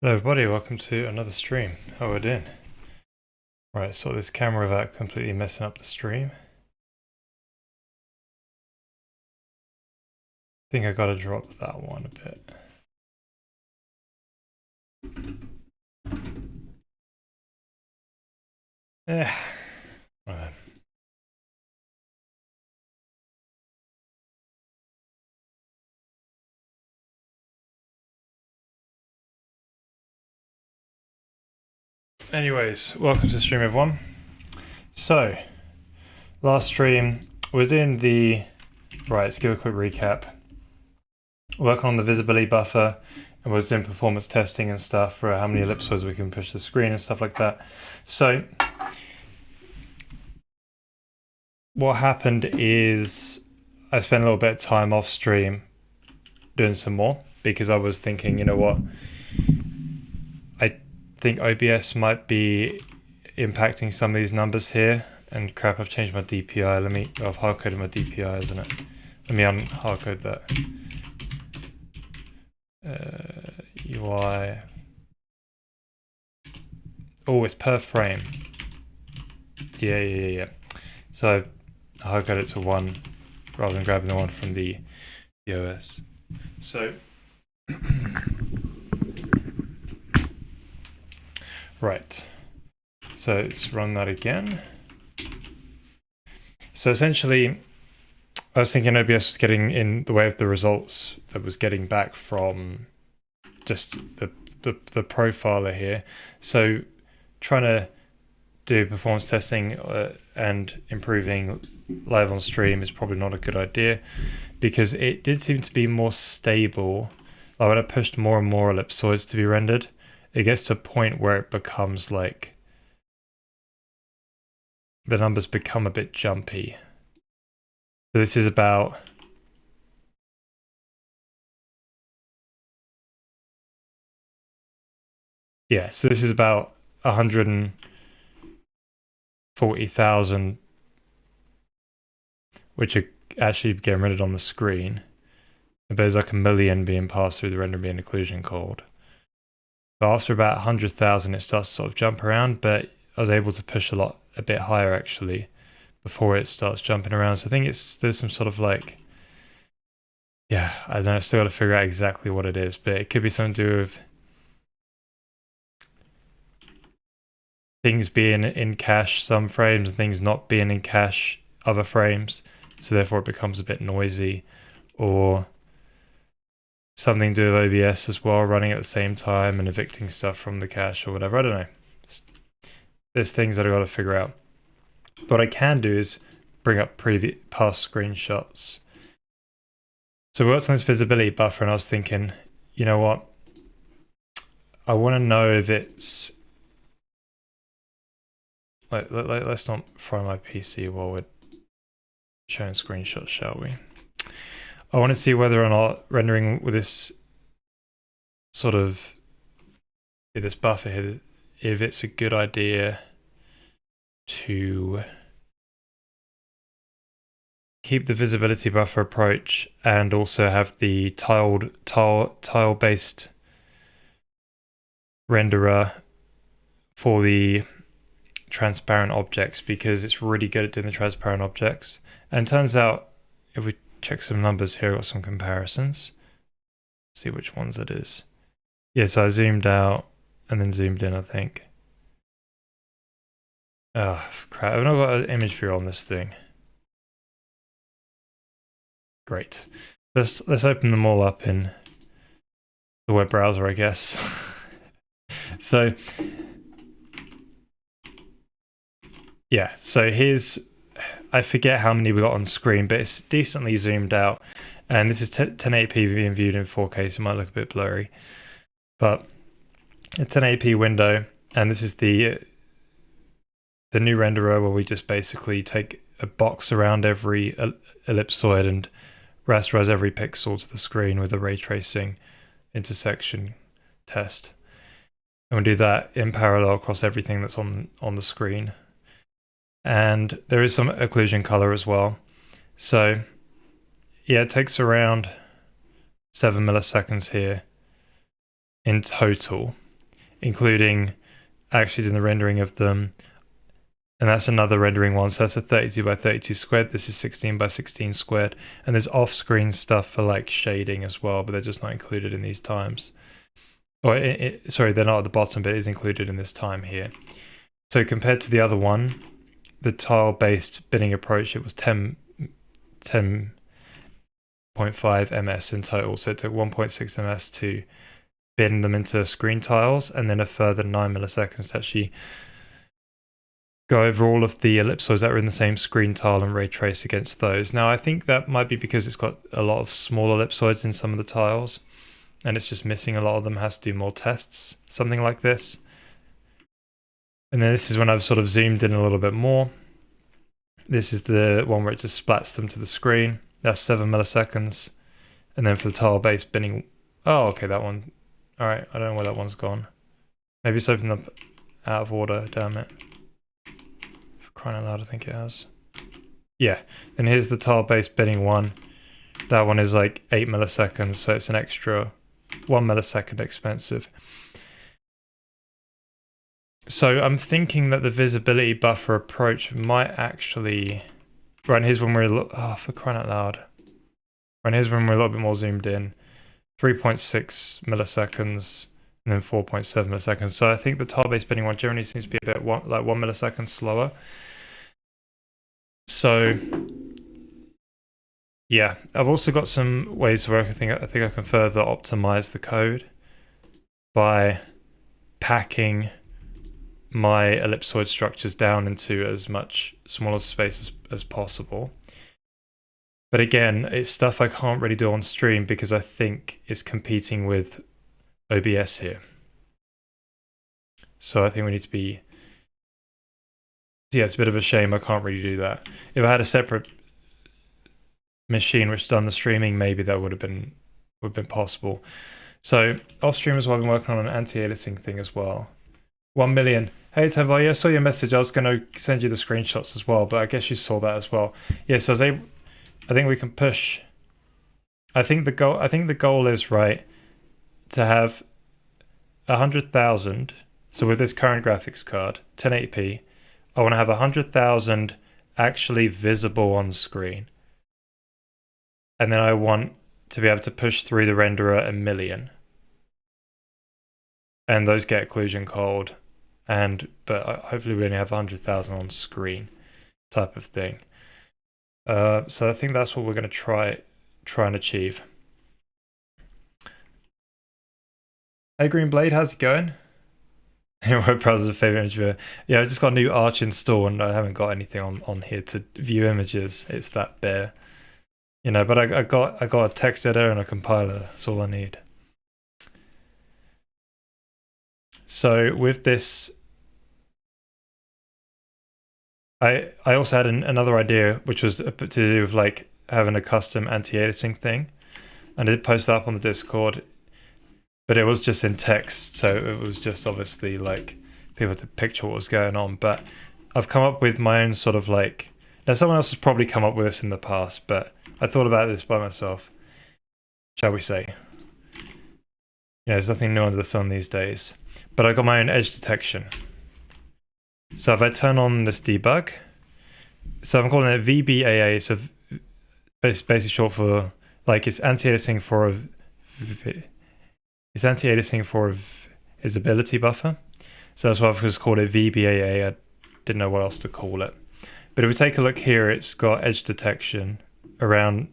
Hello everybody, welcome to another stream. How are we doing? Right, sort this camera without completely messing up the stream. I think I gotta drop that one a bit. Eh, well then. Anyways, welcome to the stream everyone. So, last stream, we're doing the... Right, let's give a quick recap. Work on the visibility buffer, and we're doing performance testing and stuff for how many ellipsoids we can push the screen and stuff like that. So, what happened is I spent a little bit of time off stream doing some more because I was thinking, you know what, I think OBS might be impacting some of these numbers here. And crap, I've changed my DPI. I've hard-coded my DPI, isn't it? Let me hard-code that. UI. Oh, it's per frame. Yeah. So I hard-code it to 1 rather than grabbing the one from the OS. So right. So let's run that again. So essentially, I was thinking OBS was getting in the way of the results that was getting back from just the profiler here. So trying to do performance testing and improving live on stream is probably not a good idea because it did seem to be more stable. Like when I pushed more and more ellipsoids to be rendered, it gets to a point where it becomes like the numbers become a bit jumpy. So this is about so this is about 140,000, which are actually getting rendered on the screen. But there's like 1 million being passed through the render being occlusion called. But after about 100,000, it starts to sort of jump around, but I was able to push a bit higher actually before it starts jumping around. So I think there's some sort of like, I don't know, I've still got to figure out exactly what it is, but it could be something to do with things being in cache some frames and things not being in cache other frames, so therefore it becomes a bit noisy, or something to do with OBS as well, running at the same time and evicting stuff from the cache or whatever. I don't know. There's things that I've got to figure out. What I can do is bring up past screenshots. So we worked on this visibility buffer and I was thinking, you know what? I want to know if it's... let's not fry my PC while we're showing screenshots, shall we? I want to see whether or not rendering with this sort of this buffer here, if it's a good idea to keep the visibility buffer approach and also have the tile-based renderer for the transparent objects, because it's really good at doing the transparent objects. And it turns out, if we check some numbers here, got some comparisons. See which ones it is. So I zoomed out and then zoomed in, I think. Oh crap, I've not got an image viewer on this thing. Great. Let's open them all up in the web browser, I guess. So here's, I forget how many we got on screen, but it's decently zoomed out. And this is 1080p being viewed in 4K, so it might look a bit blurry. But a 1080p window, and this is the new renderer where we just basically take a box around every ellipsoid and rasterize every pixel to the screen with a ray tracing intersection test. And we do that in parallel across everything that's on the screen. And there is some occlusion color as well. So it takes around 7 milliseconds here in total. including actually doing the rendering of them. And that's another rendering one. So that's a 32 by 32 squared. This is 16 by 16 squared. And there's off-screen stuff for like shading as well, but they're just not included in these times. Or sorry, they're not at the bottom, but it is included in this time here. So compared to the other one, the tile-based binning approach, it was 10.5 ms in total. So it took 1.6 ms to bin them into screen tiles, and then a further 9 milliseconds to actually go over all of the ellipsoids that are in the same screen tile and ray trace against those. Now, I think that might be because it's got a lot of small ellipsoids in some of the tiles, and it's just missing a lot of them, has to do more tests, something like this. And then this is when I've sort of zoomed in a little bit more. This is the one where it just splats them to the screen. That's 7 milliseconds. And then for the tile-based binning... Oh, okay, that one. All right, I don't know where that one's gone. Maybe it's opened up out of order, damn it. Crying out loud, I think it has. Yeah, and here's the tile-based binning one. That one is like 8 milliseconds, so it's an extra 1 millisecond expensive. So I'm thinking that the visibility buffer approach might actually... Right, here's when we're... Oh, for crying out loud. Right, here's when we're a little bit more zoomed in. 3.6 milliseconds, and then 4.7 milliseconds. So I think the tile-based binning one generally seems to be a bit like 1 millisecond slower. So yeah, I've also got some ways where I think I can further optimize the code by packing my ellipsoid structures down into as much smaller space as possible. But again, it's stuff I can't really do on stream because I think it's competing with OBS here. So I think we need to be... Yeah, it's a bit of a shame I can't really do that. If I had a separate machine which done the streaming, maybe that would have been possible. So off stream as well, I've been working on an anti-aliasing thing as well. 1 million. Hey Teva, yeah, I saw your message. I was going to send you the screenshots as well, but I guess you saw that as well. Yeah, so I think we can push. I think the goal is right to have 100,000. So with this current graphics card, 1080p, I want to have 100,000 actually visible on screen. And then I want to be able to push through the renderer 1 million. And those get occlusion cold. But hopefully we only have 100,000 on screen type of thing. So I think that's what we're going to try and achieve. Hey Green Blade, how's it going? Web browser's favorite image viewer. Yeah, I just got a new Arch install and I haven't got anything on here to view images. It's that bare, you know. But I got a text editor and a compiler. That's all I need. So with this, I also had another idea, which was to do with like having a custom anti-aliasing thing, and I did post that up on the Discord. But it was just in text, so it was just obviously like people to picture what was going on. But I've come up with my own sort of like... Now someone else has probably come up with this in the past, but I thought about this by myself, shall we say. Yeah, there's nothing new under the sun these days. But I got my own edge detection. So if I turn on this debug, so I'm calling it VBAA, so basically short for, like, it's anti-aliasing for it's anti-aliasing for visibility buffer. So that's why I've just called it VBAA. I didn't know what else to call it. But if we take a look here, it's got edge detection around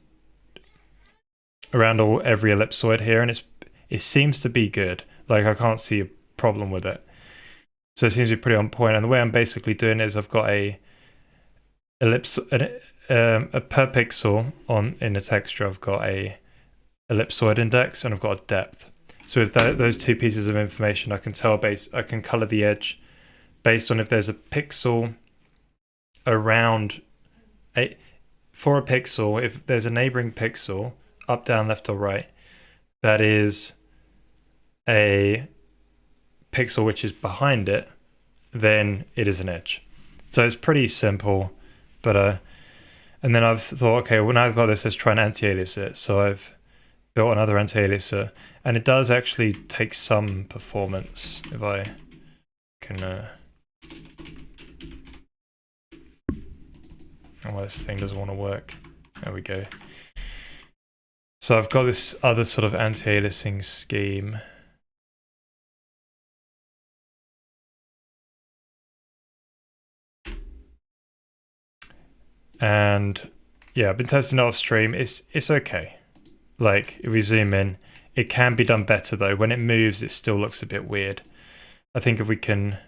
every ellipsoid here, and it seems to be good. Like, I can't see a problem with it. So it seems to be pretty on point. And the way I'm basically doing it is I've got a per pixel in the texture, I've got a ellipsoid index and I've got a depth. So with those two pieces of information, I can color the edge based on if there's a pixel around for a pixel, if there's a neighboring pixel up, down, left or right, that is a pixel which is behind it, then it is an edge. So it's pretty simple, but and then I've thought, okay, well now I've got this, let's try and anti-alias it. So I've built another anti-aliaser, and it does actually take some performance. If I can, oh, this thing doesn't want to work. There we go. So I've got this other sort of anti-aliasing scheme. And yeah, I've been testing it off stream. It's okay. Like, if we zoom in, it can be done better though. When it moves, it still looks a bit weird. I think if we can,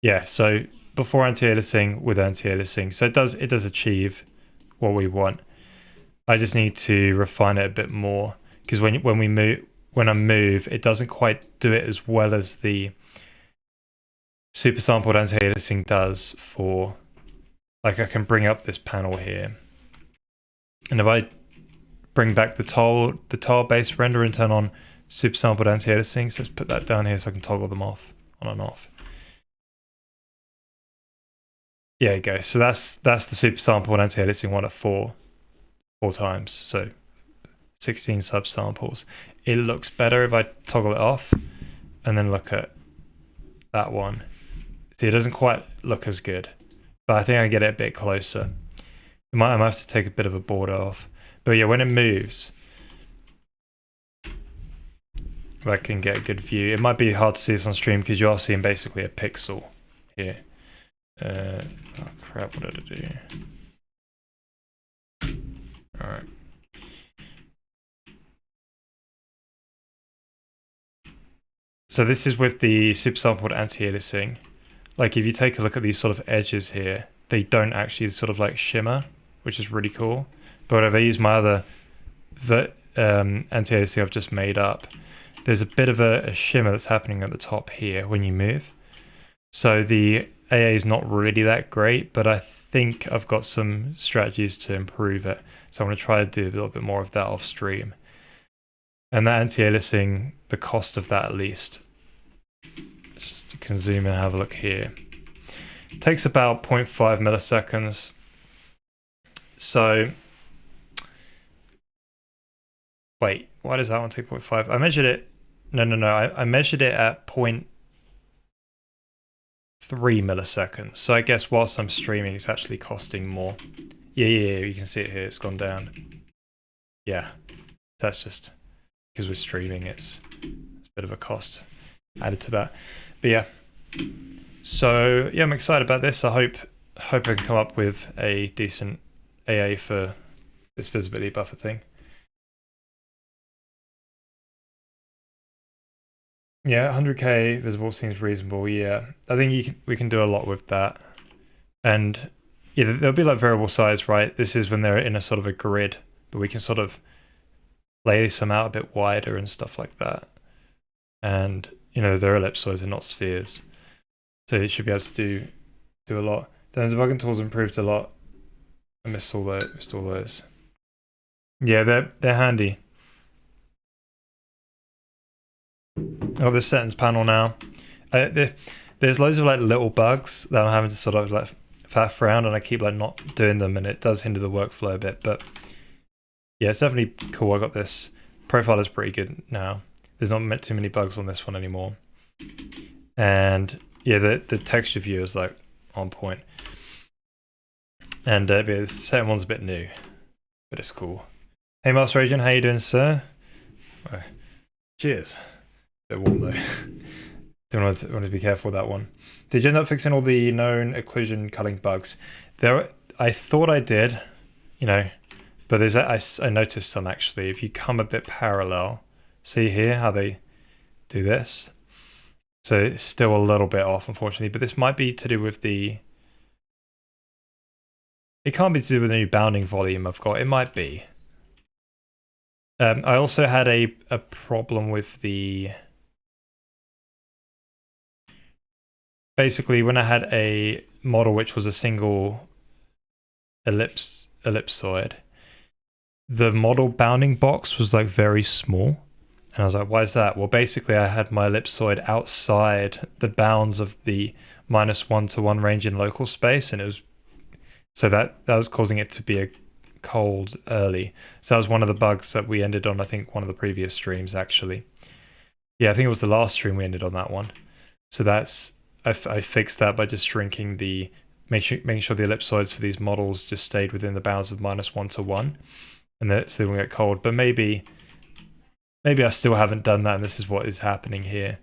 yeah, so before anti-aliasing, with anti-aliasing. So it does achieve what we want. I just need to refine it a bit more, because when I move, it doesn't quite do it as well as the super sampled anti-aliasing does for, like, I can bring up this panel here. And if I bring back the tile based render and turn on super sampled anti-aliasing, so let's put that down here so I can toggle them off, on and off. Yeah, you go. So that's the super sampled anti-aliasing one at four times. So 16 subsamples. It looks better if I toggle it off and then look at that one. See, it doesn't quite look as good, but I think I get it a bit closer. I might have to take a bit of a border off. But yeah, when it moves, if I can get a good view, it might be hard to see this on stream because you are seeing basically a pixel here. Oh crap, what did I do? Alright. So this is with the super sampled anti-aliasing. Like, if you take a look at these sort of edges here, they don't actually sort of like shimmer, which is really cool. But if I use my other anti-aliasing I've just made up, there's a bit of a shimmer that's happening at the top here when you move. So the AA is not really that great, but I think I've got some strategies to improve it. So I'm going to try to do a little bit more of that off stream. And that anti-aliasing, the cost of that at least, just you can zoom in and have a look here. It takes about 0.5 milliseconds. So, wait, why does that one take 0.5? I measured it, no, I measured it at 0.3 milliseconds. So I guess whilst I'm streaming, it's actually costing more. Yeah, you can see it here, it's gone down. Yeah, that's just because we're streaming, it's a bit of a cost added to that. But yeah, so yeah, I'm excited about this. I hope I can come up with a decent AA for this visibility buffer thing. Yeah, 100k visible seems reasonable. Yeah, I think we can do a lot with that. And yeah, there'll be like variable size, right? This is when they're in a sort of a grid, but we can sort of lay some out a bit wider and stuff like that. And you know, they're ellipsoids and not spheres, so you should be able to do a lot. Then the Vulkan tools improved a lot. I missed all those. Yeah, they're handy. Oh, this settings panel now. There's loads of like little bugs that I'm having to sort of like faff around, and I keep like not doing them, and it does hinder the workflow a bit. But yeah, it's definitely cool. I got this. Profile is pretty good now. There's not too many bugs on this one anymore. And yeah, the texture view is like on point. And the second one's a bit new, but it's cool. Hey, Master Agent, how you doing, sir? Oh, cheers. A bit warm though. Don't want to be careful with that one. Did you end up fixing all the known occlusion culling bugs? I thought I did, you know, but I noticed some actually. If you come a bit parallel, see here how they do this. So it's still a little bit off, unfortunately, but this might be to do with it can't be to do with the new bounding volume I've got. It might be. I also had a problem with basically when I had a model which was a single ellipsoid, the model bounding box was like very small. And I was like, why is that? Well, basically I had my ellipsoid outside the bounds of the -1 to 1 range in local space, and it was so that was causing it to be cold early. So that was one of the bugs that we ended on, I think, one of the previous streams, actually. Yeah, I think it was the last stream we ended on that one. So that's, I fixed that by just shrinking the, making sure the ellipsoids for these models just stayed within the bounds of -1 to 1, and that so they won't get cold. But maybe I still haven't done that, and this is what is happening here.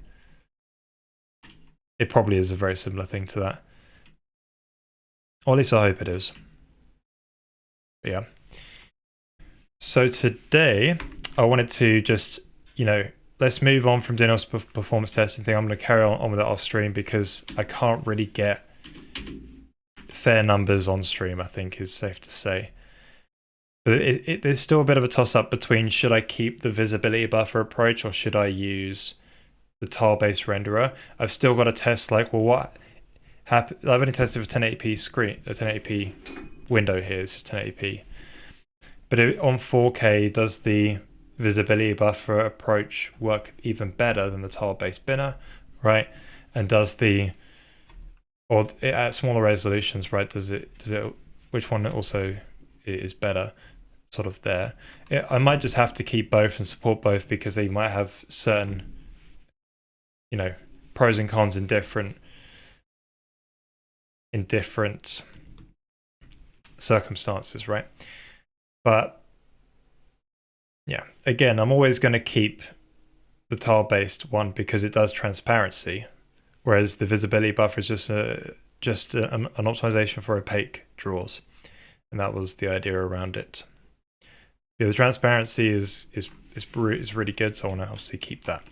It probably is a very similar thing to that. Or at least I hope it is. But yeah. So today, I wanted to just, let's move on from doing our performance testing thing. I'm going to carry on with that off stream because I can't really get fair numbers on stream, I think is safe to say. But there's still a bit of a toss-up between should I keep the visibility buffer approach or should I use the tile-based renderer. I've still got to test like, well, what happened? I've only tested for 1080p screen, a 1080p window here. This is 1080p. But on 4K, does the visibility buffer approach work even better than the tile-based binner, right? And does the, or at smaller resolutions, right? Does it, which one also is better? Sort of there. I might just have to keep both and support both because they might have certain, pros and cons in different circumstances, right? But yeah, again, I'm always going to keep the tile-based one because it does transparency, whereas the visibility buffer is just an optimization for opaque draws, and that was the idea around it. Yeah, the transparency is really good, so I want to obviously keep that.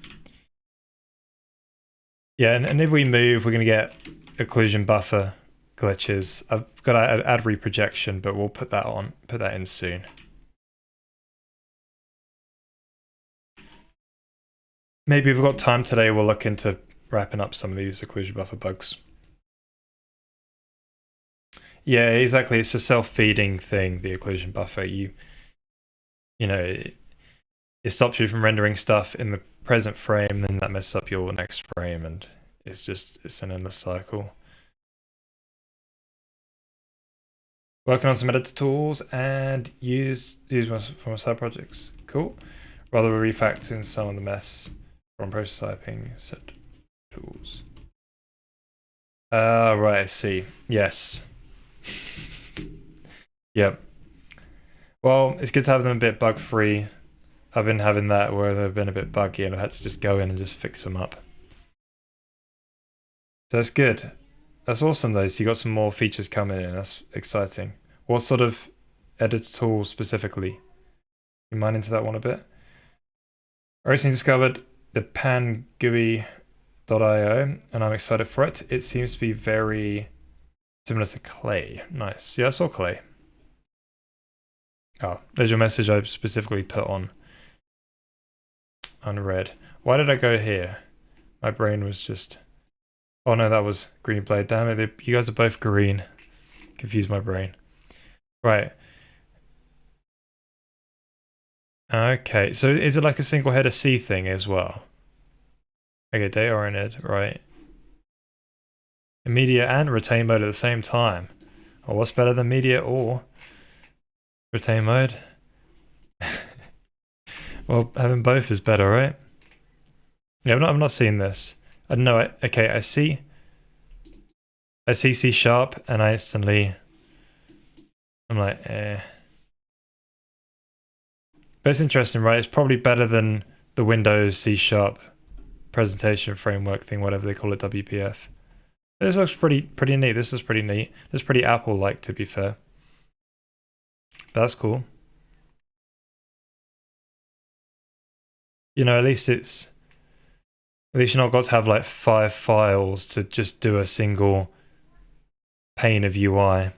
Yeah, and if we move, we're going to get occlusion buffer glitches. I've got to add reprojection, but we'll put that in soon. Maybe if we've got time today, we'll look into wrapping up some of these occlusion buffer bugs. Yeah, exactly. It's a self-feeding thing, the occlusion buffer. It stops you from rendering stuff in the present frame, then that messes up your next frame, and it's an endless cycle. Working on some editor tools and use for my side projects. Cool. Rather refactoring some of the mess from prototyping set tools. Right, I see. Yes. Yep. Well, it's good to have them a bit bug-free. I've been having that where they've been a bit buggy and I've had to just go in and just fix them up. So that's good. That's awesome though, so you got some more features coming in, that's exciting. What sort of editor tool specifically? You mind into that one a bit? I recently discovered the pangui.io and I'm excited for it. It seems to be very similar to Clay. Nice. Yeah, I saw Clay. Oh, there's your message I specifically put on unread. Why did I go here? My brain was just... Oh no, that was green blade. Damn it, you guys are both green. Confused my brain. Right. Okay, so is it like a single header C thing as well? Okay, data oriented, right. Immediate and retain mode at the same time. Oh, what's better than media or retain mode? Well, having both is better, right? Yeah, I've not seen this. I don't know. Okay, I see C sharp, and I instantly, I'm like, eh. But it's interesting, right? It's probably better than the Windows C sharp presentation framework thing, whatever they call it, WPF. This looks pretty neat. This is pretty neat. This is pretty Apple-like, to be fair. But that's cool. At least you're not got to have like 5 files to just do a single pane of UI.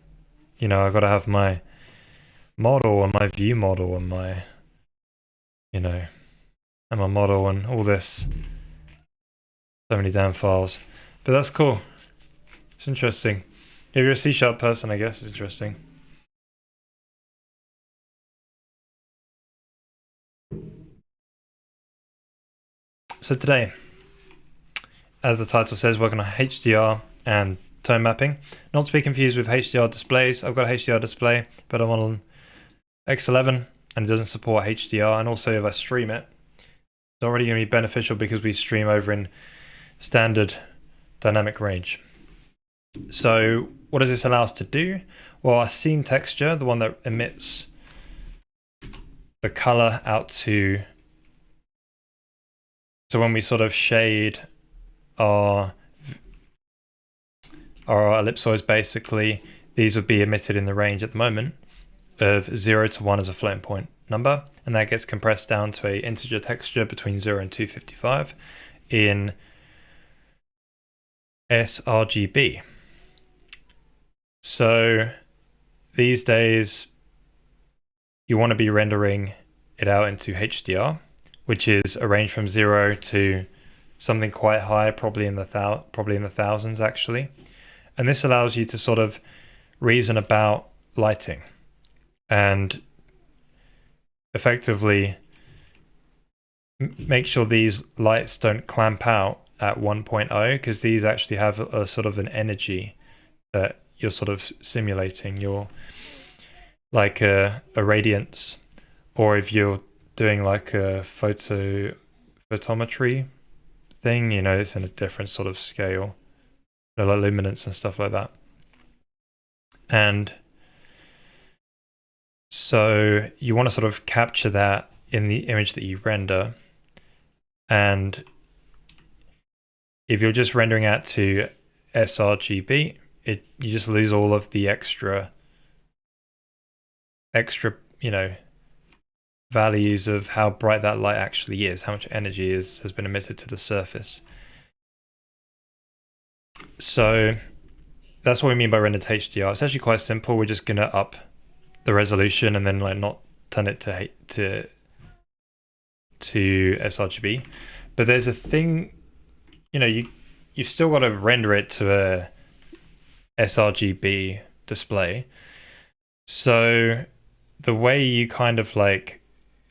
I've got to have my model and my view model and my, and my model and all this. So many damn files. But that's cool. It's interesting. If you're a C# person, I guess it's interesting. So today, as the title says, working on HDR and tone mapping. Not to be confused with HDR displays. I've got a HDR display, but I'm on X11 and it doesn't support HDR, and also if I stream it, it's already going to be beneficial because we stream over in standard dynamic range. So what does this allow us to do? Well, our scene texture, the one that emits the color out to, so when we sort of shade our ellipsoids, basically, these would be emitted in the range at the moment of 0 to 1 as a floating point number, and that gets compressed down to a integer texture between 0 and 255 in sRGB. So these days you want to be rendering it out into HDR, which is a range from 0 to something quite high, probably in the thousands actually. And this allows you to sort of reason about lighting and effectively make sure these lights don't clamp out at 1.0, because these actually have a sort of an energy that you're sort of simulating. You're like a radiance, or if you're doing like a photometry thing, you know, it's in a different sort of scale, you know, like luminance and stuff like that. And so you want to sort of capture that in the image that you render. And if you're just rendering out to sRGB, you just lose all of the extra, you know, values of how bright that light actually is, how much energy has been emitted to the surface. So that's what we mean by rendered to HDR. It's actually quite simple. We're just gonna up the resolution and then like not turn it to sRGB. But there's a thing, you know, you've still got to render it to a sRGB display. So the way you kind of like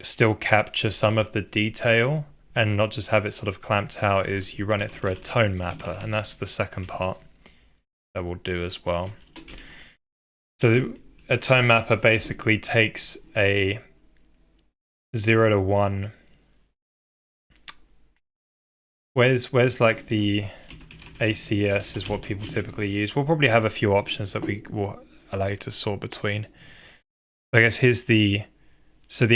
still capture some of the detail and not just have it sort of clamped out is you run it through a tone mapper, and that's the second part that we'll do as well. So a tone mapper basically takes a 0 to 1. Where's like the ACS is what people typically use. We'll probably have a few options that we will allow you to sort between. I guess here's so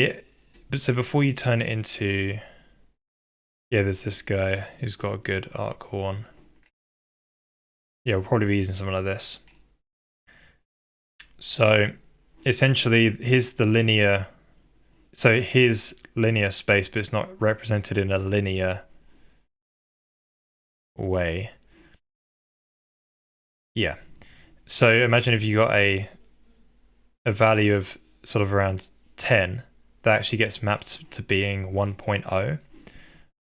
before you turn it into, yeah, there's this guy who's got a good article on. Yeah, we'll probably be using something like this. So essentially here's the linear, so here's linear space, but it's not represented in a linear way. Yeah. So imagine if you got a value of sort of around 10 that actually gets mapped to being 1.0,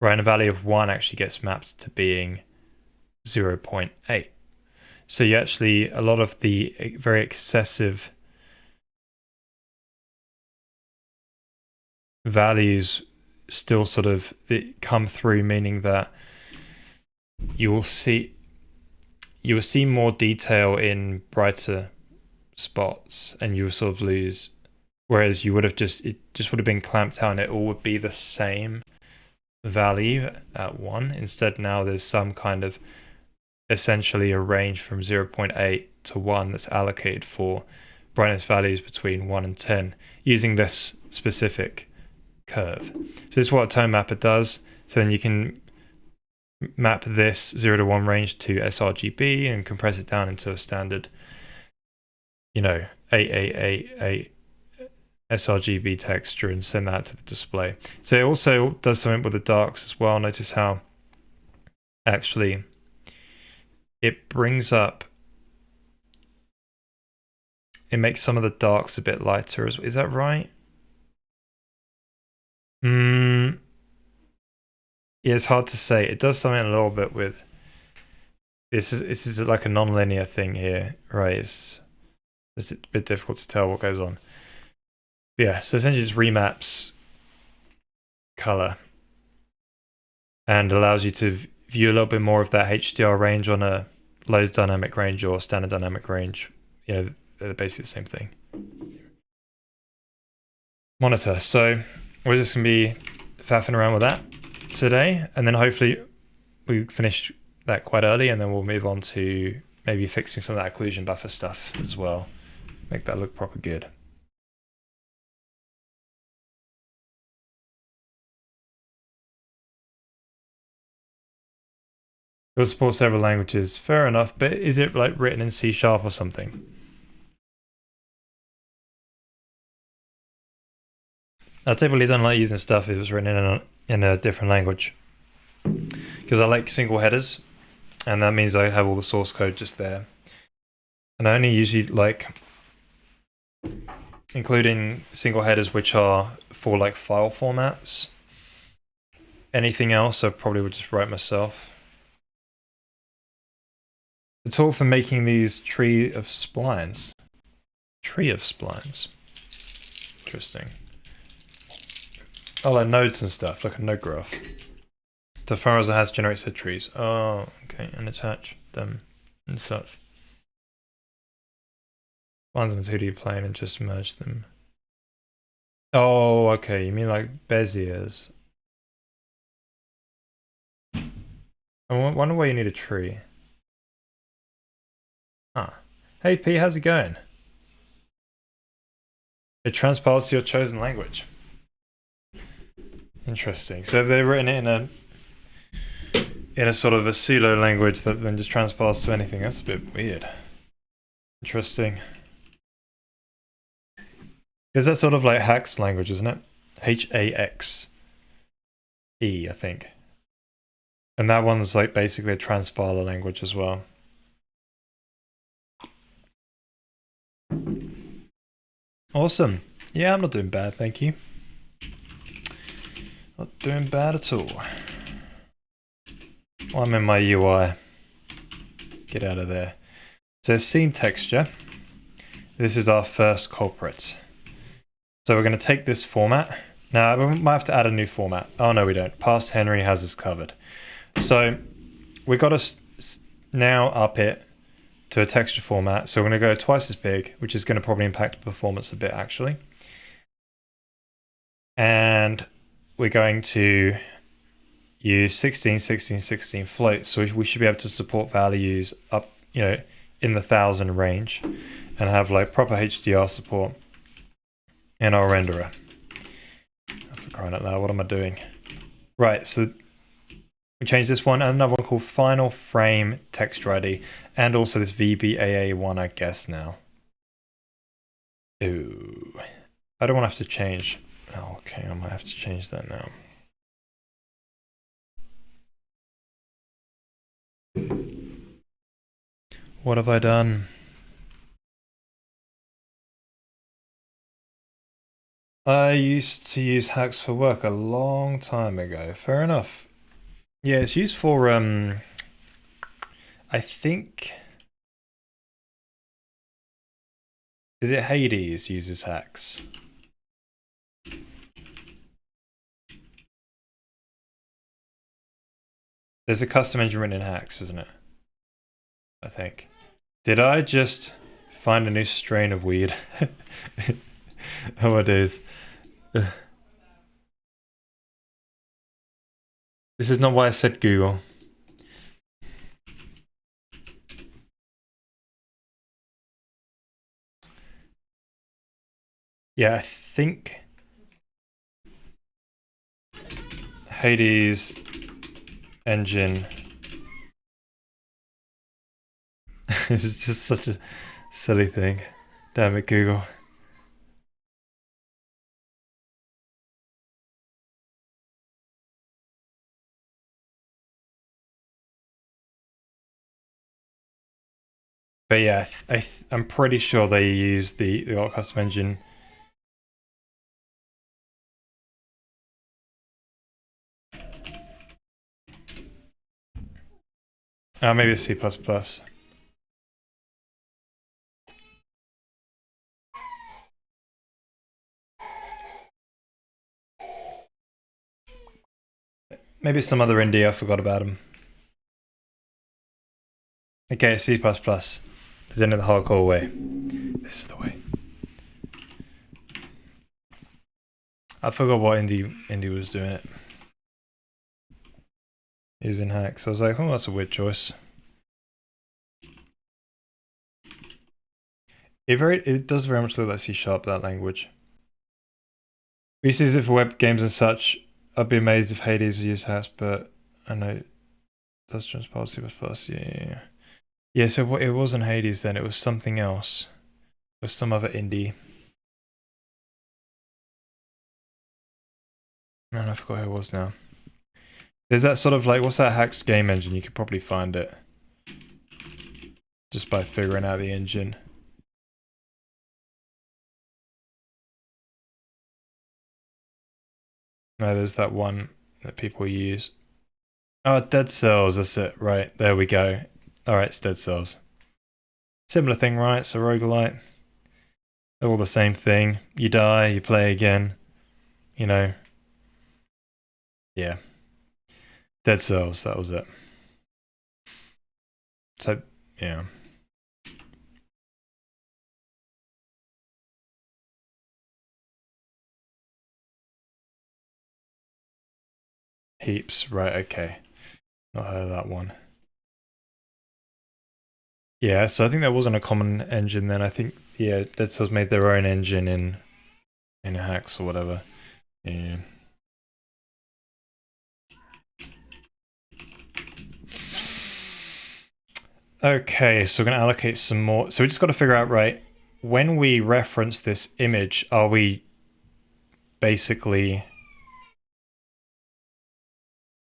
right? And a value of 1 actually gets mapped to being 0.8. So you actually, a lot of the very excessive values still sort of come through, meaning that you will see more detail in brighter spots, and you will sort of lose, whereas you would have it just would have been clamped out and it all would be the same value at 1. Instead, now there's some kind of essentially a range from 0.8 to 1 that's allocated for brightness values between 1 and 10 using this specific curve. So this is what a tone mapper does. So then you can map this 0 to 1 range to sRGB and compress it down into a standard, you know, 888 sRGB texture and send that to the display. So it also does something with the darks as well. Notice how actually it brings up, it makes some of the darks a bit lighter. Is that right? Yeah, it's hard to say. It does something a little bit with this is like a non-linear thing here, right? It's a bit difficult to tell what goes on. Yeah, so essentially it just remaps color and allows you to view a little bit more of that HDR range on a low dynamic range or standard dynamic range. You know, they're basically the same thing. monitor. So we're just going to be faffing around with that today, and then hopefully we finish that quite early, and then we'll move on to maybe fixing some of that occlusion buffer stuff as well. Make that look proper good. It will support several languages. Fair enough, but is it like written in C# or something? I typically don't like using stuff if it's written in a different language, because I like single headers, and that means I have all the source code just there. And I only usually like including single headers which are for like file formats. Anything else I probably would just write myself. The tool for making these tree of splines. Tree of splines. Interesting. Oh, like nodes and stuff, like a node graph. The far as it has generates the trees. Oh, okay, and attach them and such. Lines on the 2D plane and just merge them. Oh, okay, you mean like Beziers. I wonder why you need a tree. Huh. Hey P, how's it going? It transpiles to your chosen language. Interesting. So they've written it in a sort of a pseudo language that then just transpiles to anything. That's a bit weird. Interesting. Is that sort of like Hax language, isn't it? Haxe, I think. And that one's like basically a transpiler language as well. Awesome. Yeah, I'm not doing bad, thank you. Not doing bad at all. Well, I'm in my UI. Get out of there. So scene texture. This is our first culprit. So we're going to take this format. Now, we might have to add a new format. Oh, no, we don't. Past Henry has us covered. So we got to now up it to a texture format. So we're going to go twice as big, which is going to probably impact performance a bit, actually. And we're going to use 16, 16, 16 float. So we should be able to support values up, in the 1,000 range and have like proper HDR support in our renderer. For crying out loud, what am I doing? Right, so we changed this one and another one called Final Frame Texture ID, and also this VBAA one, I guess now. Ooh, I don't want to have to change. Oh, okay, I might have to change that now. What have I done? I used to use Hax for work a long time ago. Fair enough. Yeah, it's used for, I think... Is it Hades uses Hax? There's a custom engine written in Hax, isn't it? I think. Did I just find a new strain of weed? Oh my days. This is not why I said Google. Yeah, I think Hades engine is just such a silly thing. Damn it, Google. But yeah, I'm pretty sure they use the alt custom engine. Maybe it's C++. Maybe it's some other indie, I forgot about him. Okay, C++. There's only the hardcore way. This is the way. I forgot what Indy was doing it. Using hacks. I was like, oh, that's a weird choice. It does very much look like C#, that language. We used to use it for web games and such. I'd be amazed if Hades used hacks, but I know it does transpile C++. Yeah. Yeah, so what, it wasn't Hades then, it was something else. It was some other indie. Man, I forgot who it was now. There's that sort of like, what's that hacks game engine? You could probably find it. Just by figuring out the engine. No, there's that one that people use. Oh, Dead Cells, that's it. Right, there we go. Alright, it's Dead Cells. Similar thing, right? So roguelite. All the same thing. You die, you play again. You know. Yeah. Dead Cells, that was it. So, yeah. Heaps, right, okay. Not heard of that one. Yeah, so I think that wasn't a common engine then. I think, yeah, Dead Cells made their own engine in hacks or whatever. Yeah. Okay, so we're going to allocate some more. So we just got to figure out, right, when we reference this image, are we basically...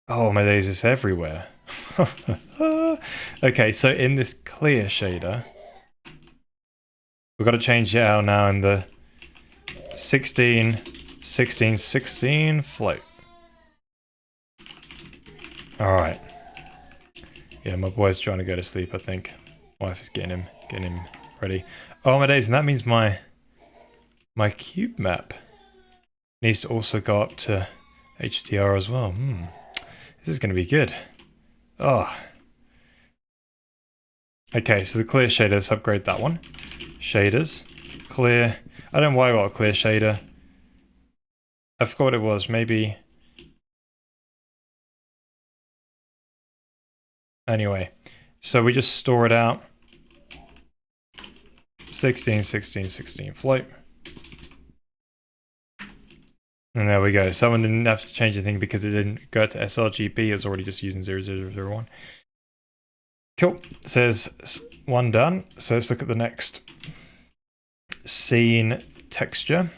Oh my days, it's everywhere. Okay, so in this clear shader, we've got to change it out now in the 16, 16, 16 float. Alright. Yeah, my boy's trying to go to sleep, I think. Wife is getting him ready. Oh my days, and that means my cube map needs to also go up to HDR as well. This is going to be good. Oh. Okay, so the clear shader, let's upgrade that one. Shaders. Clear. I don't know why I got a clear shader. I forgot what it was. Maybe... Anyway. So we just store it out. 16, 16, 16 float. And there we go. Someone didn't have to change anything because it didn't go to sRGB. It was already just using 0001. Cool. It says one done. So let's look at the next scene texture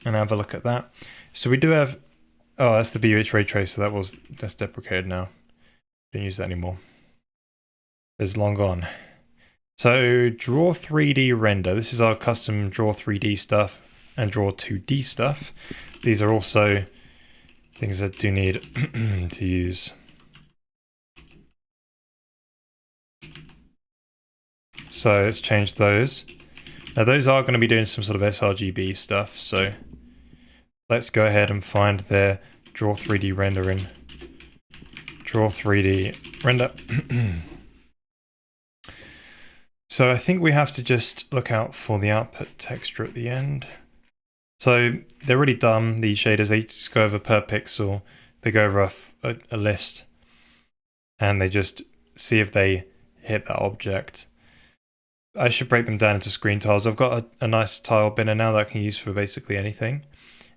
and have a look at that. So we do have... Oh, that's the BUH ray tracer. That's deprecated now. Don't use that anymore. It's long gone. So draw 3D render. This is our custom draw 3D stuff and draw 2D stuff. These are also things that do need to use. So let's change those. Now those are going to be doing some sort of sRGB stuff. So let's go ahead and find their draw 3D render in draw 3D render. So I think we have to just look out for the output texture at the end. So they're really dumb, these shaders. They just go over per pixel. They go over a list and they just see if they hit that object. I should break them down into screen tiles. I've got a nice tile binner now that I can use for basically anything.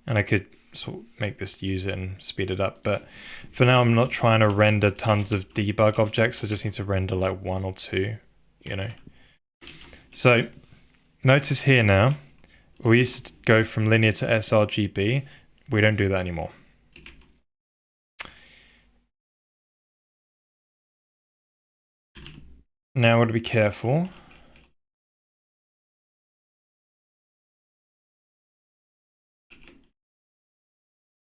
And I could sort of make this use it and speed it up. But for now, I'm not trying to render tons of debug objects. I just need to render like one or two, you know. So notice here now, we used to go from linear to sRGB. We don't do that anymore. Now we've got to be careful.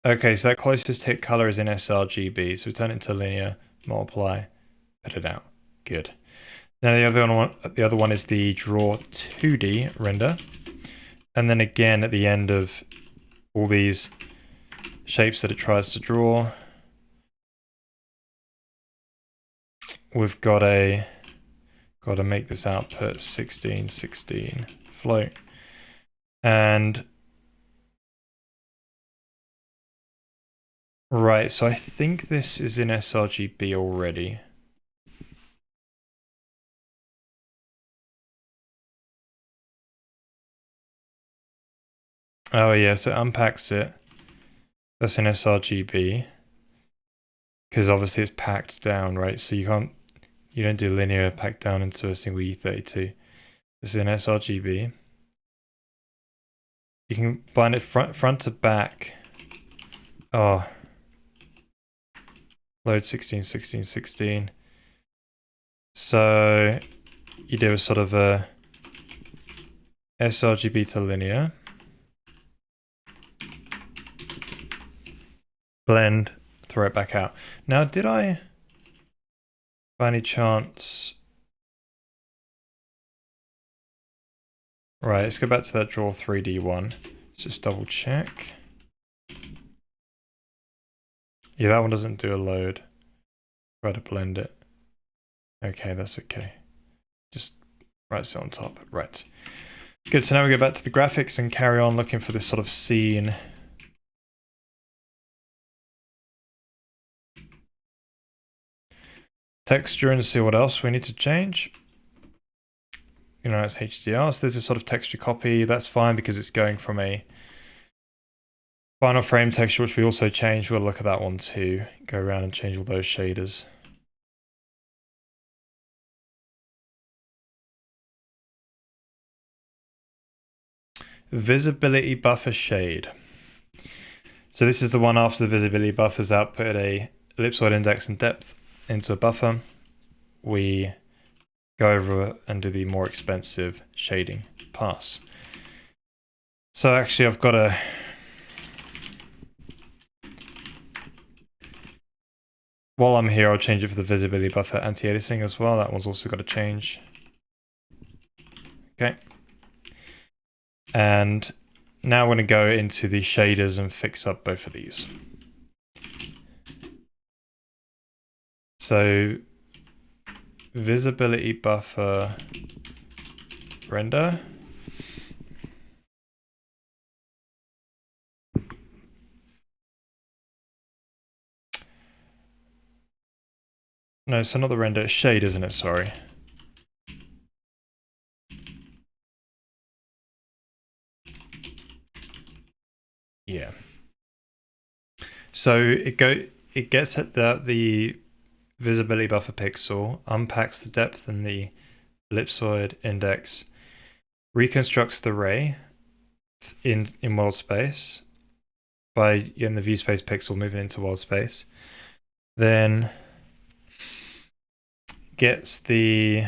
Okay, so that closest hit color is in sRGB. So we turn it into linear, multiply, put it out. Good. Now the other one is the draw 2D render. And then again at the end of all these shapes that it tries to draw, we've got to make this output 16, 16 float. And Right, so I think this is in sRGB already. Oh yeah, so it unpacks it. That's in sRGB. Because obviously it's packed down, right? So you don't do linear packed down into a single E32. This is in sRGB. You can bind it front to back. Oh. Load 16, 16, 16. So you do a sort of a sRGB to linear. Blend, throw it back out. Now, did I, by any chance... Right, let's go back to that draw 3D one. Let's just double check. Yeah, that one doesn't do a load. Try to blend it. Okay, that's okay. Just right sit on top. Right. Good, so now we go back to the graphics and carry on looking for this sort of scene. Texture and see what else we need to change. You know, it's HDR, so there's a sort of texture copy. That's fine because it's going from a final frame texture, which we also changed. We'll look at that one too. Go around and change all those shaders. Visibility buffer shade. So this is the one after the visibility buffers output a ellipsoid index and depth into a buffer. We go over and do the more expensive shading pass. So actually I've got a... While I'm here, I'll change it for the visibility buffer anti-aliasing as well. That one's also got to change. Okay. And now we're going to go into the shaders and fix up both of these. So visibility buffer render. No, so not the render, it's shade, isn't it? Sorry. Yeah. So it gets at the visibility buffer pixel, unpacks the depth and the ellipsoid index, reconstructs the ray in world space by getting the view space pixel moving into world space, then gets the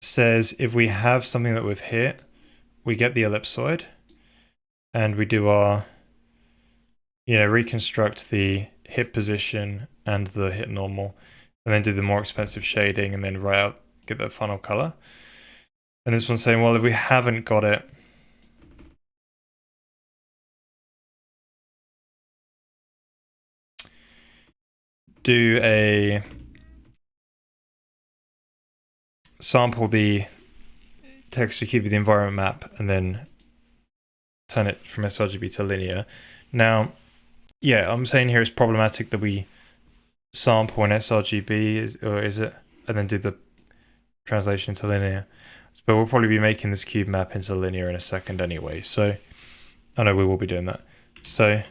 says if we have something that we've hit, we get the ellipsoid and we do our reconstruct the hit position and the hit normal, and then do the more expensive shading and then write out, get the final color. And this one's saying, well, if we haven't got it, do a sample the texture cube of the environment map and then turn it from sRGB to linear. Now, yeah, I'm saying here it's problematic that we sample an sRGB, or is it? And then do the translation to linear. But we'll probably be making this cube map into linear in a second anyway. So, I know we will be doing that. So,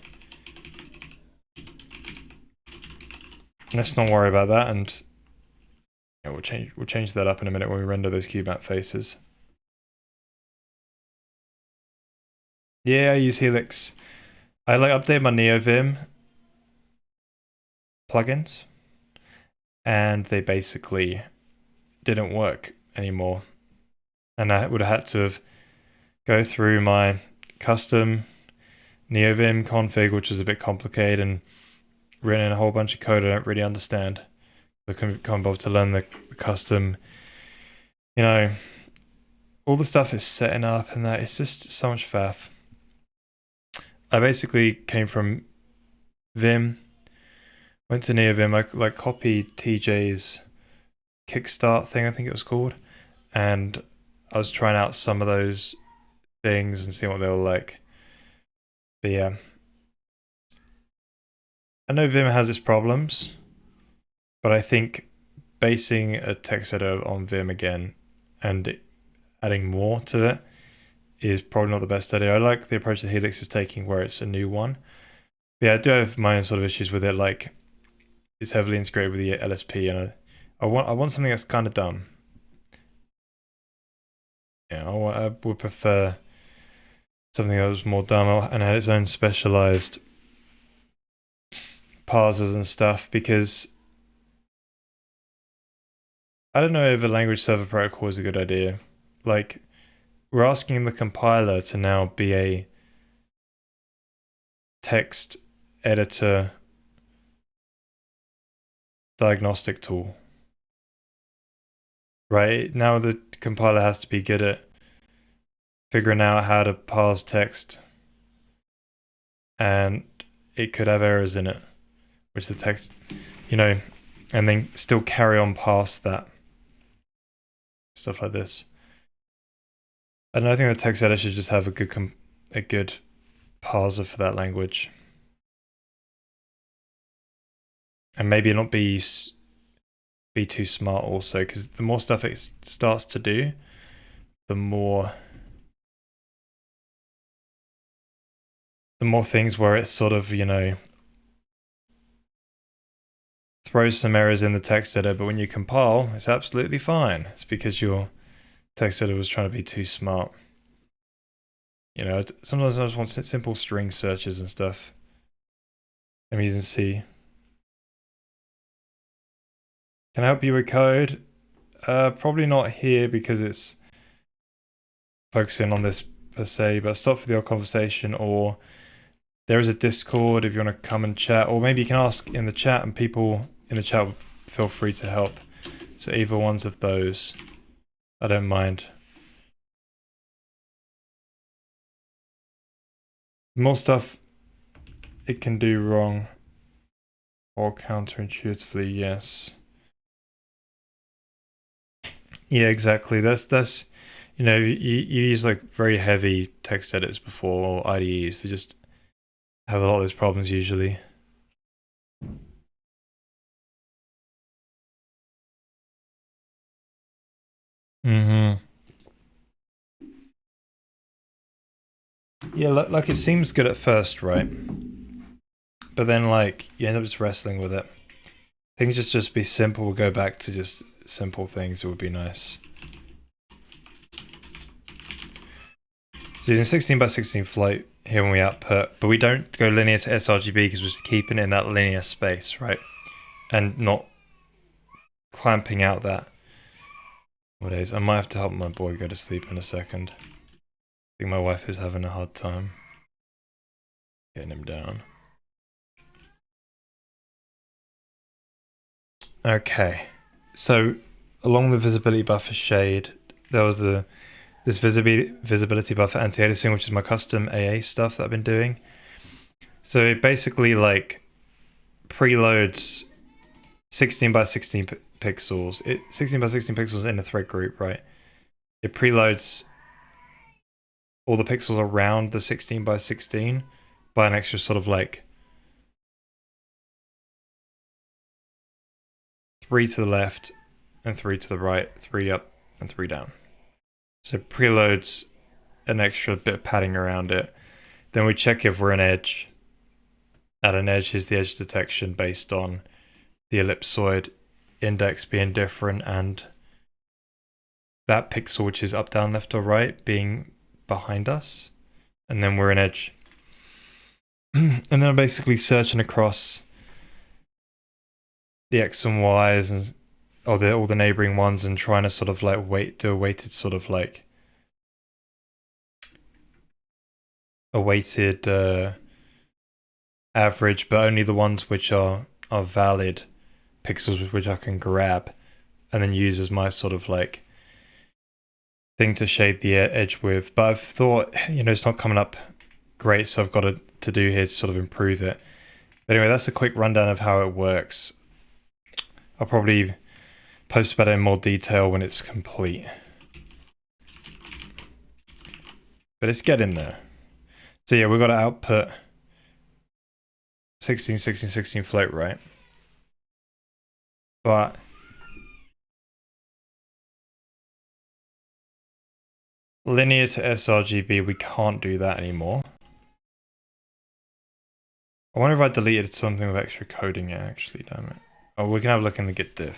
let's not worry about that, and we'll change that up in a minute when we render those cube map faces. Yeah, I use Helix. I update my NeoVim plugins, and they basically didn't work anymore. And I would have had to go through my custom NeoVim config, which was a bit complicated, and written in a whole bunch of code I don't really understand. I can't bother to learn the custom, all the stuff is setting up and that. It's just so much faff. I basically came from Vim, went to NeoVim, I copied TJ's Kickstart thing, I think it was called, and I was trying out some of those things and seeing what they were like. But yeah, I know Vim has its problems, but I think basing a text editor on Vim again and adding more to it is probably not the best idea. I like the approach that Helix is taking where it's a new one. But yeah, I do have my own sort of issues with it. Like, it's heavily integrated with the LSP, and I want something that's kind of dumb. Yeah, I would prefer something that was more dumb and had its own specialized parsers and stuff, because I don't know if a language server protocol is a good idea. Like, we're asking the compiler to now be a text editor diagnostic tool. Right? Now the compiler has to be good at figuring out how to parse text, and it could have errors in it, which the text, and then still carry on past that. Stuff like this. And I think the text editor should just have a good parser for that language. And maybe not be too smart also, because the more stuff it starts to do, the more things where it's sort of, throws some errors in the text editor, but when you compile, it's absolutely fine. It's because your text editor was trying to be too smart. Sometimes I just want simple string searches and stuff. I'm using C. Can I help you with code? Probably not here because it's focusing on this per se, but stop for the old conversation, or there is a Discord if you want to come and chat, or maybe you can ask in the chat and people in the chat will feel free to help. So either ones of those, I don't mind. More stuff it can do wrong or counterintuitively, yes. Yeah, exactly. That's you use like very heavy text editors before, or IDEs. They just have a lot of those problems usually. Mm-hmm. Yeah, like it seems good at first, right? But then like you end up just wrestling with it. Things just be simple. We'll go back to just simple things. It would be nice. So using 16 by 16 float here when we output, but we don't go linear to sRGB because we're just keeping it in that linear space, right? And not clamping out that. What is? I might have to help my boy go to sleep in a second. I think my wife is having a hard time getting him down. Okay, so along the visibility buffer shade, there was this visibility buffer anti-aliasing, which is my custom AA stuff that I've been doing. So it basically like preloads 16 by 16 pixels. 16 by 16 pixels in a thread group, right? It preloads all the pixels around the 16 by 16 by an extra sort of like 3 to the left and 3 to the right, 3 up and 3 down. So preloads an extra bit of padding around it. Then we check if we're an edge. At an edge is the edge detection based on the ellipsoid index being different and that pixel, which is up, down, left, or right, being behind us. And then we're an edge. And then I'm basically searching across the X and Y's and all the neighboring ones and trying to sort of like do a weighted sort of like a weighted average, but only the ones which are valid pixels which I can grab and then use as my sort of like thing to shade the edge with. But I've thought, it's not coming up great, so I've got to do here to sort of improve it. But anyway, that's a quick rundown of how it works. I'll probably post about it in more detail when it's complete. But it's getting there. So yeah, we've got to output 16, 16, 16 float, right? But linear to sRGB, we can't do that anymore. I wonder if I deleted something with extra coding it, actually, damn it. Oh, we can have a look in the git diff.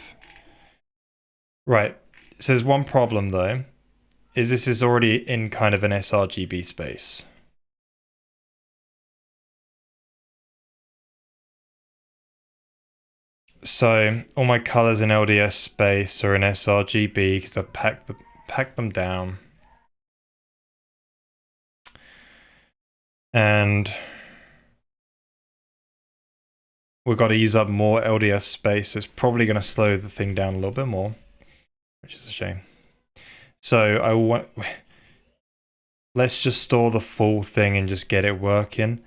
Right, so there's one problem though, is this is already in kind of an sRGB space. So all my colors in LDS space are in sRGB because I've packed them down. And we've got to use up more LDS space. So it's probably going to slow the thing down a little bit more, which is a shame. So I want, let's just store the full thing and just get it working.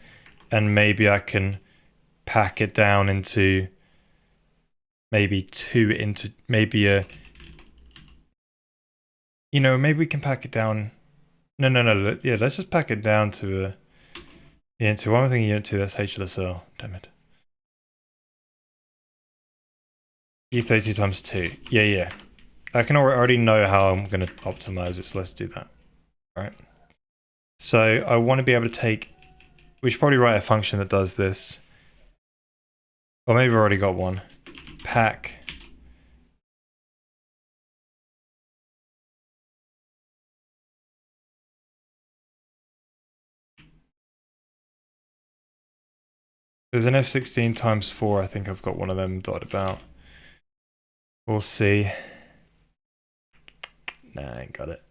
And maybe I can pack it down into maybe maybe a, maybe we can pack it down. No. Yeah, let's just pack it down to a unit 2. One more thing, unit 2, that's HLSL. Damn it. E32 times 2. Yeah. I can already know how I'm going to optimize it, so let's do that. All right. So I want to be able to take, we should probably write a function that does this. Or maybe we've already got one. Pack. There's an F16 times 4. I think I've got one of them dotted about. We'll see. Nah, I ain't got it.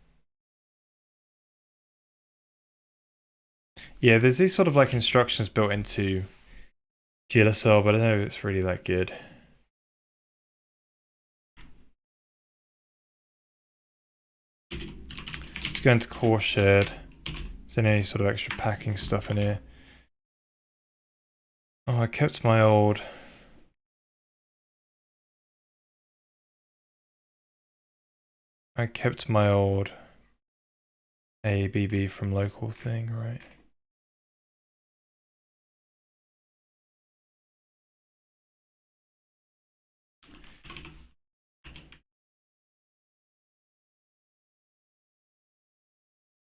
Yeah, there's these sort of like instructions built into GLSL, but I don't know if it's really that good. Let's go into core shared. Is there any sort of extra packing stuff in here? Oh, I kept my old. ABB from local thing, right?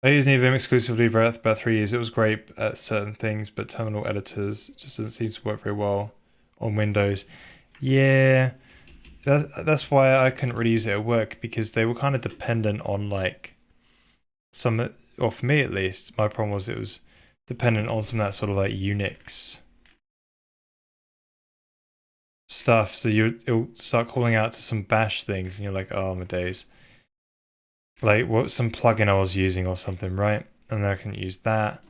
I use NVIDIA exclusively for about 3 years. It was great at certain things, but terminal editors just doesn't seem to work very well on Windows. Yeah, that's why I couldn't really use it at work, because they were kind of dependent on like some, or for me at least, my problem was it was dependent on some of that sort of like Unix stuff. So it'll start calling out to some bash things, and you're like, oh my days. Like what, some plugin I was using or something, right? And then I can use that.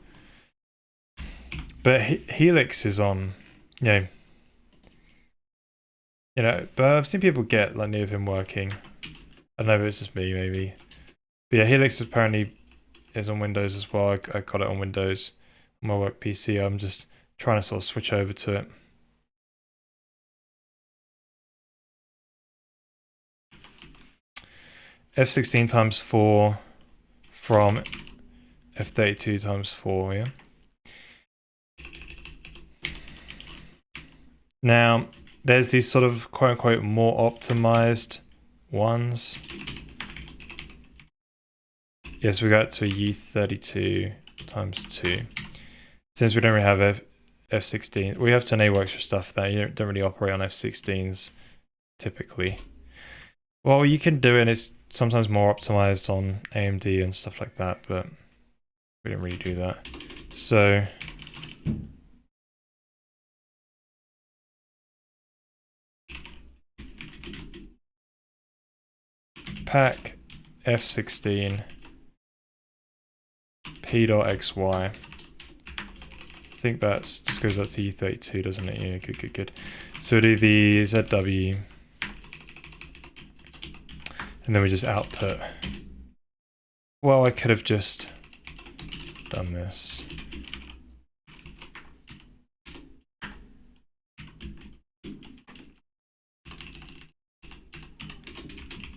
But Helix is on, but I've seen people get like NeoVim working. I don't know if it's just me, maybe. But yeah, Helix apparently is on Windows as well. I got it on Windows on my work PC. I'm just trying to sort of switch over to it. F16 times 4 from F32 times 4, yeah. Now, there's these sort of quote-unquote more optimized ones. Yes, we got to a U32 times 2. Since we don't really have F16, we have to enable extra stuff that you don't really operate on F16s typically. Well, you can do it, it's sometimes more optimized on AMD and stuff like that, but we don't really do that. So pack F16 p.xy. I think that's just goes up to U32, doesn't it? Yeah, good. So do the ZW, and then we just output. Well, I could have just done this.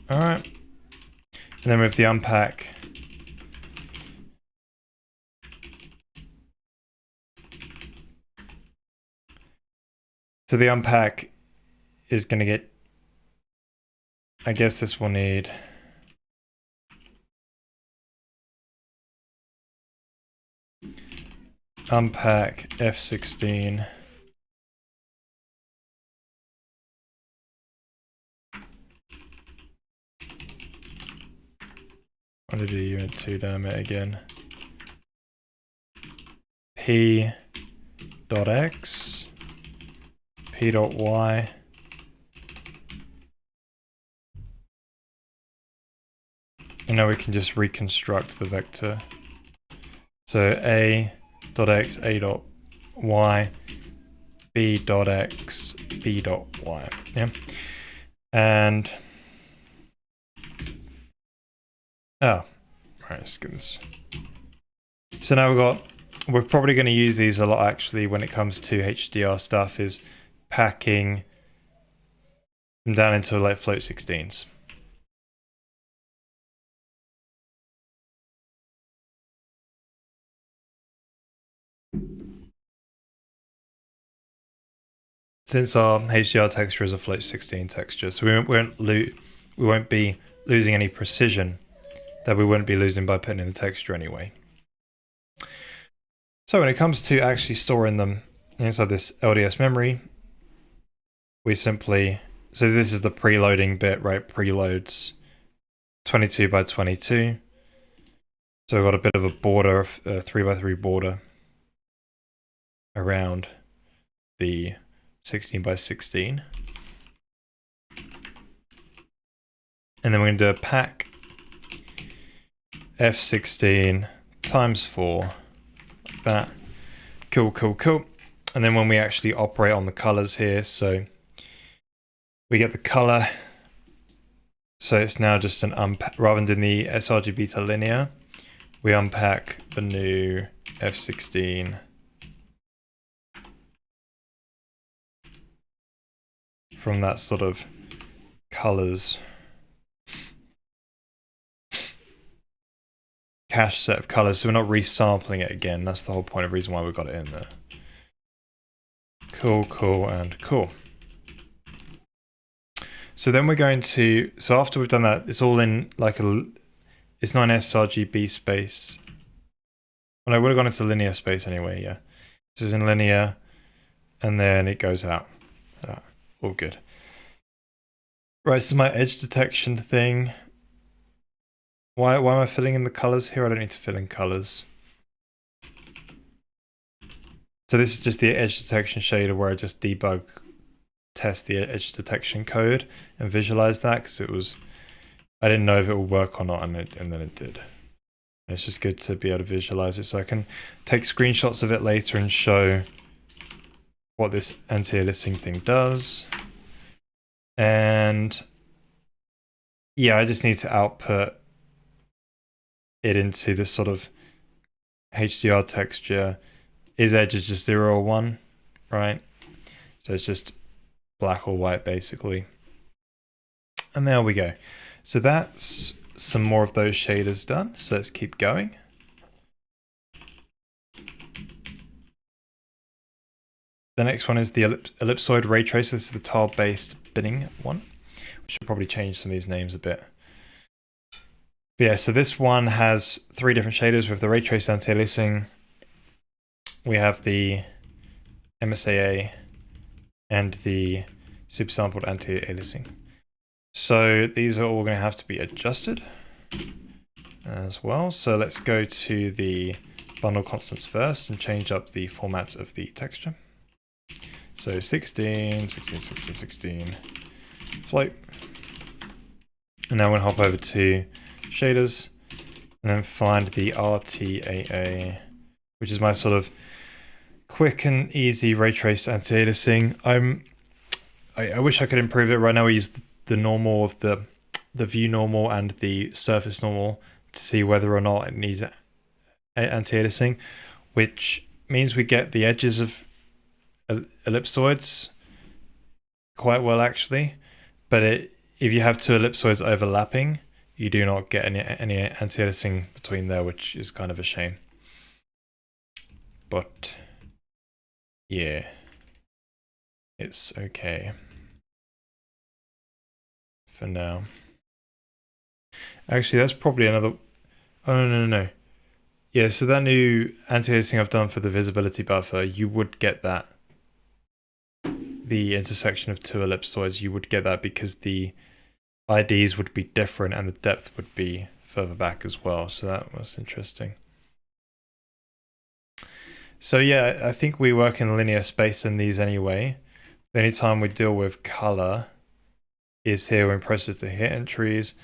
All right, and then with the unpack, So the unpack is going to get, I guess this will need unpack F16. I'm going to do unit 2 damn it again. P dot X, P dot Y, and now we can just reconstruct the vector. So A dot X, A dot Y, B dot X, B dot Y, yeah. And, oh, right, let's get this. So now we're probably going to use these a lot actually when it comes to HDR stuff, is packing them down into like float 16s. Since our HDR texture is a float 16 texture, so we won't be losing any precision that we wouldn't be losing by putting in the texture anyway. So when it comes to actually storing them inside this LDS memory, we simply, so this is the preloading bit, right? Preloads 22 by 22. So we've got a bit of a border, 3 by 3 border around the 16 by 16. And then we're going to do a pack F16 times 4, like that. Cool, cool, cool. And then when we actually operate on the colors here, so we get the color. So it's now just an unpack, rather than the sRGB to linear, we unpack the new F16 from that sort of colors cache set of colors, so we're not resampling it again. That's the whole point of reason why we got it in there. Cool, cool, and cool. So then we're going to, so after we've done that, it's all in like it's not an sRGB space. Well, I would have gone into linear space anyway, yeah. This is in linear, and then it goes out. All good. Right, this is my edge detection thing. Why am I filling in the colors here? I don't need to fill in colors. So this is just the edge detection shader where I just test the edge detection code and visualize that, because I didn't know if it would work or not, and then it did. And it's just good to be able to visualize it, so I can take screenshots of it later and show what this anti-aliasing thing does. And yeah, I just need to output it into this sort of HDR texture. Is edge is just 0 or 1, right? So it's just black or white basically. And there we go. So that's some more of those shaders done. So let's keep going. The next one is the ellipsoid ray tracer. This is the tile-based binning one. We should probably change some of these names a bit. But yeah, so this one has 3 different shaders with the ray trace anti-aliasing. We have the MSAA and the super sampled anti-aliasing. So these are all going to have to be adjusted as well. So let's go to the bundle constants first and change up the format of the texture. So 16, 16, 16, 16, float. And now we're going to hop over to shaders and then find the RTAA, which is my sort of quick and easy ray trace anti-aliasing. I wish I could improve it. Right now we use the normal of the view normal and the surface normal to see whether or not it needs anti-aliasing, which means we get the edges of ellipsoids quite well actually, but if you have 2 ellipsoids overlapping, you do not get any anti-aliasing between there, which is kind of a shame. But yeah. it's okay for now. Actually, that's probably another... Oh, no. Yeah, so that new anti-aliasing I've done for the visibility buffer, you would get that. The intersection of two ellipsoids, you would get that because the IDs would be different and the depth would be further back as well. So that was interesting. So yeah, I think we work in linear space in these anyway. The only time we deal with color is here when we process the hit entries.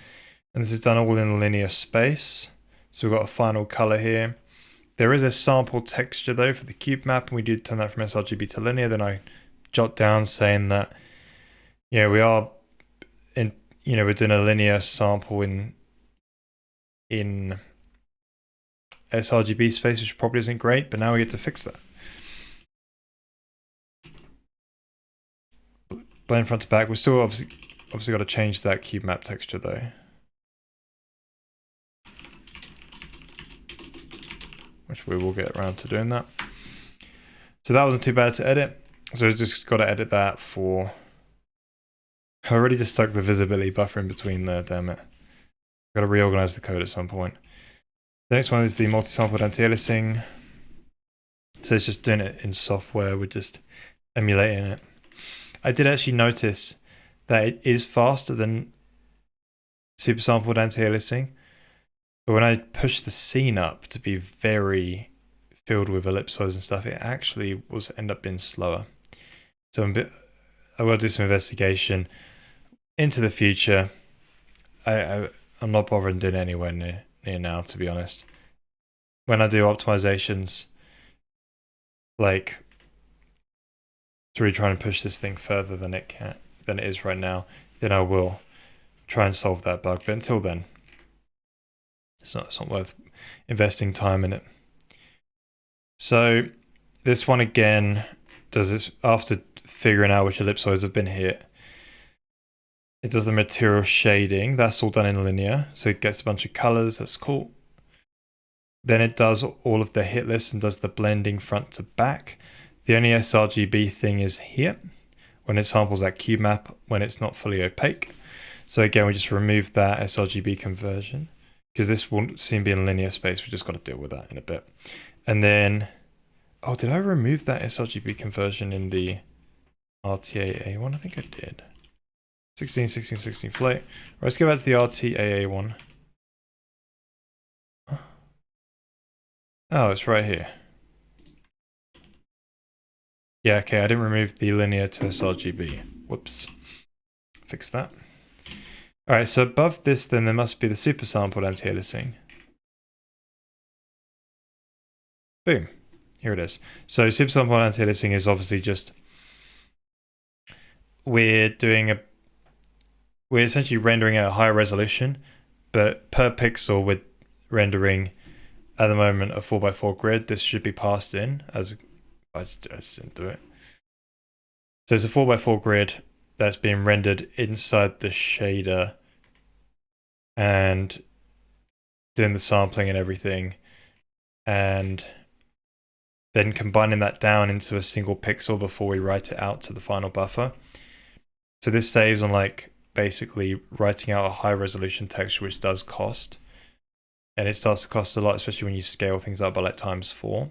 And this is done all in linear space. So we've got a final color here. There is a sample texture though for the cube map, and we do turn that from sRGB to linear. Then I jot down saying that, we are in, we're doing a linear sample in sRGB space, which probably isn't great, but now we get to fix that. Blend front to back. We're still obviously got to change that cube map texture though. Which we will get around to doing that. So that wasn't too bad to edit. So I just got to edit that for... I already just stuck the visibility buffer in between there, damn it. Got to reorganize the code at some point. The next one is the multi-sampled anti-aliasing. So it's just doing it in software, we're just emulating it. I did actually notice that it is faster than super sampled anti-aliasing. But when I push the scene up to be very filled with ellipsoids and stuff, it actually end up being slower. So I will do some investigation into the future. I'm not bothering doing it anywhere near now, to be honest. When I do optimizations, like to really try and push this thing further than it is right now, then I will try and solve that bug. But until then, it's not worth investing time in it. So this one again does this after figuring out which ellipsoids have been hit. It does the material shading. That's all done in linear. So it gets a bunch of colors. That's cool. Then it does all of the hit lists and does the blending front to back. The only sRGB thing is here when it samples that cube map when it's not fully opaque. So again, we just remove that sRGB conversion because this will soon be in linear space. We just got to deal with that in a bit. And then, oh, did I remove that sRGB conversion in the RTAA one? I think I did. 16, 16, 16 float. Right, let's go back to the RTAA one. Oh, it's right here. Yeah, okay, I didn't remove the linear to sRGB. Whoops. Fix that. Alright, so above this then there must be the super sampled anti-aliasing. Boom. Here it is. So super sampled anti-aliasing is obviously just we're essentially rendering at a higher resolution, but per pixel we're rendering at the moment a 4x4 grid. This should be passed in as I just didn't do it. So it's a 4x4 grid that's being rendered inside the shader and doing the sampling and everything, and then combining that down into a single pixel before we write it out to the final buffer. So this saves on like basically writing out a high resolution texture, which does cost. And it starts to cost a lot, especially when you scale things up by like ×4.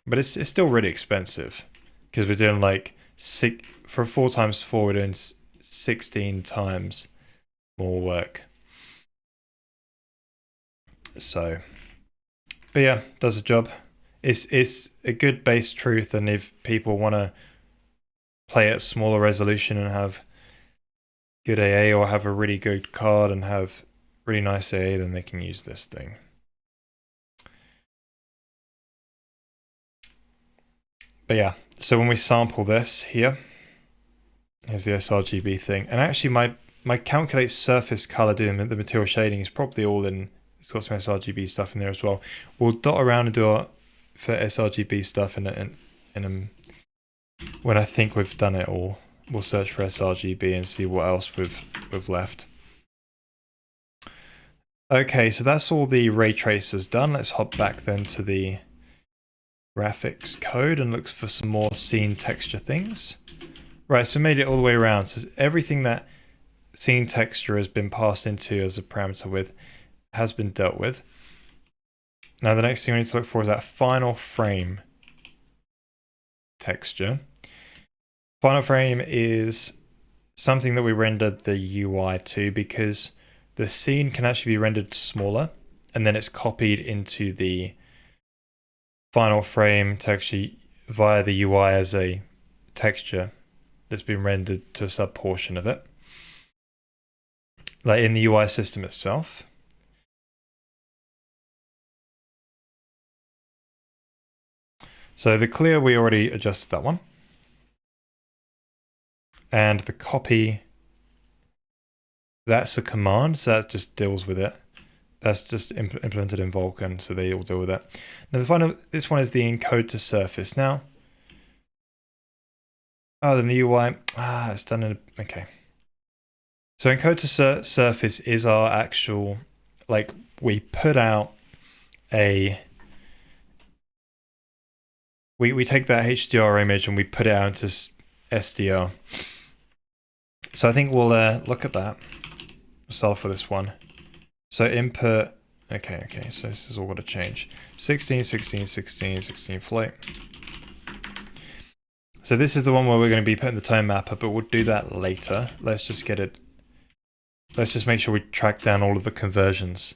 But it's still really expensive because we're doing like for 4×4, we're doing 16 times more work. So, but yeah, does the job. It's a good base truth, and if people want to play at smaller resolution and have good AA or have a really good card and have really nice AA, then they can use this thing. But yeah, so when we sample this here, here's the sRGB thing. And actually my calculate surface color doing the material shading is probably all in. It's got some sRGB stuff in there as well. We'll dot around and do our for sRGB stuff in when I think we've done it all. We'll search for sRGB and see what else we've left. Okay, so that's all the ray tracers done. Let's hop back then to the graphics code and looks for some more scene texture things. Right, so made it all the way around. So everything that scene texture has been passed into as a parameter with has been dealt with. Now the next thing we need to look for is that final frame texture. Final frame is something that we rendered the UI to because the scene can actually be rendered smaller and then it's copied into the final frame texture via the UI as a texture that's been rendered to a sub portion of it, like in the UI system itself. So the clear, we already adjusted that one. And the copy, that's a command, so that just deals with it. That's just implemented in Vulkan, so they all deal with it. Now the final, this one is the encode to surface. Now, oh, then the UI, it's done in, okay. So encode to surface is our actual, like we put out a, we take that HDR image and we put it out into SDR. So I think we'll look at that. We'll start off with this one. So input, okay, so this is all got to change. 16, 16, 16, 16 float. So this is the one where we're going to be putting the tone mapper, but we'll do that later. Let's just get it, let's just make sure we track down all of the conversions.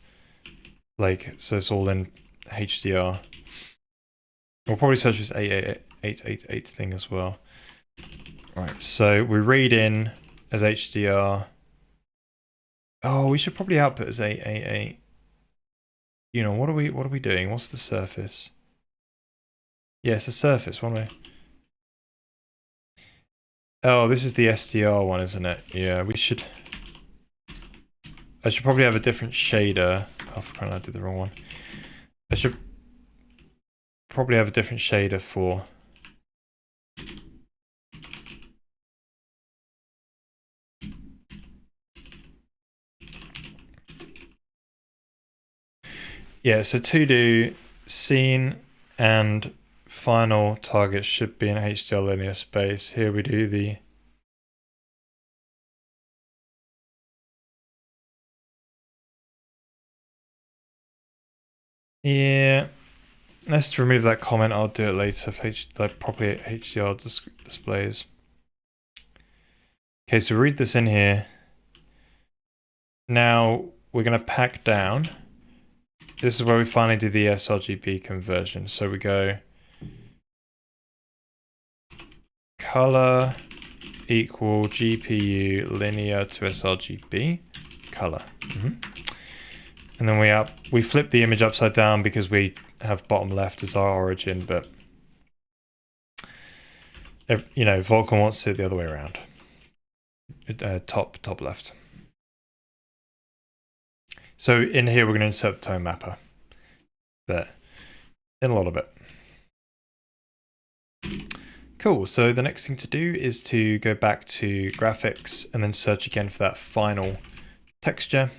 Like, so it's all in HDR. We'll probably search this 888 thing as well. Right, so we read in as HDR. Oh, we should probably output as 888. You know, what are we doing? What's the surface? Yeah, it's the surface, one way. Oh, this is the SDR one, isn't it? Yeah, we should. I should probably have a different shader. Oh, for crying out, I did the wrong one. I should probably have a different shader for. Yeah, so to do scene and final target should be in HDR linear space. Here we do the yeah. Let's remove that comment. I'll do it later if like properly HDR displays. Okay, so read this in here. Now we're going to pack down. This is where we finally do the sRGB conversion. So we go color equal GPU linear to sRGB color. And then we flip the image upside down because we have bottom left as our origin, but you know, Vulkan wants it the other way around. Top left. So in here we're going to insert the tone mapper, but in a lot of it. Cool, so the next thing to do is to go back to graphics and then search again for that final texture.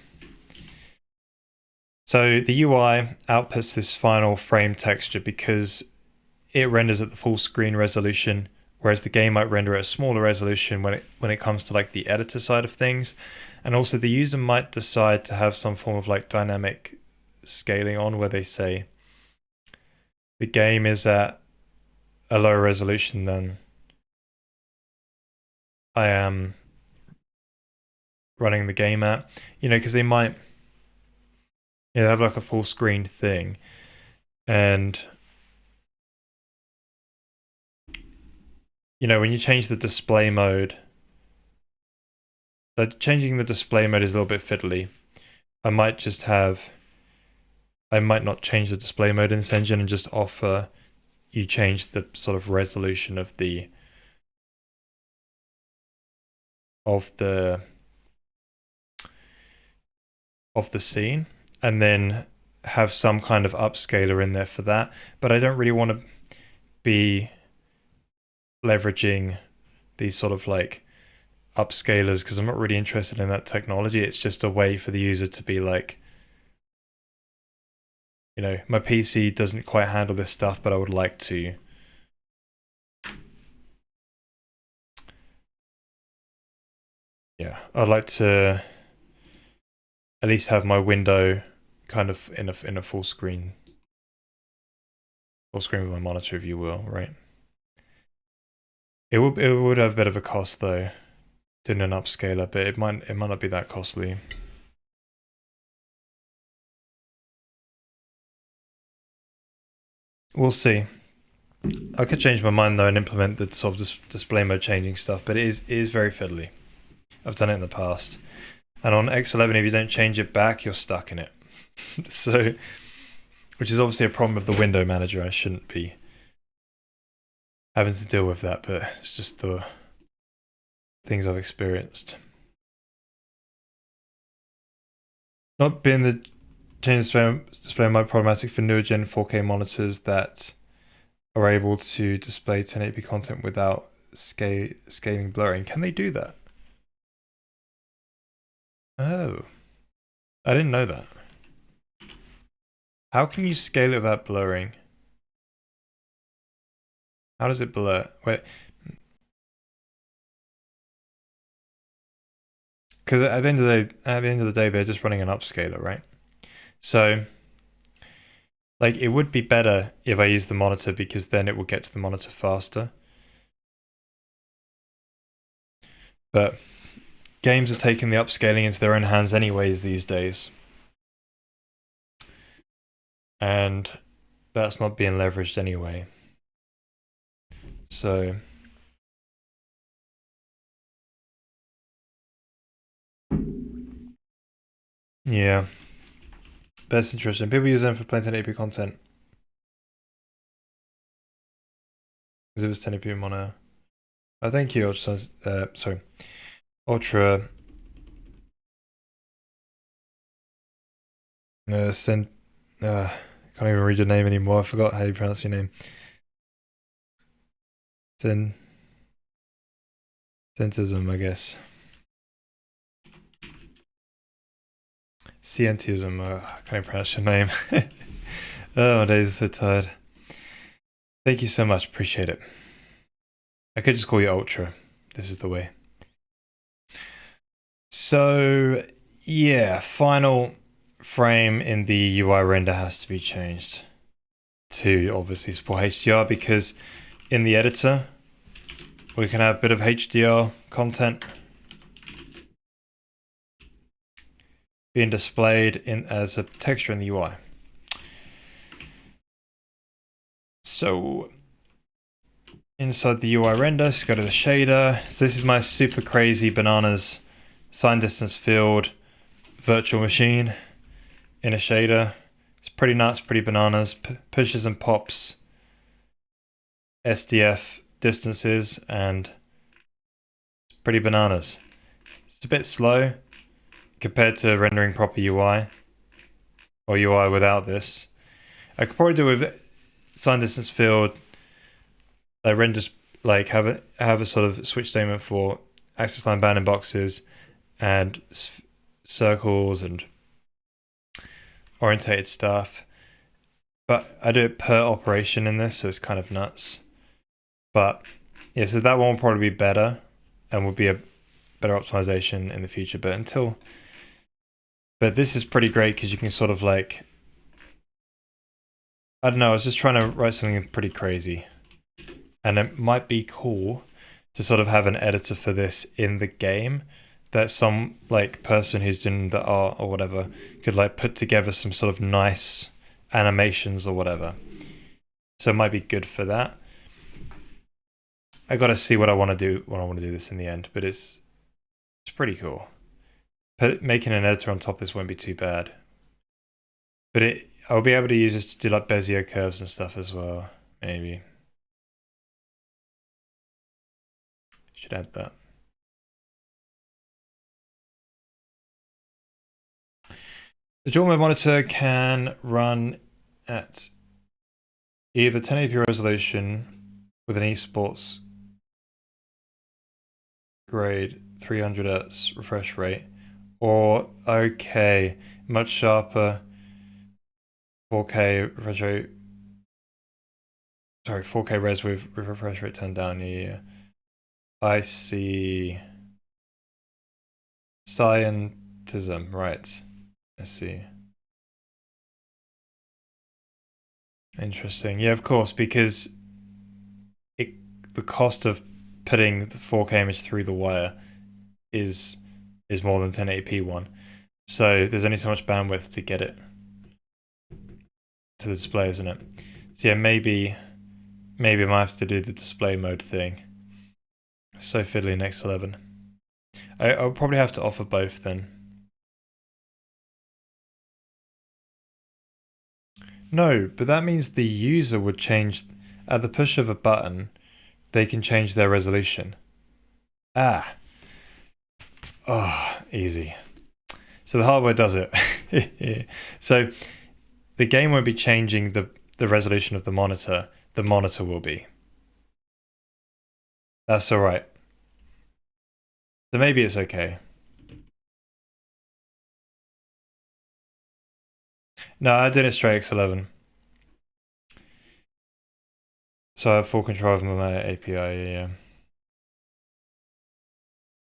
So the UI outputs this final frame texture because it renders at the full screen resolution, whereas the game might render at a smaller resolution when it comes to like the editor side of things. And also the user might decide to have some form of like dynamic scaling on where they say the game is at a lower resolution than I am running the game at, you know, because they might have like a full screen thing, and you know, when you change the display mode, changing the display mode is a little bit fiddly. I might not change the display mode in this engine and just offer you change the sort of resolution of the scene, and then have some kind of upscaler in there for that. But I don't really want to be leveraging these sort of like upscalers because I'm not really interested in that technology. It's just a way for the user to be like, You know, my PC doesn't quite handle this stuff, but I would like to. Yeah, I'd like to at least have my window kind of in a full screen with my monitor, if you will, right? It would have a bit of a cost though, doing an upscaler, but it might not be that costly. We'll see. I could change my mind though and implement the sort of display mode changing stuff, but it is very fiddly. I've done it in the past. And on X11, if you don't change it back, you're stuck in it. So, which is obviously a problem of the window manager. I shouldn't be having to deal with that, but it's just the things I've experienced. Not being the change display mode problematic for newer gen 4K monitors that are able to display 1080p content without scaling blurring. Can they do that? Oh, I didn't know that. How can you scale it without blurring? How does it blur? Wait, because at the end of the day, they're just running an upscaler, right? So, like, it would be better if I use the monitor because then it will get to the monitor faster. But games are taking the upscaling into their own hands anyways these days. And that's not being leveraged anyway. So yeah, that's interesting. People use them for playing 1080p content because it was 1080p mono. Oh, thank you, sorry, Ultra. Send. Can't even read your name anymore. I forgot how you pronounce your name. Centism, I guess. Scientism. I can't even pronounce your name. Oh, my days are so tired. Thank you so much. Appreciate it. I could just call you Ultra. This is the way. So, yeah, final frame in the UI render has to be changed to obviously support HDR because in the editor we can have a bit of HDR content being displayed in as a texture in the UI. So inside the UI render, let's go to the shader. So this is my super crazy bananas sign distance field virtual machine in a shader. It's pretty nuts, pretty bananas. Pushes and pops SDF distances and it's pretty bananas. It's a bit slow compared to rendering proper UI or UI without this. I could probably do with sign distance field, like renders, like have a sort of switch statement for access line bounding boxes and circles and orientated stuff. But I do it per operation in this, so it's kind of nuts. But yeah, so that one will probably be better and will be a better optimization in the future. But this is pretty great because you can sort of like, I don't know, I was just trying to write something pretty crazy. And it might be cool to sort of have an editor for this in the game that some like person who's doing the art or whatever could like put together some sort of nice animations or whatever. So it might be good for that. I got to see what I want to do when I want to do this in the end, but it's pretty cool. Making an editor on top of this won't be too bad. But I'll be able to use this to do like Bezier curves and stuff as well, maybe. Should add that. The dual mode monitor can run at either 1080p resolution with an esports grade 300 Hz refresh rate, or okay, much sharper 4K retro. Sorry, 4K res with refresh rate turned down. Yeah. I see. Scientism, right. I see. Interesting. Yeah, of course, because it, the cost of putting the 4K image through the wire is more than 1080p one. So there's only so much bandwidth to get it to the display, isn't it? So yeah, maybe I might have to do the display mode thing. So fiddly next 11. I'll probably have to offer both then. No, but that means the user would change at the push of a button. They can change their resolution. Ah. Oh, easy. So the hardware does it. So the game won't be changing the resolution of the monitor. The monitor will be. That's all right. So maybe it's okay. No, I did it straight X11. So I have full control of my API, yeah.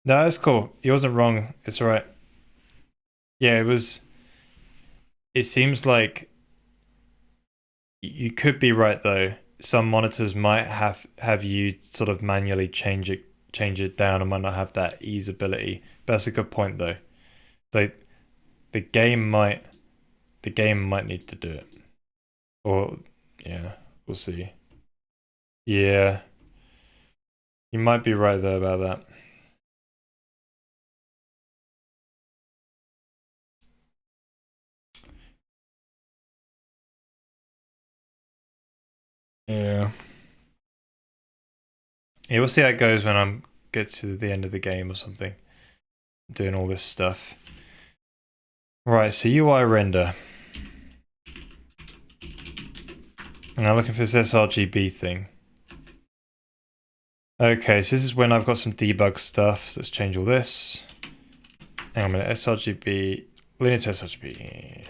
No, that's cool. He wasn't wrong. It's all right. Yeah, it was. It seems like you could be right though. Some monitors might have you sort of manually change it down and might not have that ease ability. But that's a good point though. Like the game might need to do it. Or yeah, we'll see. Yeah. You might be right though about that. Yeah. Yeah, we'll see how it goes when I get to the end of the game or something. Doing all this stuff. Right, so UI render. Now looking for this sRGB thing. Okay, so this is when I've got some debug stuff. So let's change all this. Hang on a minute, sRGB, linear to sRGB.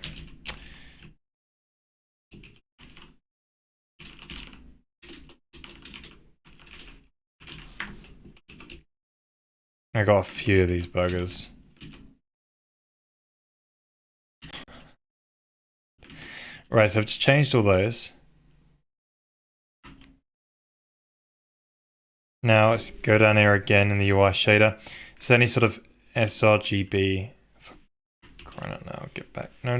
I got a few of these buggers. Right, so I've just changed all those. Now let's go down here again in the UI shader. Is there any sort of sRGB? Crying out now, get back. No.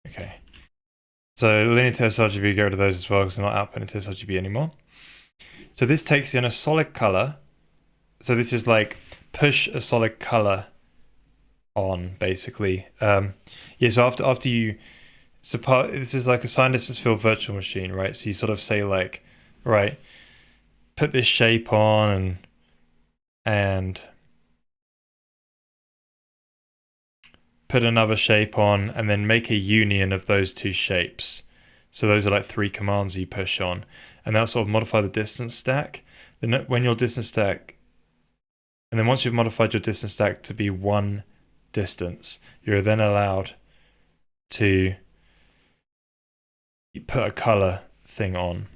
Okay. So linear to sRGB, get rid of those as well because they're not outputting to sRGB anymore. So this takes in a solid color. So this is like push a solid color on basically. Yeah, so after you this is like a sign distance field virtual machine, right? So you sort of say like, right, put this shape on and put another shape on and then make a union of those two shapes. So those are like 3 commands you push on, and that'll sort of modify the distance stack. Then when your distance stack, and then once you've modified your distance stack to be one distance, you're then allowed to put a color thing on.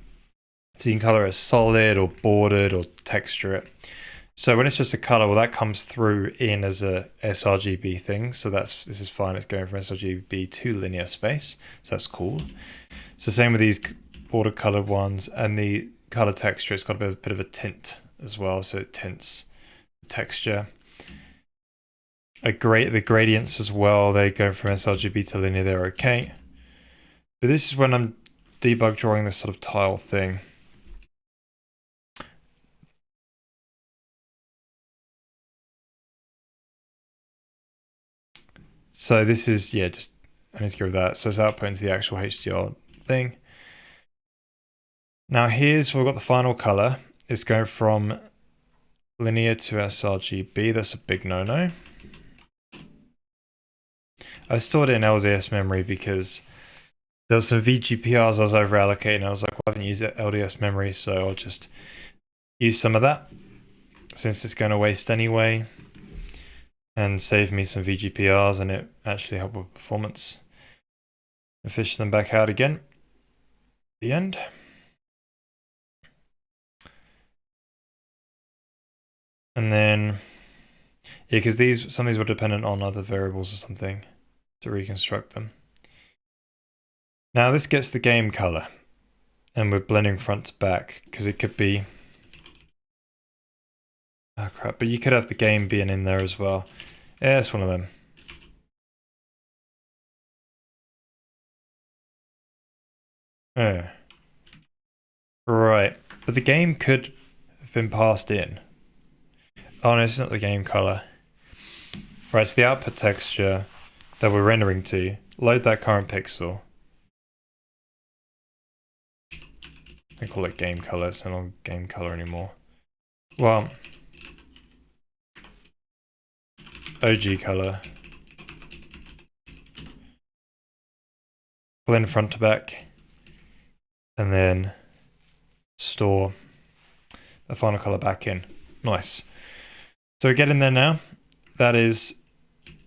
So you can color it solid or bordered or texture it. So when it's just a color, well, that comes through in as a sRGB thing. So this is fine. It's going from sRGB to linear space. So that's cool. So same with these border colored ones, and the color texture, it's got a bit of a tint as well. So it tints the texture. The gradients as well, they go from sRGB to linear, they're okay. But this is when I'm debug drawing this sort of tile thing. So this is, yeah, just, I need to get rid of that. So it's output into the actual HDR thing. Now here's where we've got the final color. It's going from linear to sRGB. That's a big no-no. I stored it in LDS memory because there was some VGPRs I was over allocating. I was like, well, I haven't used LDS memory, so I'll just use some of that since it's going to waste anyway. and saved me some VGPRs, and it actually helped with performance. And fish them back out again. The end. And then, yeah, because some of these were dependent on other variables or something to reconstruct them. Now this gets the game color, and we're blending front to back because it could be, oh crap, but you could have the game being in there as well. Yeah, it's one of them. Oh. Right, but the game could have been passed in. Oh no, it's not the game color. Right, so the output texture that we're rendering to, load that current pixel. I call it game color, it's not game color anymore. Well, OG color. Blend front to back. And then store the final color back in. Nice. So we get in there now. That is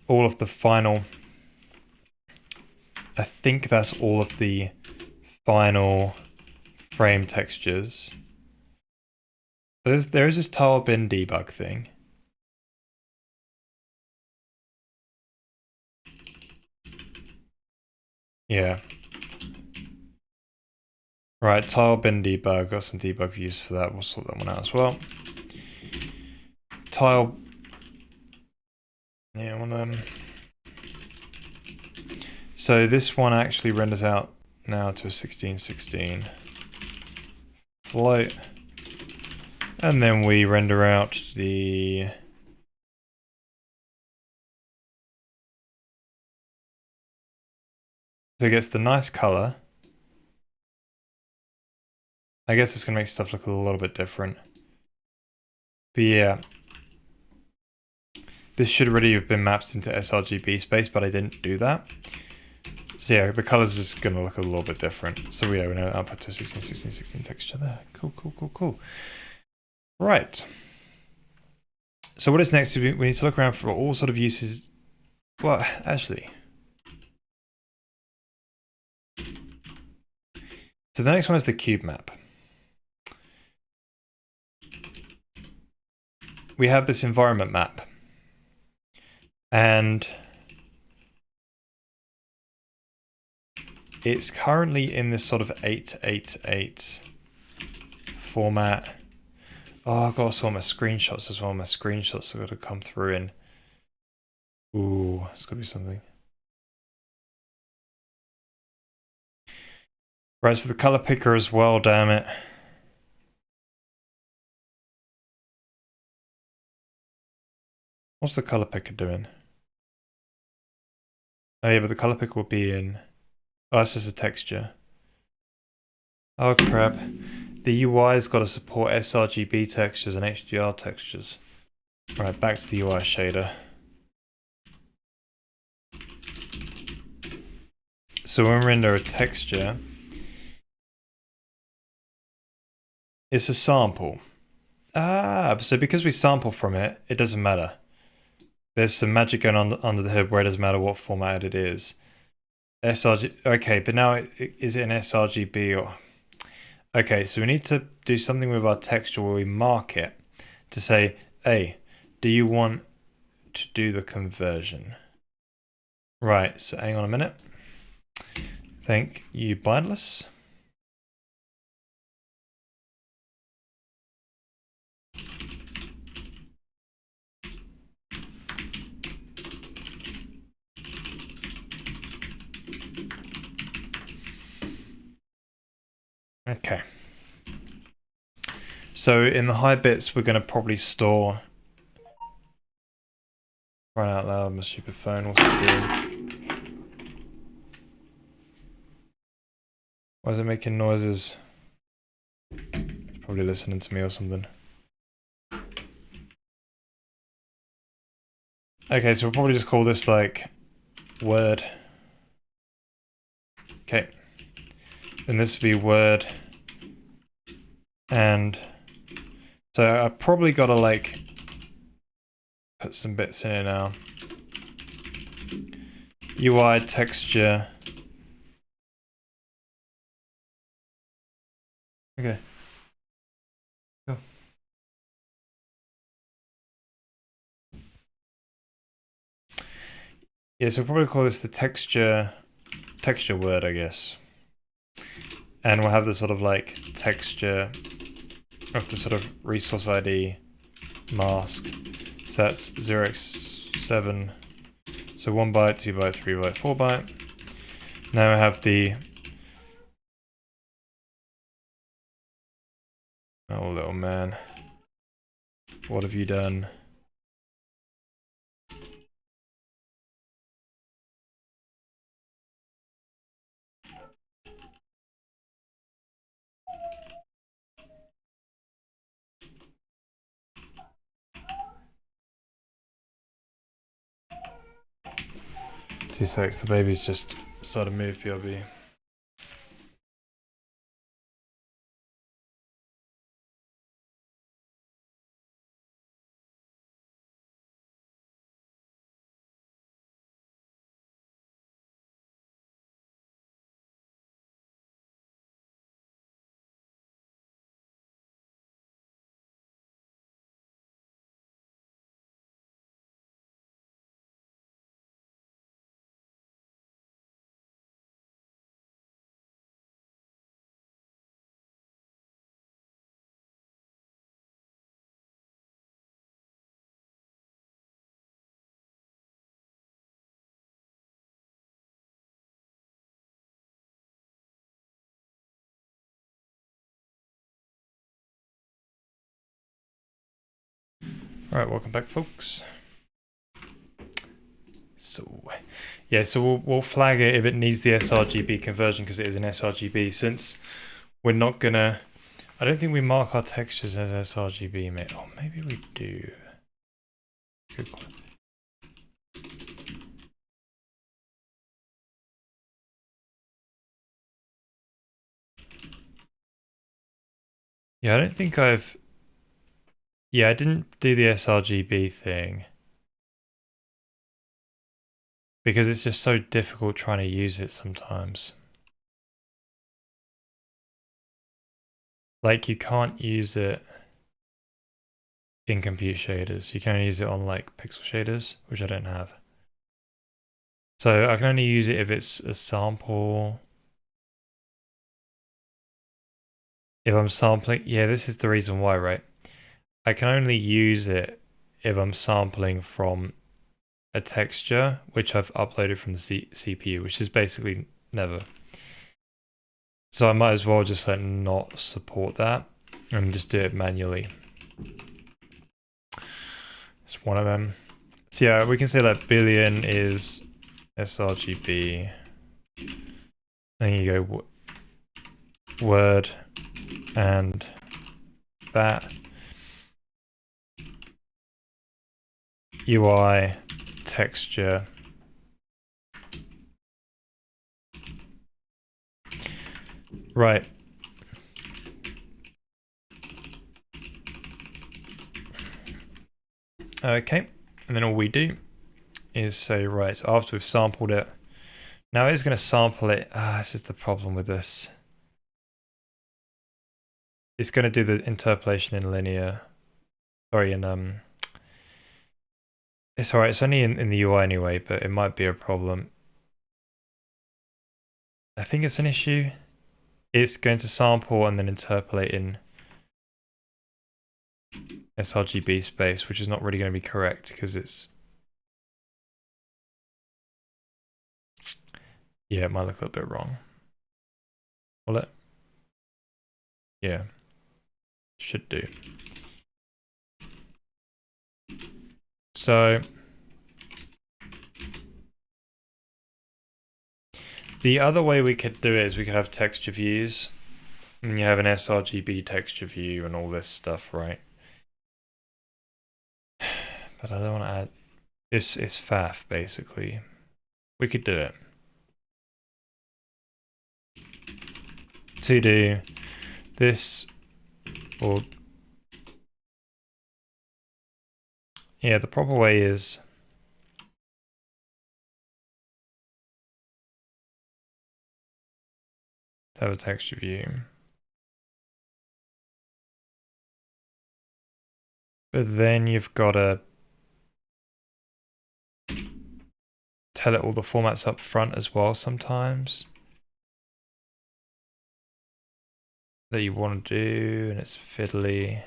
all of the final. I think that's all of the final frame textures. There is this tile bin debug thing. Yeah. Right, tile bin debug. Got some debug views for that. We'll sort that one out as well. Tile. Yeah, one of them. So this one actually renders out now to a 1616 float. And then we render out the so it gets the nice color. I guess it's gonna make stuff look a little bit different. But yeah. This should already have been mapped into sRGB space, but I didn't do that. So yeah, the color's just gonna look a little bit different. So yeah, we're gonna output to 161616 texture there. Cool. Right. So what is next? We need to look around for all sort of uses. Well, actually. So the next one is the cube map. We have this environment map. And it's currently in this sort of 888 format. Oh, I've got to sort my screenshots as well. My screenshots are going to come through in. Ooh, it's going to be something. Right, so the color picker as well, damn it. What's the color picker doing? Oh yeah, but the color picker will be in. Oh, that's just a texture. Oh crap. The UI's got to support sRGB textures and HDR textures. Right, back to the UI shader. So when we render a texture, it's a sample. Ah, so because we sample from it, it doesn't matter. There's some magic going on under the hood where it doesn't matter what format it is. sRGB, okay, but now is it an sRGB or... Okay, so we need to do something with our texture where we mark it to say, hey, do you want to do the conversion? Right, so hang on a minute. Thank you, Bindless. Okay. So in the high bits, we're going to probably store. Run out loud, my stupid phone. What's it doing? Why is it making noises? It's probably listening to me or something. Okay, so we'll probably just call this like word. Okay. Then this would be word. And so I've probably got to like put some bits in here now. UI texture. Okay. Cool. Yeah, so we'll probably call this the texture word, I guess. And we'll have the sort of like texture of the sort of resource ID mask. So that's 0x7. So 1 byte, 2 byte, 3 byte, 4 byte. Now we have the oh little man. What have you done? Two secs, the baby's just started to move, BRB. Alright, welcome back, folks. So, yeah, so we'll flag it if it needs the sRGB conversion because it is an sRGB. Since we're not gonna, I don't think we mark our textures as sRGB, mate. Oh, maybe we do. Good point. Yeah, I don't think I've. Yeah, I didn't do the sRGB thing because it's just so difficult trying to use it sometimes. Like, you can't use it in compute shaders. You can only use it on like pixel shaders, which I don't have. So I can only use it if it's a sample. If I'm sampling, yeah, this is the reason why, right? I can only use it if I'm sampling from a texture which I've uploaded from the CPU, which is basically never. So I might as well just like not support that and just do it manually. It's one of them. So yeah, we can say that billion is sRGB. Then you go word and that UI texture. Right. Okay, and then all we do is say, right, so after we've sampled it, now it's going to sample it. This is the problem with this. It's going to do the interpolation in linear. Sorry, in it's alright, it's only in the UI anyway, but it might be a problem. I think it's an issue. It's going to sample and then interpolate in sRGB space, which is not really going to be correct because it's... Yeah, it might look a little bit wrong. Will it? Yeah. Should do. So... The other way we could do it is we could have texture views. And you have an sRGB texture view and all this stuff, right? But I don't want to add... It's faff, basically. We could do it. To do this, or Yeah, the proper way is to have a texture view. But then you've got to tell it all the formats up front as well sometimes that you want to do, and it's fiddly.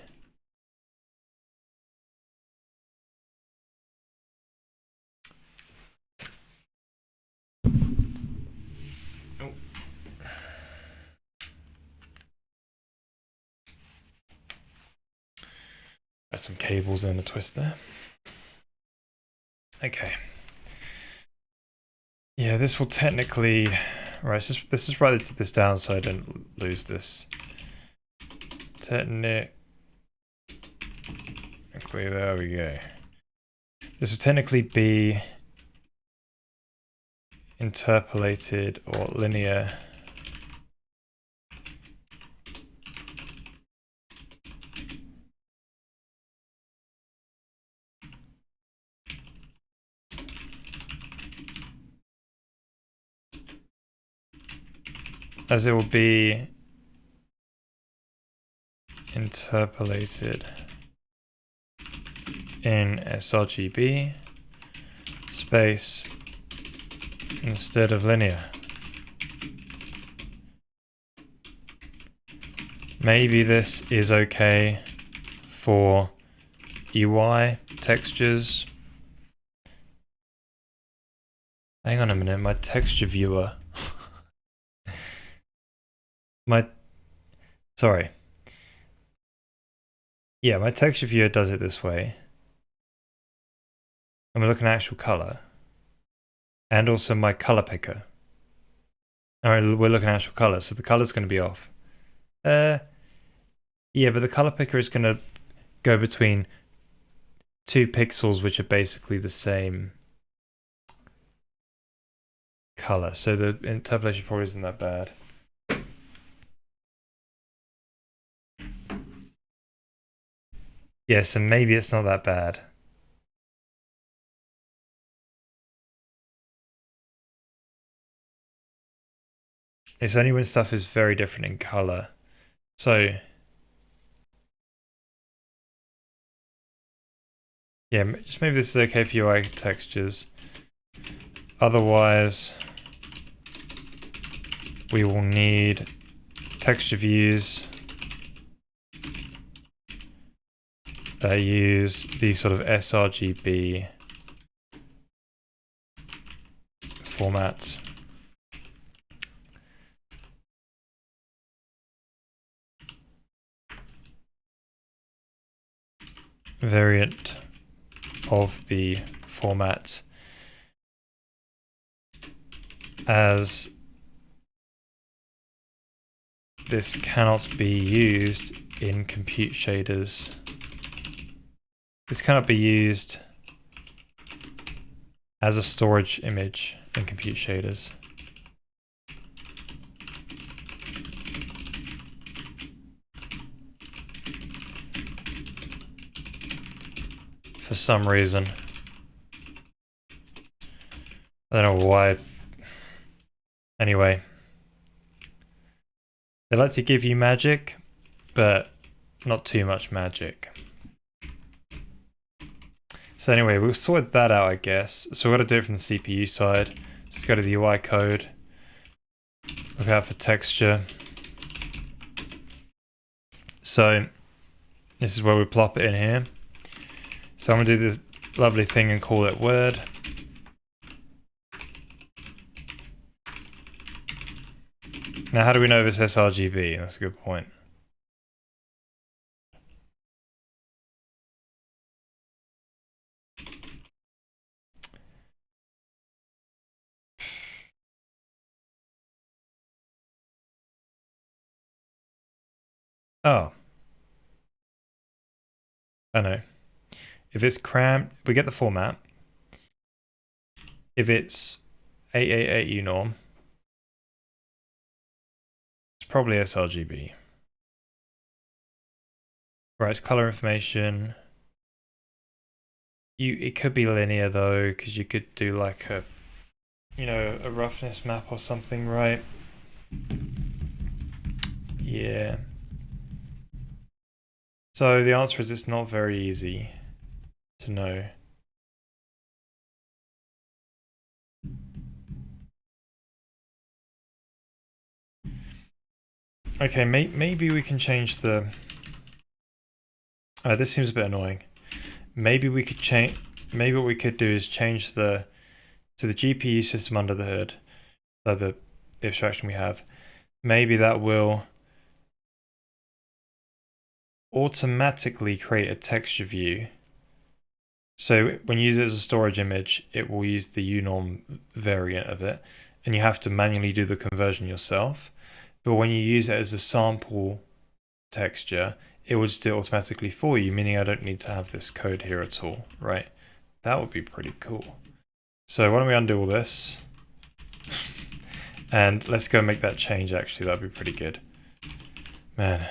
Oh. Got some cables in the twist there. Okay. Yeah, this will technically... Right, let's just write this down so I don't lose this. Technically, there we go. This will technically be interpolated or linear. As it will be interpolated in sRGB space instead of linear. Maybe this is okay for UI textures. Hang on a minute, my texture viewer. Sorry. Yeah, my texture viewer does it this way. And we're looking at actual color. And also my color picker. Alright, we're looking at actual color, so the color's going to be off. Yeah, but the color picker is going to go between two pixels which are basically the same color. So the interpolation probably isn't that bad. Yes, and maybe it's not that bad. It's only when stuff is very different in color. So yeah, just maybe this is okay for UI textures. Otherwise, we will need texture views that use these sort of sRGB formats. Variant of the format as this cannot be used in compute shaders. This cannot be used as a storage image in compute shaders. For some reason. I don't know why. Anyway. They like to give you magic, but not too much magic. So anyway, we'll sort that out, I guess. So we've got to do it from the CPU side. Just go to the UI code. Look out for texture. So this is where we plop it in here. So I'm going to do the lovely thing and call it word. Now, how do we know if it's sRGB? That's a good point. Oh. I know. If it's cramped, we get the format. If it's 888 UNorm, it's probably sRGB. Right, it's color information. it could be linear though, because you could do like a, a roughness map or something, right? Yeah. So the answer is it's not very easy to know. Okay, maybe we can change the... this seems a bit annoying. Maybe we could change... Maybe what we could do is change the GPU system under the hood, the abstraction we have. Maybe that will automatically create a texture view. So when you use it as a storage image, it will use the unorm variant of it, and you have to manually do the conversion yourself. But when you use it as a sample texture, it would just do it automatically for you, meaning I don't need to have this code here at all, right? That would be pretty cool. So why don't we undo all this? And let's go make that change, actually. That'd be pretty good. Man.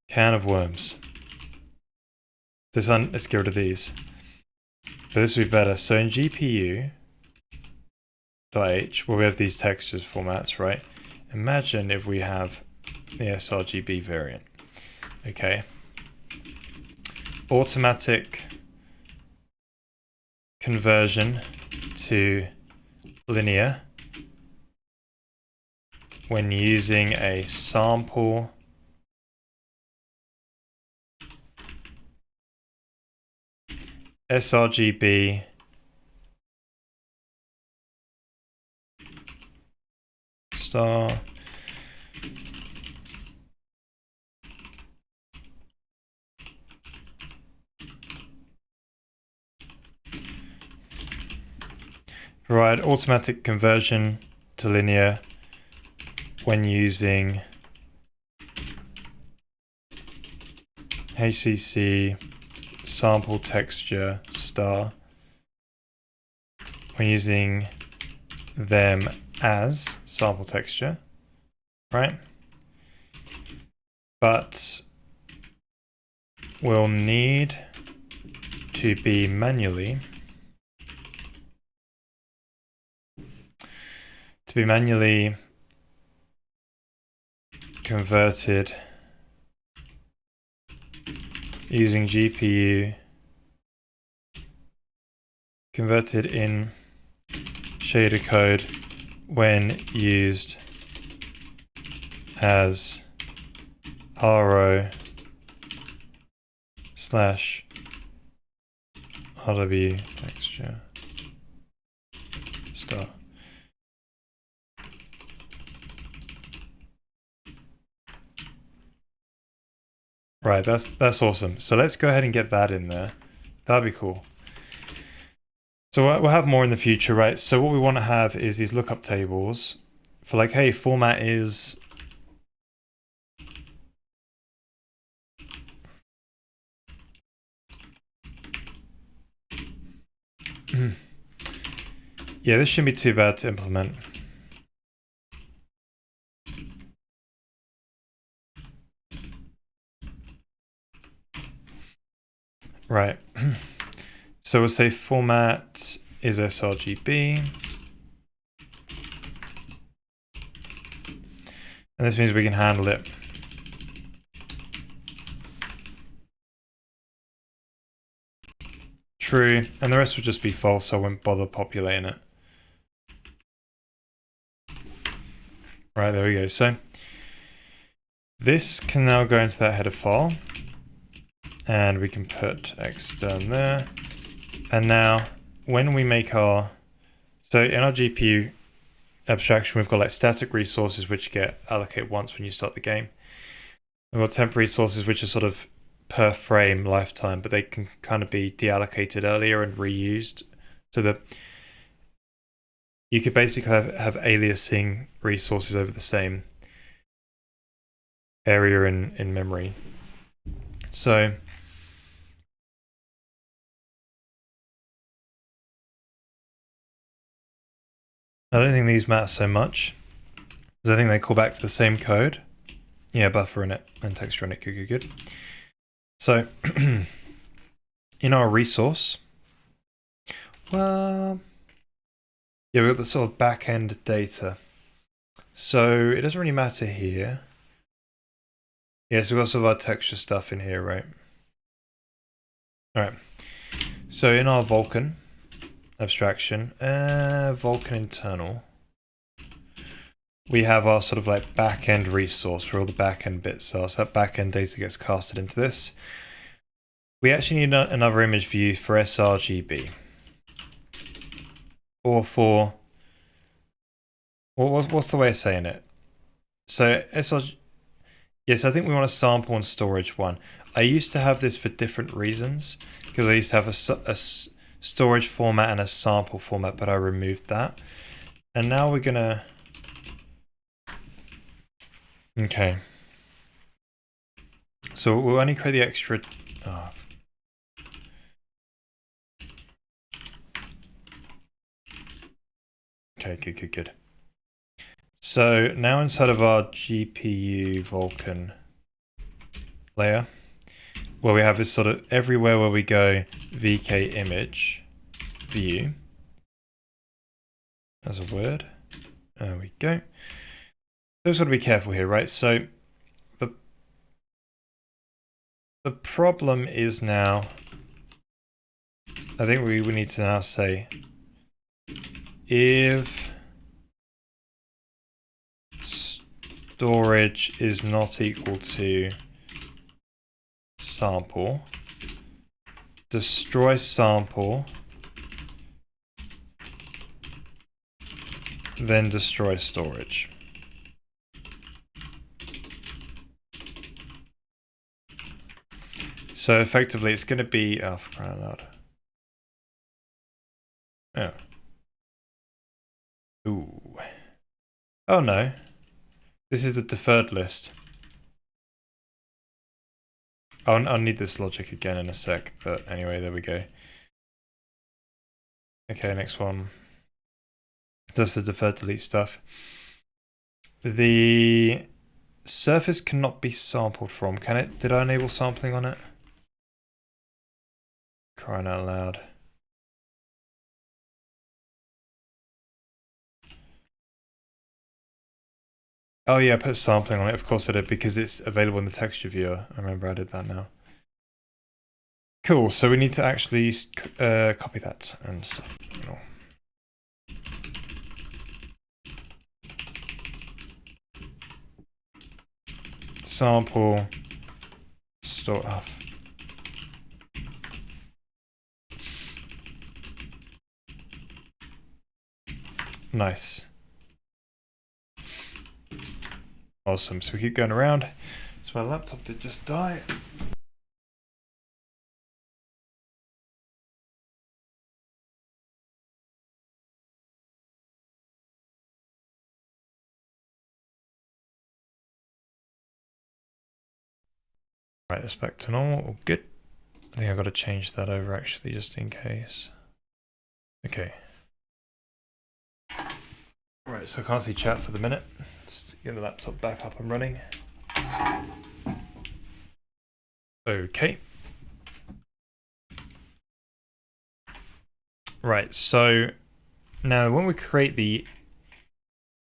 Can of worms. Let's get rid of these. But this would be better. So in GPU.h, where we have these textures formats, right? Imagine if we have the sRGB variant. Okay. Automatic conversion to linear when using a sample sRGB star provide automatic conversion to linear when using HCC sample texture star when using them as sample texture, right? But we'll need to be manually converted using GPU, converted in shader code when used as RO slash RW texture star. Right, that's awesome. So let's go ahead and get that in there. That'd be cool. So we'll have more in the future, right? So what we want to have is these lookup tables for like, hey, format is yeah, this shouldn't be too bad to implement. Right. So we'll say format is sRGB. And this means we can handle it. True. And the rest would just be false, so I won't bother populating it. Right, there we go. So this can now go into that header file. And we can put extern there. And now when we make our, so in our GPU abstraction, we've got like static resources which get allocated once when you start the game. We've got temporary resources which are sort of per frame lifetime, but they can kind of be deallocated earlier and reused. So that you could basically have aliasing resources over the same area in memory. So I don't think these matter so much, because I think they call back to the same code. Yeah, buffer in it and texture in it, good. So in our resource, well, yeah, we've got the sort of back-end data. So it doesn't really matter here. Yeah, so we've got sort of our texture stuff in here, right? All right. So in our Vulkan abstraction, Vulkan internal, we have our sort of like back-end resource where all the back-end bits are. So that back-end data gets casted into this. We actually need another image view for sRGB. Or for... what's the way of saying it? So sRGB... Yes, I think we want a sample and storage one. I used to have this for different reasons, because I used to have a storage format and a sample format, but I removed that. And now we're gonna... Okay. So we'll only create the extra... Oh. Okay, good. So now inside of our GPU Vulkan layer, where we have this sort of everywhere where we go VK image view as a word. There we go. Just got to be careful here, right? So the problem is now, I think we need to now say if storage is not equal to sample, destroy sample, then destroy storage. So effectively it's going to be, oh, for crying out loud. Oh. Ooh. Oh no. This is the deferred list. I'll need this logic again in a sec, but anyway, there we go. Okay, next one. That's the deferred delete stuff. The surface cannot be sampled from, can it? Did I enable sampling on it? Crying out loud. Oh yeah, I put sampling on it. Of course I did, because it's available in the texture viewer. I remember I did that now. Cool, so we need to actually copy that and stuff. Sample, store off. Nice. Awesome, so we keep going around. So my laptop did just die. Right, that's back to normal. All good. I think I've got to change that over actually, just in case. Okay. Right, so I can't see chat for the minute. Just get the laptop back up and running. Okay. Right, so now when we create the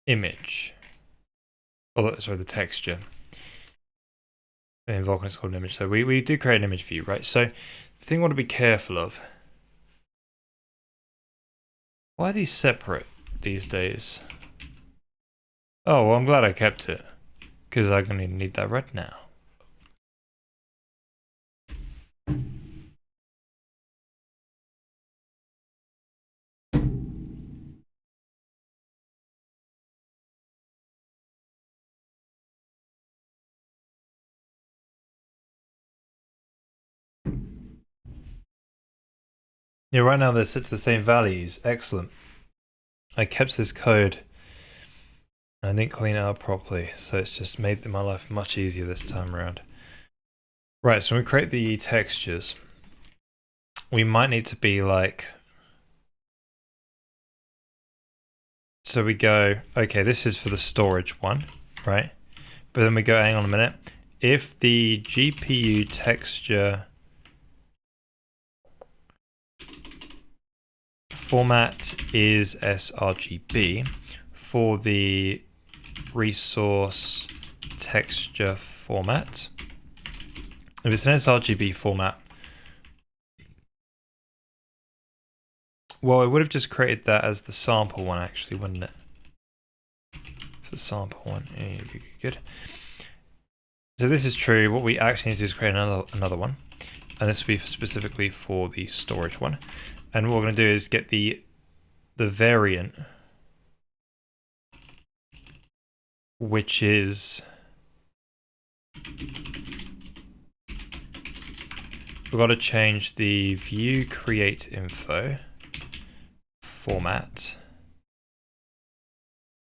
image, or sorry, the texture, in Vulkan it's called an image, so we do create an image view, right? So the thing I want to be careful of, why are these separate these days? Oh, well, I'm glad I kept it, because I'm going to need that right now. Yeah, right now they're set to the same values. Excellent. I kept this code and I didn't clean it up properly, so it's just made my life much easier this time around. Right, so when we create the textures, we might need to be like, so we go, okay, this is for the storage one, right? But then we go, hang on a minute, if the GPU texture format is sRGB for the resource texture format. If it's an sRGB format, well, it would have just created that as the sample one actually, wouldn't it? For the sample one, yeah, good. So this is true. What we actually need to do is create another one, and this will be specifically for the storage one. And what we're going to do is get the variant, which is we've got to change the view create info format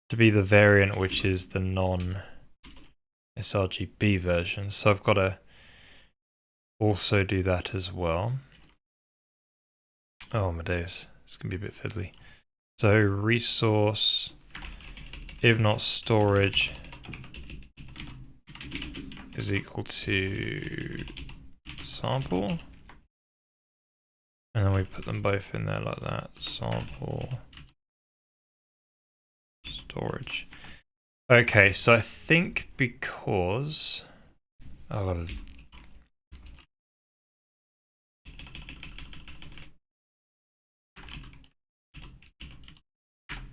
to be the variant, which is the non sRGB version. So I've got to also do that as well. Oh my days, it's gonna be a bit fiddly. So resource, if not storage, is equal to sample. And then we put them both in there like that. Sample, storage. Okay, so I think because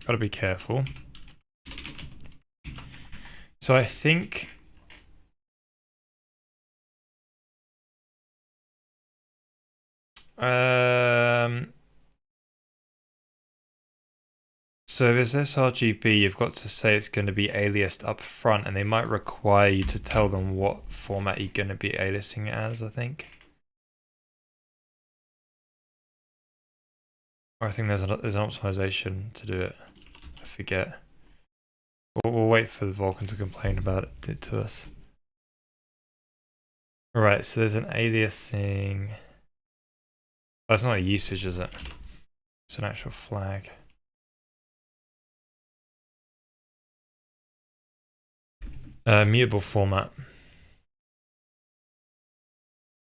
gotta be careful. So I think so if it's sRGB, you've got to say it's going to be aliased up front, and they might require you to tell them what format you're going to be aliasing it as, I think. Or I think there's an optimization to do it. I forget. We'll wait for the Vulkan to complain about it to us. Alright, so there's an aliasing. Oh, it's not a usage, is it? It's an actual flag. Mutable format.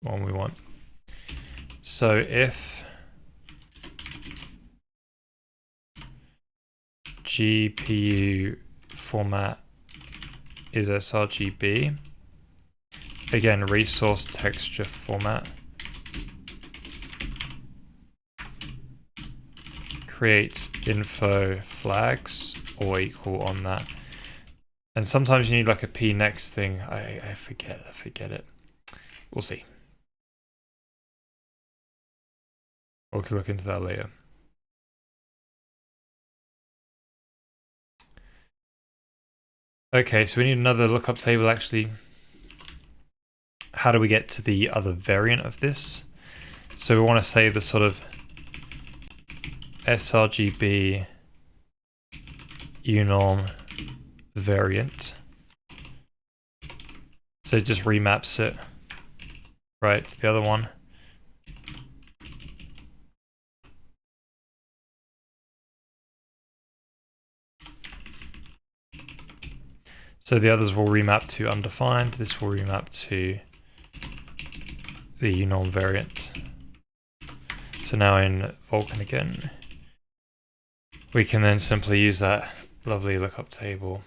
One we want. So if GPU format is sRGB, again, resource texture format, create info flags or equal on that. And sometimes you need like a p next thing. I forget it. We'll see. We'll look into that later. Okay, so we need another lookup table actually. How do we get to the other variant of this? So we want to say the sort of sRGB unorm variant. So it just remaps it right to the other one. So the others will remap to undefined. This will remap to the unorm variant. So now in Vulkan again, we can then simply use that lovely lookup table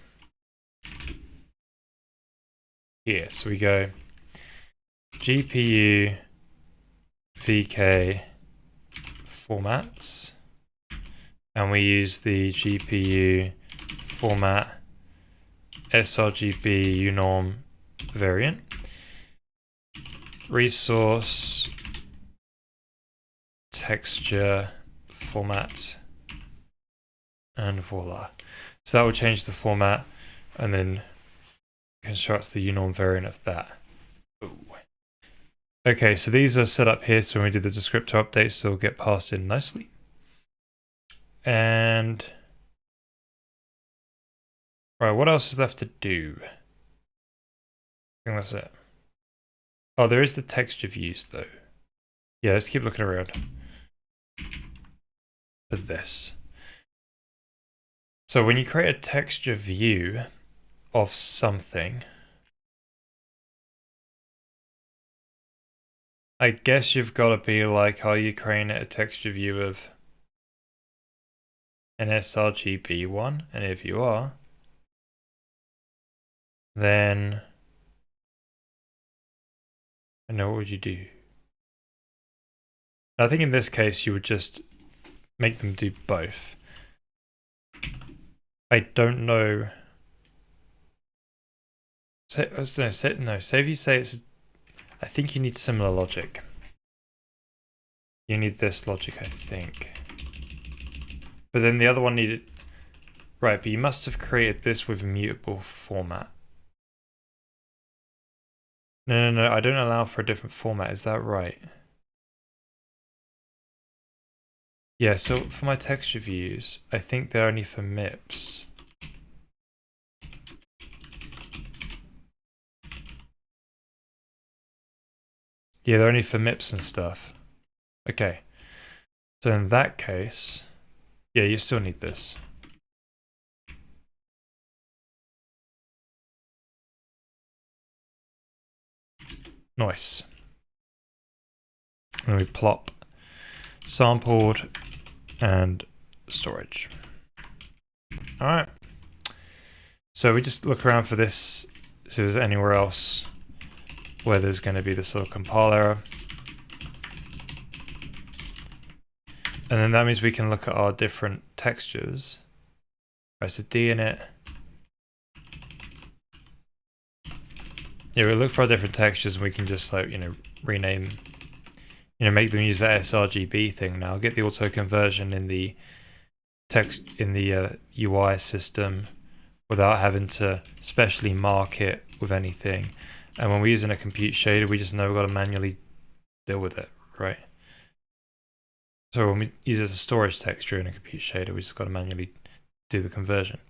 here. So we go GPU VK formats, and we use the GPU format sRGB unorm variant, resource texture format, and voila. So that will change the format and then constructs the unorm variant of that. Ooh. Okay, so these are set up here, so when we do the descriptor updates, they'll get passed in nicely. And right, what else is left to do? I think that's it. Oh, there is the texture views though. Yeah, let's keep looking around for this. So when you create a texture view of something, I guess you've got to be like, are you creating a texture view of an sRGB one? And if you are, then I know what would you do? I think in this case you would just make them do both. I don't know. Say if you say it's, I think you need similar logic. You need this logic, I think. But then the other one needed, right, but you must have created this with mutable format. No, I don't allow for a different format, is that right? Yeah, so for my texture views, I think they're only for MIPS. Yeah, they're only for MIPS and stuff. Okay. So in that case, yeah, you still need this. Nice. And we plop sampled and storage. All right. So we just look around for this. So is there anywhere else where there's going to be this little compile error? And then that means we can look at our different textures. Right, so D in it. Yeah, we look for our different textures and we can just like, rename, make them use that sRGB thing now. Get the auto conversion in the text in the UI system without having to specially mark it with anything. And when we're using a compute shader, we just know we've got to manually deal with it, right? So when we use it as a storage texture in a compute shader, we just got to manually do the conversion.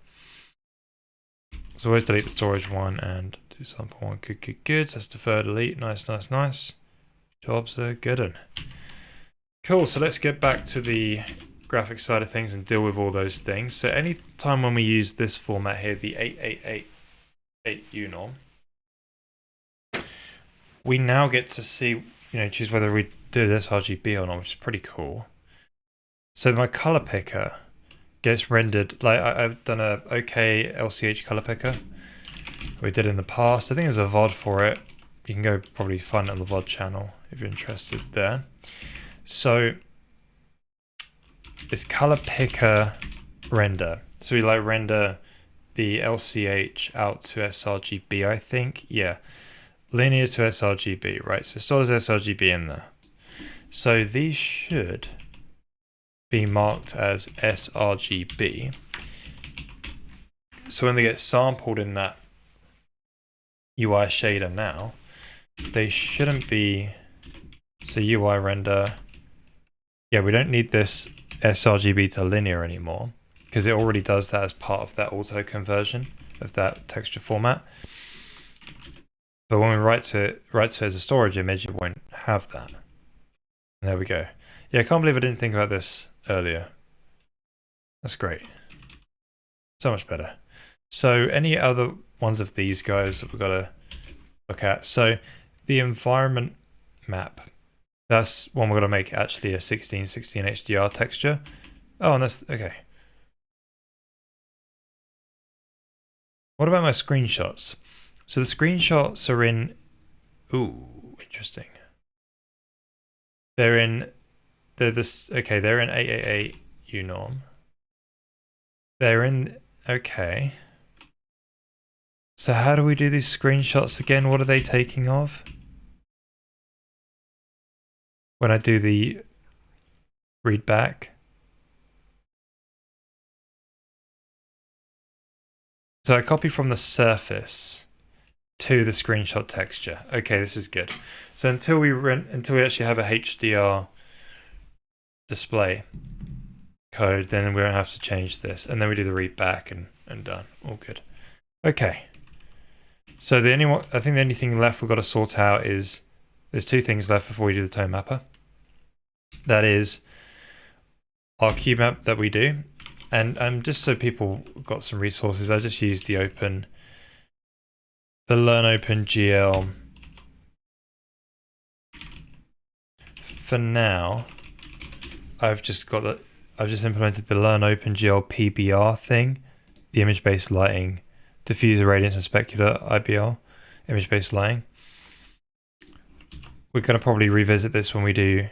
So always delete the storage one and do sample one. Good. So that's defer delete. Nice. Jobs are good. Cool. So let's get back to the graphics side of things and deal with all those things. So any time when we use this format here, the 8888 unorm, we now get to see, choose whether we do this RGB or not, which is pretty cool. So my color picker gets rendered, like I've done a OK LCH color picker we did in the past. I think there's a VOD for it. You can go probably find it on the VOD channel if you're interested there. So this color picker render. So we like render the LCH out to sRGB, I think. Yeah, linear to sRGB, right? So still has sRGB in there. So these should be marked as sRGB. So when they get sampled in that UI shader now, they shouldn't be. So UI render. Yeah, we don't need this sRGB to linear anymore because it already does that as part of that auto conversion of that texture format. But when we write to it as a storage image, it won't have that. And there we go. Yeah, I can't believe I didn't think about this earlier. That's great. So much better. So any other ones of these guys that we've got to look at? So the environment map, that's one we're going to make actually a 1616 HDR texture. Oh, and that's okay. What about my screenshots? So the screenshots are in, ooh, interesting. They're in 888 unorm. They're in, okay. So how do we do these screenshots again? What are they taking of? When I do the read back. So I copy from the surface to the screenshot texture. Okay, this is good. So until we actually have a HDR display code, then we don't have to change this. And then we do the read back and done. All good. Okay. So I think the only thing left we've got to sort out is there's two things left before we do the tone mapper. That is our cube map that we do. And just so people got some resources, I just used the Learn Open GL. For now, I've just got I've just implemented the Learn OpenGL PBR thing, the image-based lighting, diffuser radiance and specular IBR, image-based lighting. We're going to probably revisit this when we do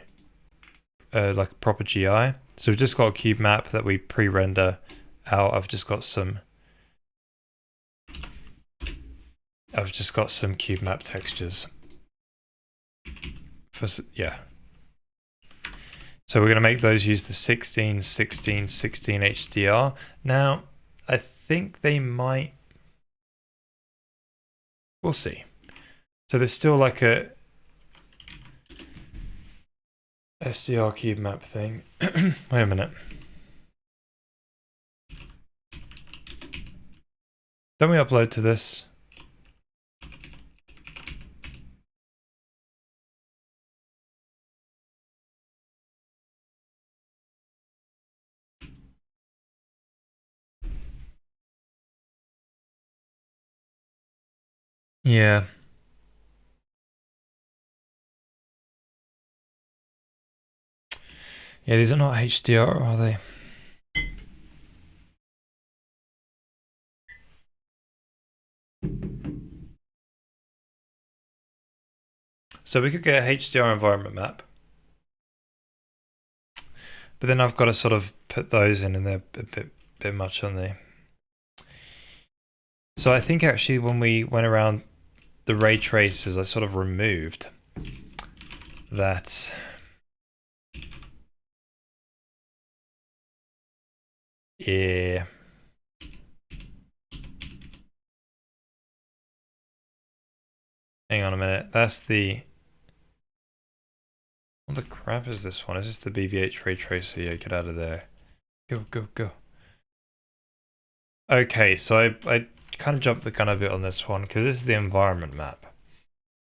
like a proper GI. So we've just got a cube map that we pre-render out. I've just got some cube map textures. Yeah. So we're going to make those use the 16, 16, 16 HDR. Now, I think they might... We'll see. So there's still like a SDR cube map thing. Wait a minute. Don't we upload to this? Yeah. Yeah, these are not HDR, are they? So we could get a HDR environment map. But then I've got to sort of put those in and they're a bit much on the... So I think actually when we went around the ray tracers, I sort of removed that. Yeah. Hang on a minute. That's the... What the crap is this one? Is this the BVH ray tracer? Yeah, get out of there. Go, go, go. Okay, so I kind of jumped the gun a bit on this one because this is the environment map.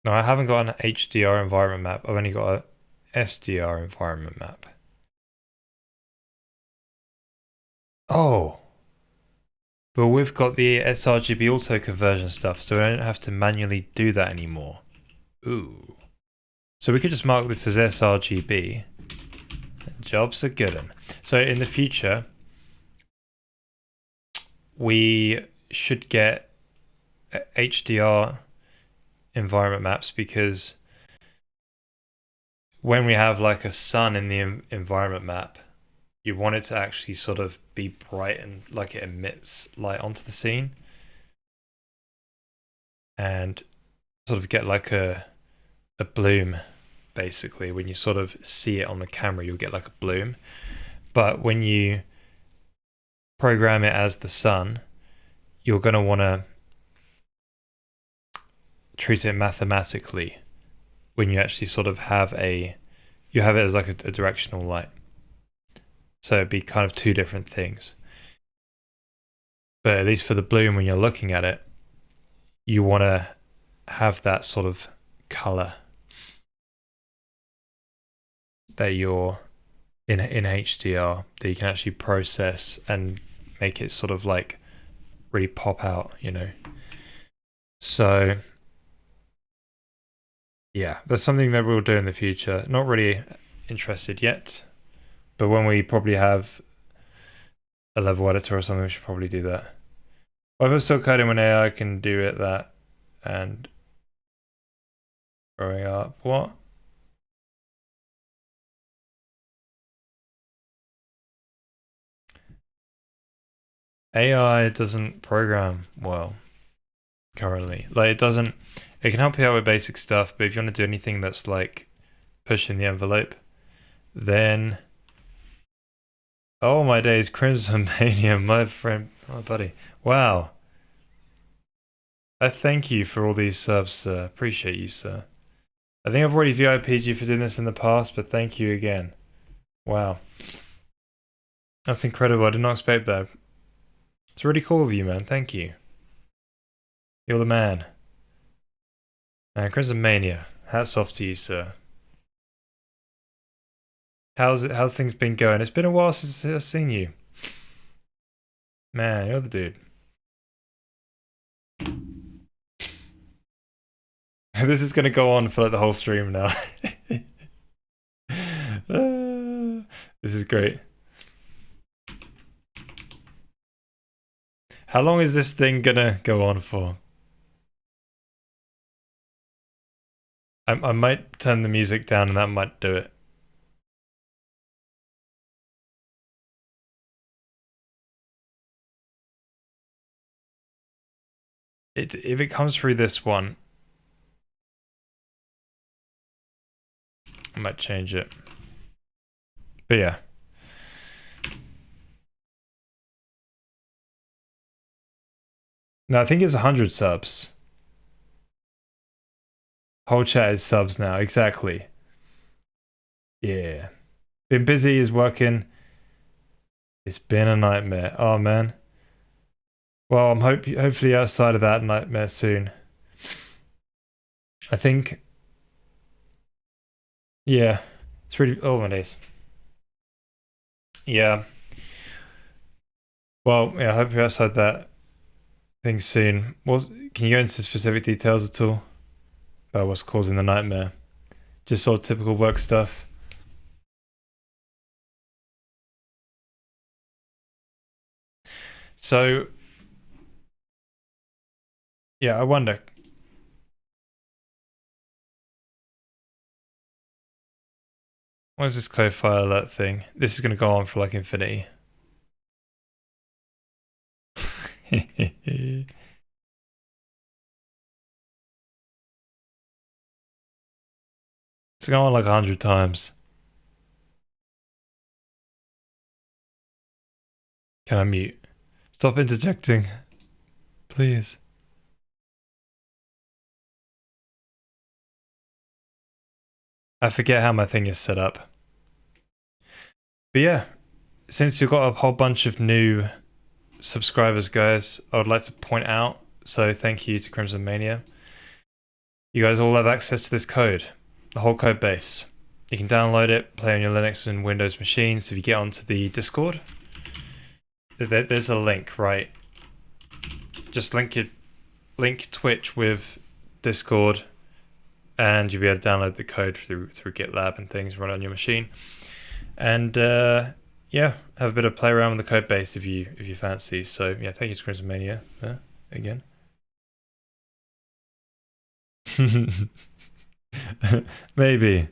No, I haven't got an HDR environment map. I've only got a SDR environment map. Oh. But we've got the sRGB auto conversion stuff, so I don't have to manually do that anymore. Ooh. So we could just mark this as sRGB. Jobs are good. So in the future, we should get HDR environment maps because when we have like a sun in the environment map, you want it to actually sort of be bright and like it emits light onto the scene and sort of get like a bloom. Basically, when you sort of see it on the camera, you'll get like a bloom. But when you program it as the sun, you're going to want to treat it mathematically when you actually sort of have you have it as like a directional light. So it'd be kind of two different things. But at least for the bloom, when you're looking at it, you want to have that sort of color that you're in HDR that you can actually process and make it sort of like really pop out, you know. So yeah, that's something that we'll do in the future. Not really interested yet, but when we probably have a level editor or something, we should probably do that. If I'm still coding when AI can do it, that and growing up. What? AI doesn't program well currently. Like it can help you out with basic stuff, but if you want to do anything that's like pushing the envelope, then oh my days, Crimson Mania, my friend, my buddy. Wow. I thank you for all these subs, sir. Appreciate you, sir. I think I've already VIP'd you for doing this in the past, but thank you again. Wow. That's incredible. I did not expect that. It's really cool of you, man. Thank you. You're the man. Crimson Mania. Hats off to you, sir. How's things been going? It's been a while since I've seen you. Man, you're the dude. This is gonna go on for like the whole stream now. This is great. How long is this thing gonna go on for? I might turn the music down and that might do it. If it comes through this one, I might change it. But yeah. No, I think it's 100 subs. Whole chat is subs now, exactly. Yeah. Been busy, is working. It's been a nightmare. Oh man. Well, I'm hopefully outside of that nightmare soon. I think, yeah, it's really. Oh my days. Yeah. Well, yeah, I hope you're outside that thing soon. Can you go into specific details at all about what's causing the nightmare? Just sort of typical work stuff. So, yeah, I wonder. What is this code file alert thing? This is going to go on for like infinity. It's going on like 100 times. Can I mute? Stop interjecting, please. I forget how my thing is set up. But yeah, since you've got a whole bunch of new subscribers, guys, I would like to point out, so thank you to Crimson Mania. You guys all have access to this code, the whole code base. You can download it, play on your Linux and Windows machines. If you get onto the Discord, there's a link, right? Just link Twitch with Discord, and you'll be able to download the code through GitLab and things, run it on your machine. And yeah, have a bit of play around with the code base if you fancy. So yeah, thank you to Crimson Mania again. Maybe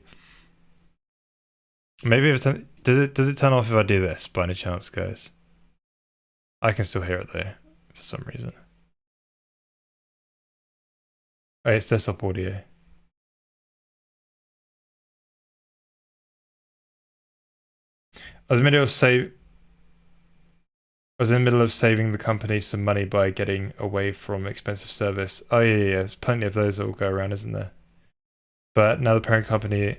if does it turn off if I do this by any chance, guys? I can still hear it though for some reason. Oh, it's desktop audio. I was in the middle of saving the company some money by getting away from expensive service. Oh yeah, there's plenty of those that will go around, isn't there? But now the parent company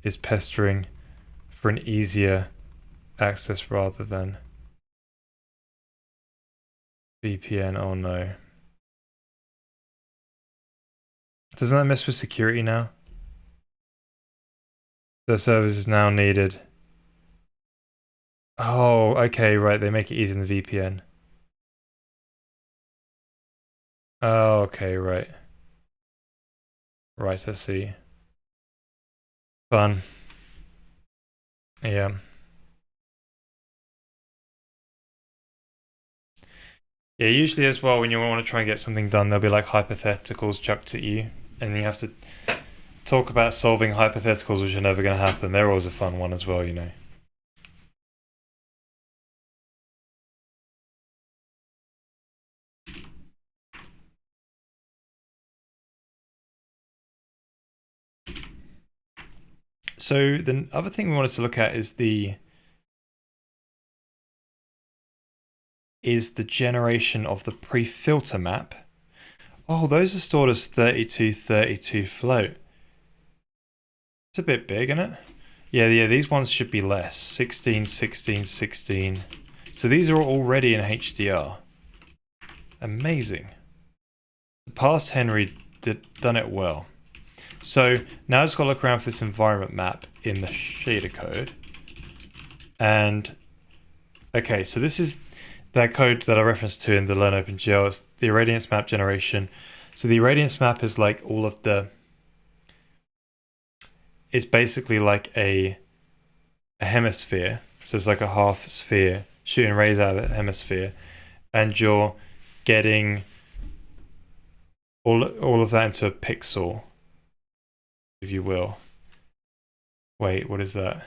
is pestering for an easier access rather than VPN. Oh no. Doesn't that mess with security now? The service is now needed. Oh, okay, right. They make it easy in the VPN. Oh, okay, right. Right, I see. Fun. Yeah. Yeah, usually as well, when you want to try and get something done, there'll be like hypotheticals chucked at you, and you have to talk about solving hypotheticals which are never going to happen. They're always a fun one as well, you know. So the other thing we wanted to look at is the generation of the pre-filter map. Oh, those are stored as 3232 float. It's a bit big, isn't it? Yeah, these ones should be less. 16, 16, 16. So these are already in HDR. Amazing. The past Henry done it well. So now I just got to look around for this environment map in the shader code. And okay, so this is that code that I referenced to in the Learn OpenGL. It's the irradiance map generation. So the irradiance map is like all of the. It's basically like a hemisphere. So it's like a half sphere shooting rays out of a hemisphere, and you're getting all of that into a pixel, if you will. Wait, what is that?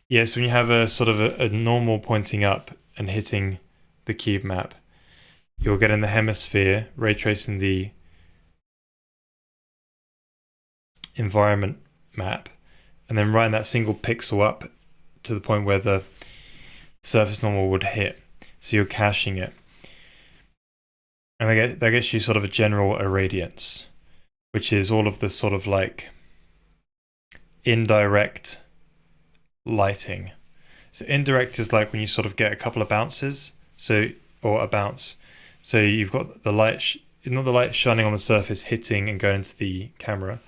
Yes, when you have a sort of a normal pointing up and hitting the cube map, you're getting the hemisphere, ray tracing the environment map, and then writing that single pixel up to the point where the surface normal would hit. So you're caching it. And that gets you sort of a general irradiance, which is all of the sort of like indirect lighting. So indirect is like when you sort of get a couple of bounces, or a bounce. So you've got the light, not the light shining on the surface hitting and going to the camera.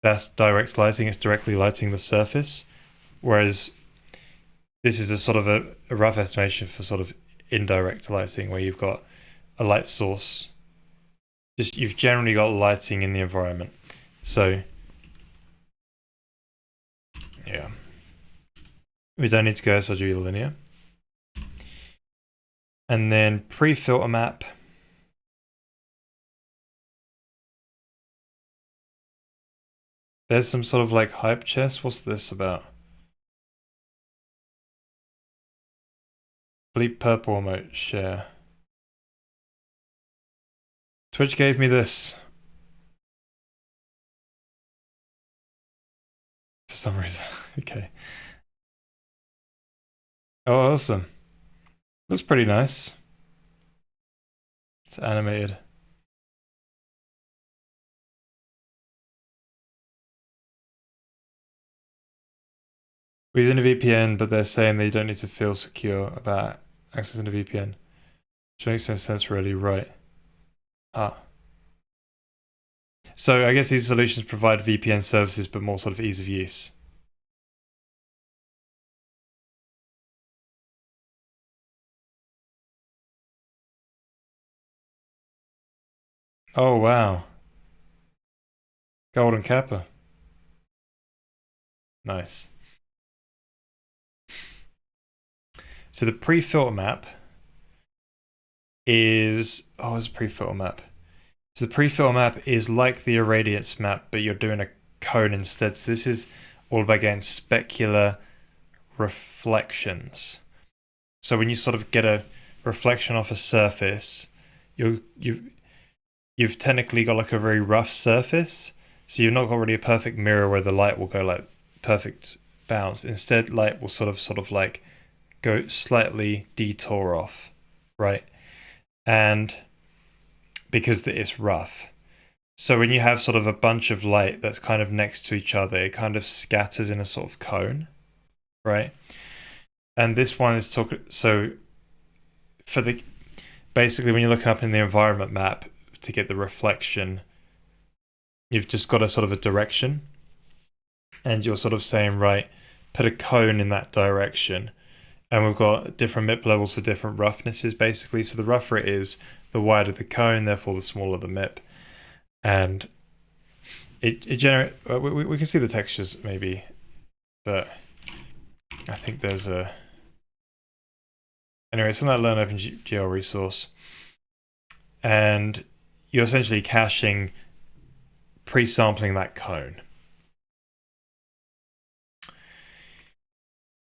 That's direct lighting, it's directly lighting the surface. Whereas this is a sort of a rough estimation for sort of indirect lighting, where you've got a light source. You've generally got lighting in the environment. So yeah, we don't need to go SRG linear. And then pre-filter map. There's some sort of like hype chest. What's this about? Bleep purple emote share. Twitch gave me this for some reason. Okay. Oh, awesome. Looks pretty nice. It's animated. We're using a VPN, but they're saying they don't need to feel secure about accessing a VPN. Which makes no sense really, right? So I guess these solutions provide VPN services, but more sort of ease of use. Oh, wow. Golden Kappa. Nice. So the pre-filter map is... Oh, it's a pre-filter map. So the pre-filter map is like the irradiance map, but you're doing a cone instead. So this is all about getting specular reflections. So when you sort of get a reflection off a surface, you've technically got like a very rough surface. So you've not got really a perfect mirror where the light will go like perfect bounce. Instead, light will sort of like go slightly detour off, right? And because it's rough. So when you have sort of a bunch of light that's kind of next to each other, it kind of scatters in a sort of cone, right? And this one is so for the basically when you're looking up in the environment map to get the reflection, you've just got a sort of a direction, and you're sort of saying, right, put a cone in that direction. And we've got different MIP levels for different roughnesses, basically. So the rougher it is, the wider the cone, therefore the smaller the MIP. And it generates... we can see the textures, maybe. But I think there's a... Anyway, it's in that Learn OpenGL resource. And you're essentially caching, pre-sampling that cone.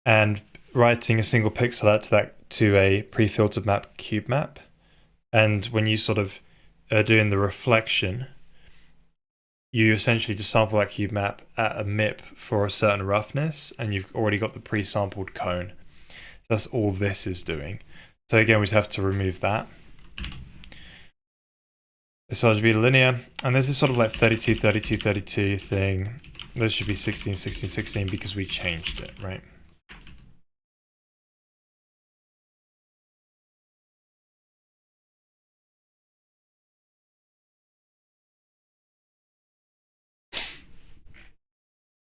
And writing a single pixel out to a pre-filtered map cube map. And when you sort of are doing the reflection, you essentially just sample that cube map at a MIP for a certain roughness, and you've already got the pre-sampled cone. That's all this is doing. So again, we just have to remove that. It's RGB linear, and this is sort of like 32, 32, 32 thing. This should be 16, 16, 16 because we changed it, right?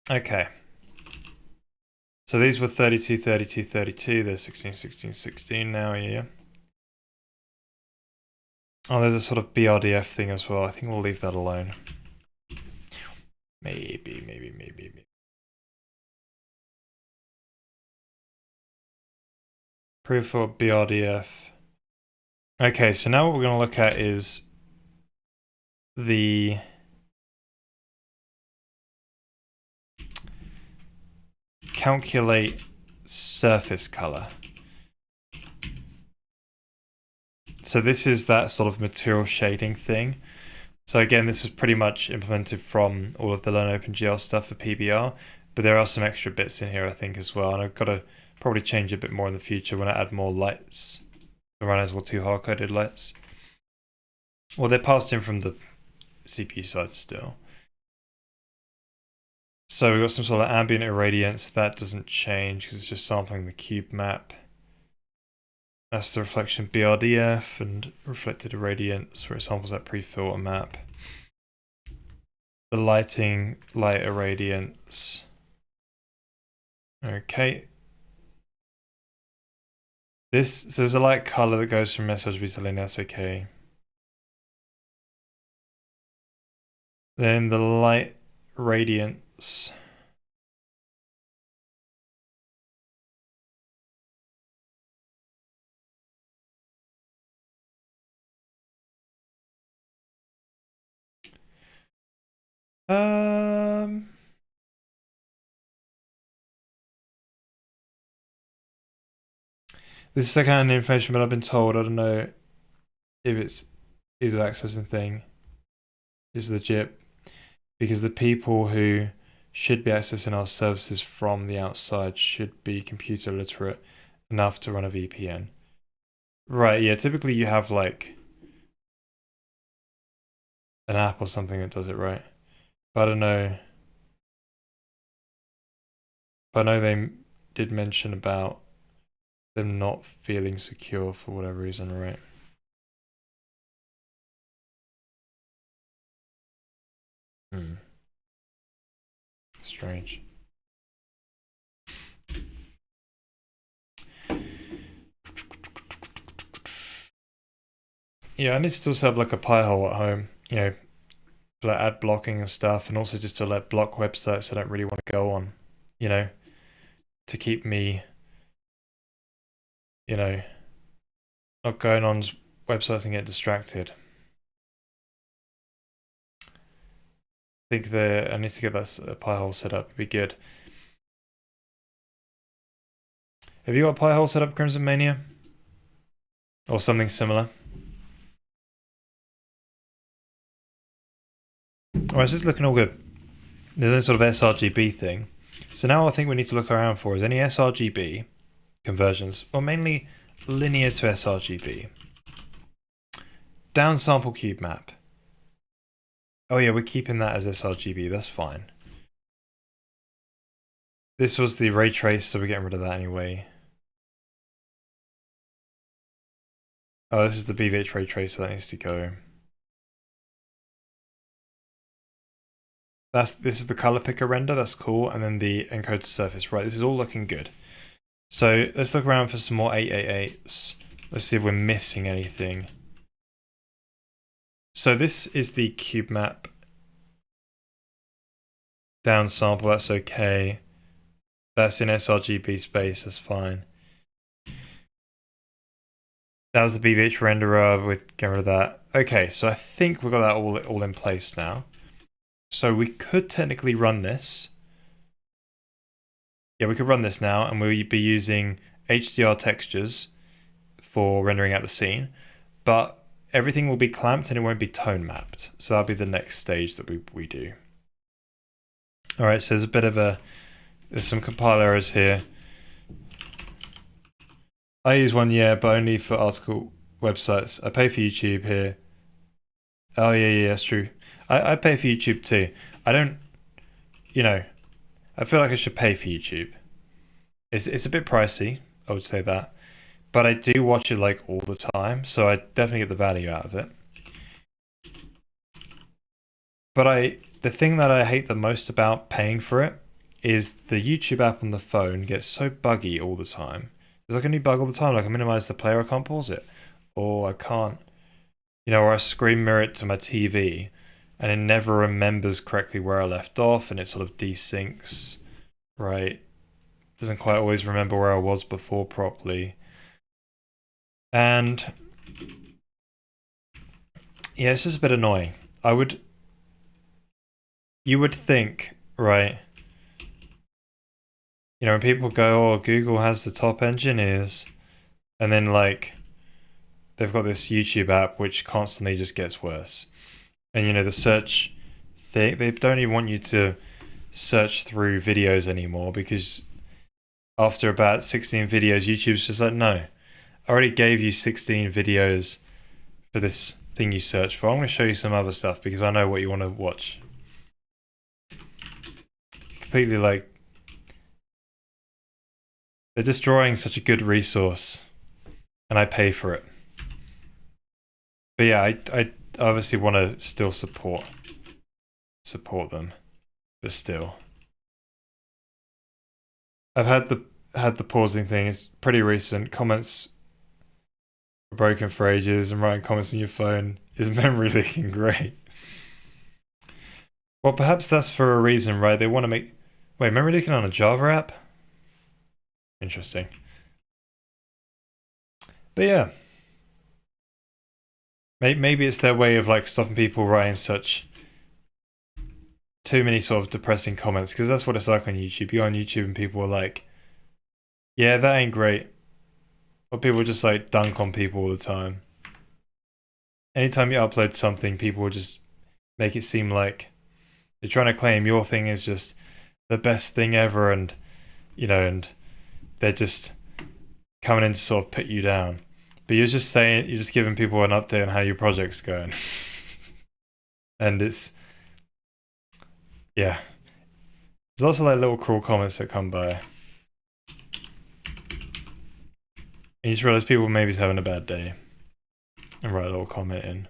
Okay. So these were 32, 32, 32. They're 16, 16, 16 now, yeah. Oh, there's a sort of BRDF thing as well. I think we'll leave that alone. Maybe. Pre-thought BRDF. Okay, so now what we're going to look at is the calculate surface color. So this is that sort of material shading thing. So again, this is pretty much implemented from all of the Learn OpenGL stuff for PBR, but there are some extra bits in here, I think, as well. And I've got to probably change a bit more in the future when I add more lights. The runners will too hard-coded lights. Well, they're passed in from the CPU side still. So we've got some sort of ambient irradiance. That doesn't change because it's just sampling the cube map. That's the reflection BRDF and reflected irradiance, for example, that pre-filter map. The lighting, light irradiance. Okay. So there's a light color that goes from sRGB to linear, that's okay. Then the light radiance. This is the kind of information, but I've been told. I don't know if it's ease of accessing thing is legit, because the people who should be accessing our services from the outside should be computer literate enough to run a VPN. Right, yeah, typically you have like an app or something that does it, right? But I don't know. But I know they did mention about them not feeling secure for whatever reason, right? Strange. Yeah, I need to still have like a pie hole at home, you know, for like ad blocking and stuff, and also just to like block websites I don't really want to go on, you know, to keep me, you know, not going on websites and get distracted. I think I need to get that pie hole set up. It'd be good. Have you got a pie hole set up, Crimson Mania? Or something similar? Alright, so it's looking all good. There's no sort of sRGB thing. So now I think we need to look around for is any sRGB conversions, or mainly linear to sRGB. Downsample cube map. Oh yeah, we're keeping that as sRGB, that's fine. This was the ray trace, so we're getting rid of that anyway. Oh, this is the BVH ray trace, so that needs to go. This is the color picker render, that's cool, and then the encoded surface. Right, this is all looking good. So let's look around for some more 888s. Let's see if we're missing anything. So this is the cube map downsample, that's okay. That's in sRGB space, that's fine. That was the BVH renderer, we're getting rid of that. Okay, so I think we've got that all in place now. So we could technically run this. Yeah, we could run this now, and we'll be using HDR textures for rendering out the scene, but everything will be clamped and it won't be tone mapped. So that'll be the next stage that we do. All right, so there's some compile errors here. I use one, yeah, but only for article websites. I pay for YouTube here. Oh yeah, that's true. I pay for YouTube too. I don't, you know, I feel like I should pay for YouTube. It's a bit pricey, I would say that. But I do watch it like all the time, so I definitely get the value out of it. But the thing that I hate the most about paying for it is the YouTube app on the phone gets so buggy all the time. There's like a new bug all the time, like I minimize the player, I can't pause it. Or I can't, you know, or I screen mirror it to my TV and it never remembers correctly where I left off and it sort of desyncs, right? Doesn't quite always remember where I was before properly. And yeah, it's just a bit annoying. You would think, right? You know, when people go, "Oh, Google has the top engineers," and then like they've got this YouTube app which constantly just gets worse. And you know, the search thing, they don't even want you to search through videos anymore because after about 16 videos, YouTube's just like, no, I already gave you 16 videos for this thing you searched for. I'm going to show you some other stuff because I know what you want to watch. Completely like, they're destroying such a good resource and I pay for it. But yeah, I obviously want to still support them, but still. I've had the pausing thing. It's pretty recent. Comments were broken for ages, and writing comments on your phone is memory leaking. Great. Well, perhaps that's for a reason, right? They want to make. Wait, memory leaking on a Java app? Interesting. But yeah, maybe it's their way of like stopping people writing such too many sort of depressing comments because that's what it's like on YouTube. You go on YouTube and people are like, "Yeah, that ain't great," but people just like dunk on people all the time. Anytime you upload something, people will just make it seem like you're trying to claim your thing is just the best thing ever, and you know, and they're just coming in to sort of put you down. But you're just saying, you're just giving people an update on how your project's going, and it's yeah. There's also like little cruel comments that come by, and you just realize people maybe having a bad day, and write a little comment in.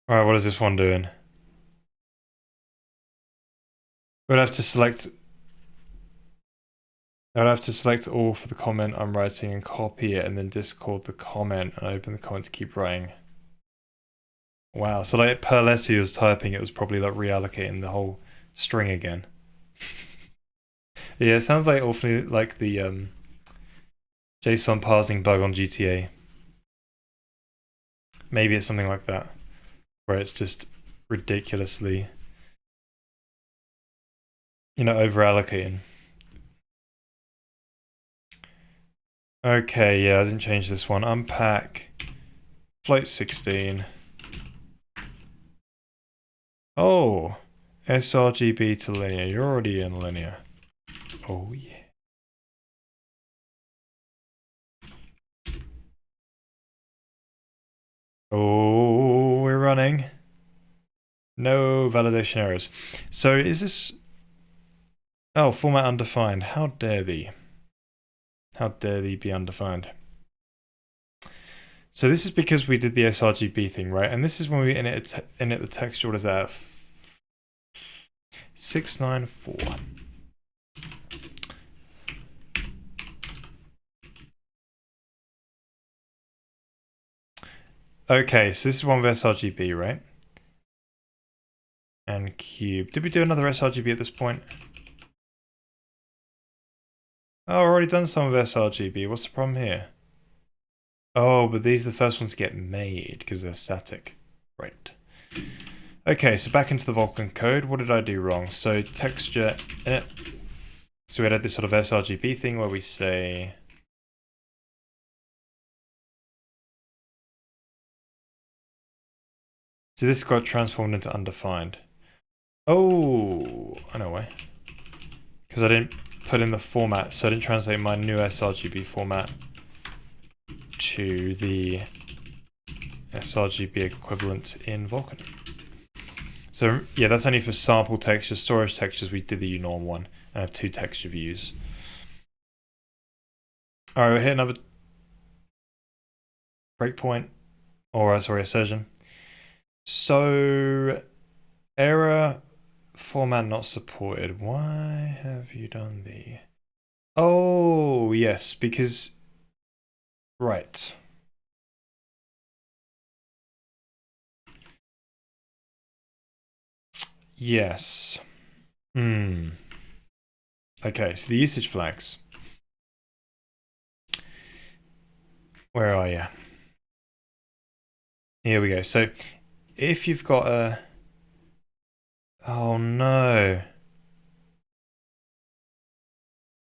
All right, what is this one doing? We'd have to select. I'd have to select all for the comment I'm writing and copy it, and then Discord the comment and open the comment to keep writing. Wow, so like per letter you was typing, it was probably like reallocating the whole string again. Yeah, it sounds like awfully like the JSON parsing bug on GTA. Maybe it's something like that, where it's just ridiculously, you know, over allocating. Okay, yeah, I didn't change this one. Unpack, float 16. Oh, sRGB to linear. You're already in linear. Oh yeah. Oh, we're running. No validation errors. So is this... Oh, format undefined. How dare thee? How dare thee be undefined? So this is because we did the sRGB thing, right? And this is when we init the texture. What is that? 694. Okay, so this is one with sRGB, right? And cube. Did we do another sRGB at this point? Oh, I've already done some with sRGB. What's the problem here? Oh, but these are the first ones to get made because they're static. Right. Okay, so back into the Vulkan code. What did I do wrong? So texture init. So we had this sort of sRGB thing where we say... So this got transformed into undefined. Oh, I know why. Because I didn't put in the format, so I didn't translate my new sRGB format to the sRGB equivalent in Vulkan. So yeah, that's only for sample textures. Storage textures, we did the unorm one. I have 2 texture views. All right, we'll hit another breakpoint, or sorry, assertion. So error format not supported. Why have you done the... Oh, yes, because... Right. Yes. Hmm. Okay, so the usage flags. Where are you? Here we go. So if you've got a... Oh no.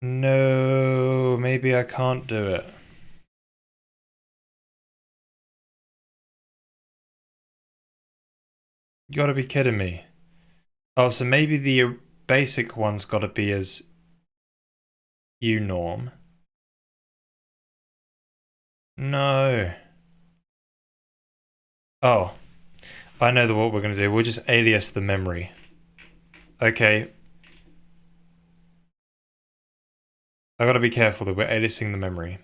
No, maybe I can't do it. You gotta be kidding me. Oh, so maybe the basic one's gotta be as unorm. No. Oh, I know what we're gonna do. We'll just alias the memory. Okay. I gotta be careful that we're aliasing the memory.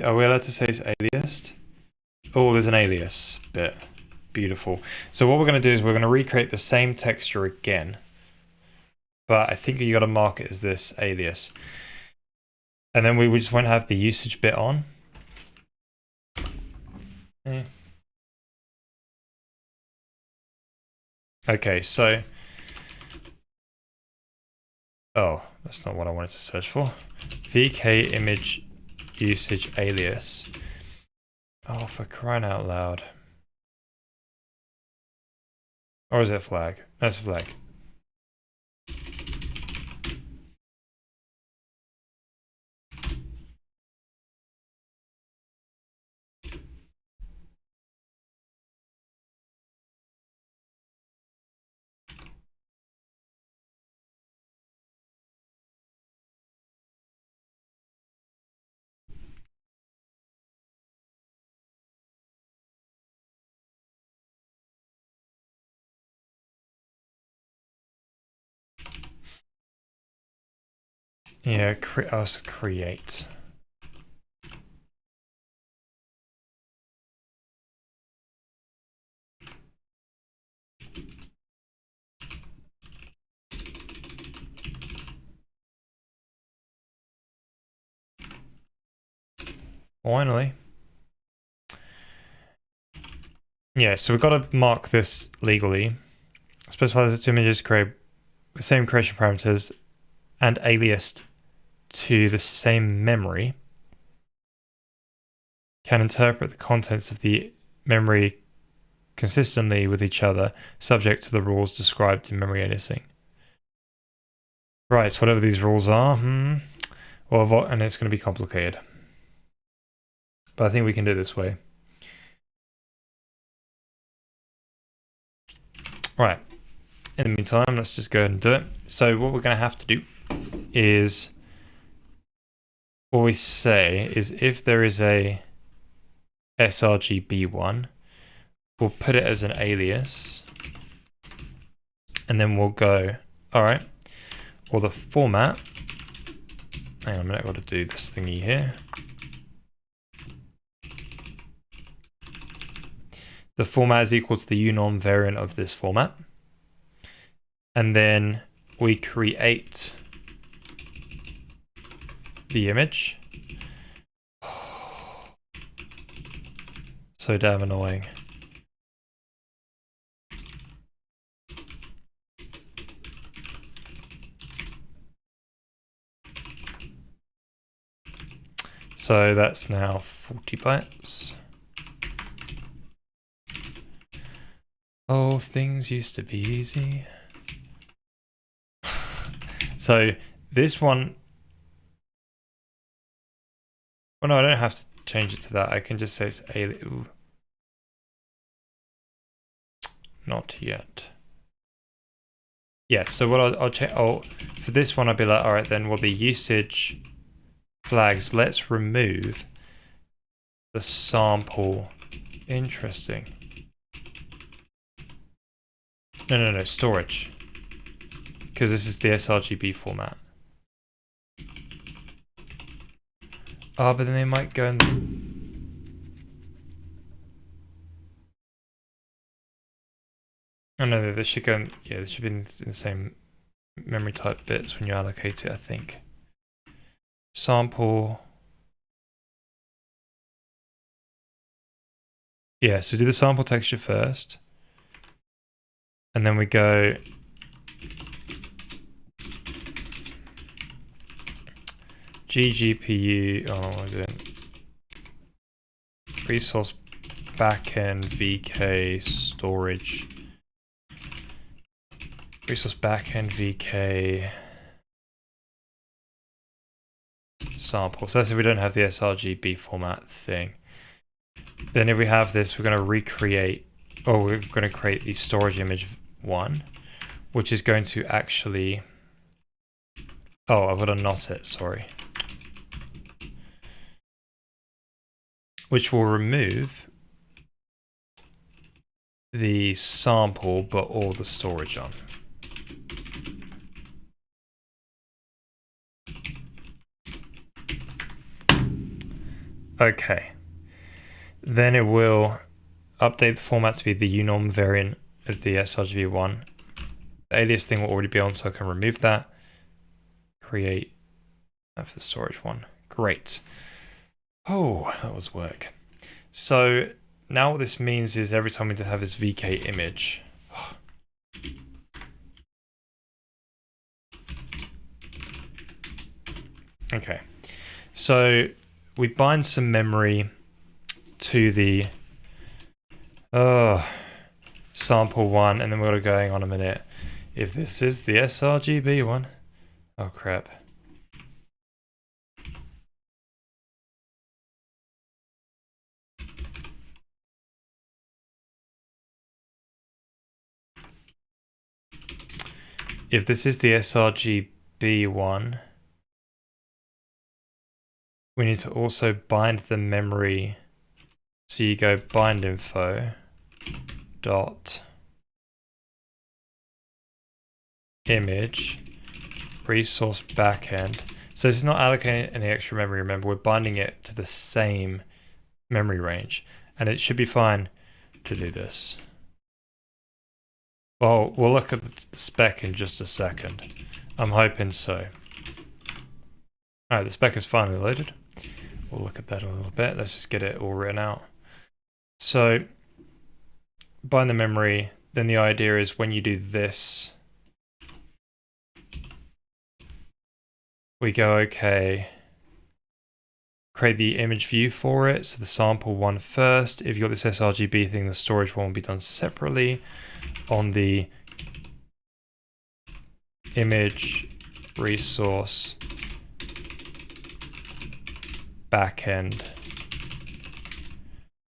Are we allowed to say it's aliased? Oh, there's an alias bit. Beautiful. So what we're going to do is we're going to recreate the same texture again. But I think you got to mark it as this alias. And then we just won't have the usage bit on. Okay, so... Oh, that's not what I wanted to search for. VK image usage alias. Oh, for crying out loud. Or is it a flag? No, it's a flag. Yeah, also create. Finally. Yeah, so we've got to mark this legally. Specify that two images create the same creation parameters and aliased to the same memory. Can interpret the contents of the memory consistently with each other, subject to the rules described in memory aliasing. Right, whatever these rules are, well, and it's going to be complicated. But I think we can do it this way. Right. In the meantime, let's just go ahead and do it. So what we're going to have to do is, what we say is if there is a sRGB one, we'll put it as an alias, and then we'll go, all right, or the format, hang on a minute, I've got to do this thingy here. The format is equal to the unorm variant of this format. And then we create the image. So damn annoying. So that's now 40 bytes. Oh, things used to be easy. So this one, well, no, I don't have to change it to that. I can just say it's alias. Not yet. Yeah, so what I'll check. Oh, for this one, I'll be like, all right, then, well, the usage flags, let's remove the sample. Interesting. No, storage. Because this is the sRGB format. Oh, but then they might go in... Oh no, this should go in... Yeah, this should be in the same memory type bits when you allocate it, I think. Sample... Yeah, so do the sample texture first. And then we go GGPU, oh, what am I doing? Resource backend VK storage. Resource backend VK sample. So that's if we don't have the sRGB format thing. Then if we have this, we're going to recreate, or we're going to create the storage image one, which is going to actually, oh, I've got to not it, sorry. Which will remove the sample, but all the storage on. Okay. Then it will update the format to be the unorm variant of the sRGB1. The alias thing will already be on, so I can remove that. Create that for the storage one. Great. Oh, that was work. So now what this means is every time we have this VK image, okay, so we bind some memory to the sample one, and then we're going on a minute. If this is the sRGB one, oh crap. If this is the sRGB one, we need to also bind the memory. So you go bind info dot image resource backend. So this is not allocating any extra memory. Remember, we're binding it to the same memory range, and it should be fine to do this. Well, we'll look at the spec in just a second. I'm hoping so. Alright, the spec is finally loaded. We'll look at that in a little bit. Let's just get it all written out. So, bind the memory. Then the idea is when you do this, we go, okay, create the image view for it. So the sample one first. If you've got this sRGB thing, the storage one will be done separately on the image resource backend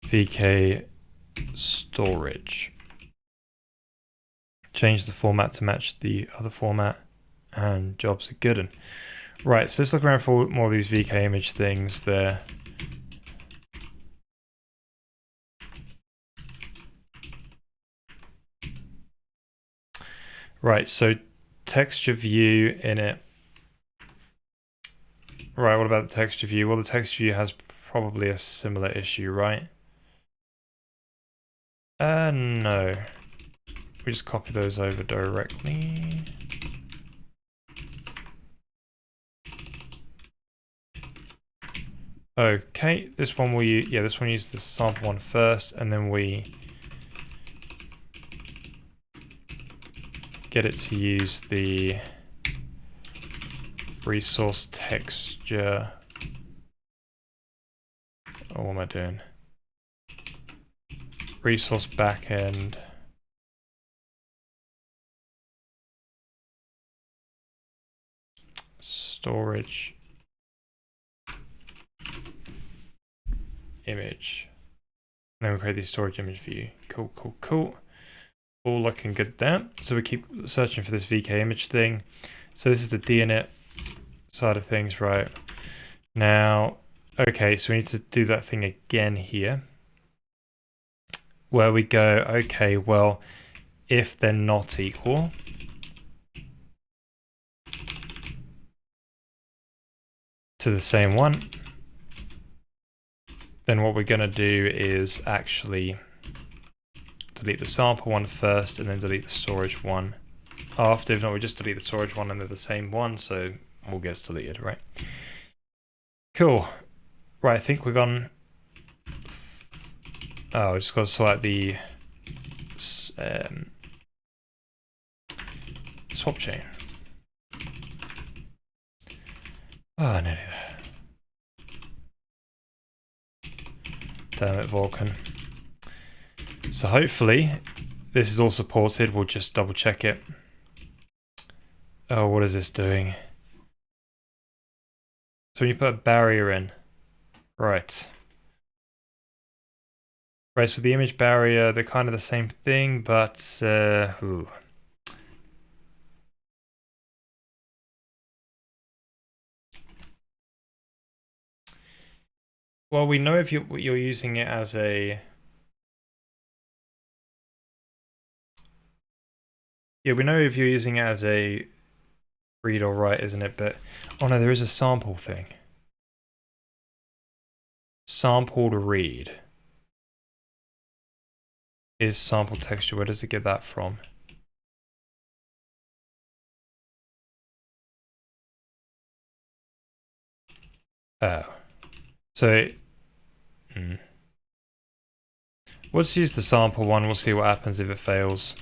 VK storage. Change the format to match the other format, and jobs are good. Right, so let's look around for more of these VK image things there. Right, so texture view in it. Right, what about the texture view? Well, the texture view has probably a similar issue, right? No. We just copy those over directly. Okay, this one will use, this one uses the sample one first, and then we get it to use the resource texture. Oh, what am I doing? Resource backend. Storage image. And then we create the storage image view. Cool, cool, cool. All looking good there. So we keep searching for this VK image thing. So this is the deinit side of things, right? Now, okay, so we need to do that thing again here, where we go, okay, well, if they're not equal, to the same one, then what we're going to do is actually delete the sample one first and then delete the storage one after. If not, we just delete the storage one and they're the same one, so all gets deleted, right? Cool. Right, I think we're gone. Oh, I just got to sort out the swap chain. Oh, nearly there. damn it, Vulkan. So hopefully this is all supported. We'll just double check it. Oh, what is this doing? So when you put a barrier in, right. Right, so the image barrier, they're kind of the same thing, but ooh. Well, we know if you're using it as a... Yeah, we know if you're using it as a read or write, isn't it? But, oh no, there is a sample thing. Sample to read. Is sample texture, where does it get that from? Oh. So, we'll just use the sample one, we'll see what happens if it fails.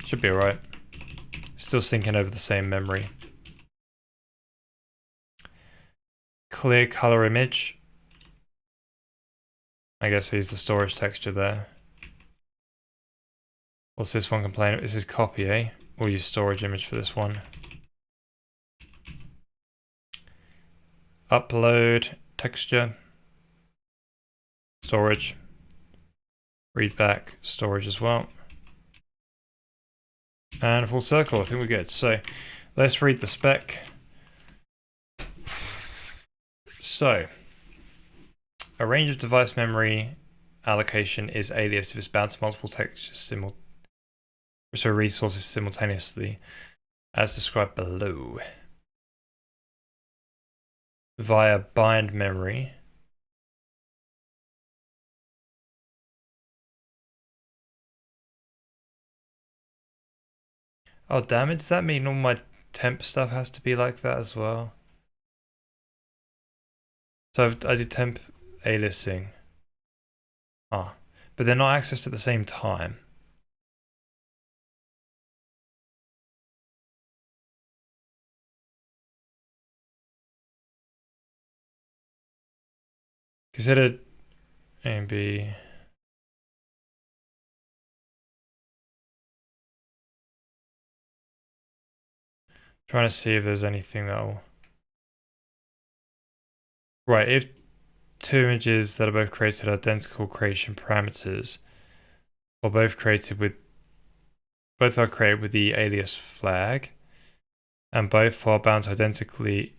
Should be alright. Still syncing over the same memory. Clear color image. I guess I use the storage texture there. What's this one complaint? This is copy, eh? We'll use storage image for this one. Upload, texture, storage, read back, storage as well. And full circle, I think we're good. So let's read the spec. So a range of device memory allocation is alias if it's bound to multiple textures resources simultaneously, as described below. Via bind memory. Oh damn it, does that mean all my temp stuff has to be like that as well? So I did temp aliasing. Ah, but they're not accessed at the same time. Consider A and B. Trying to see if there's anything that'll... Right, if two images that are both created identical creation parameters, or both are created with the alias flag, and both are bound identically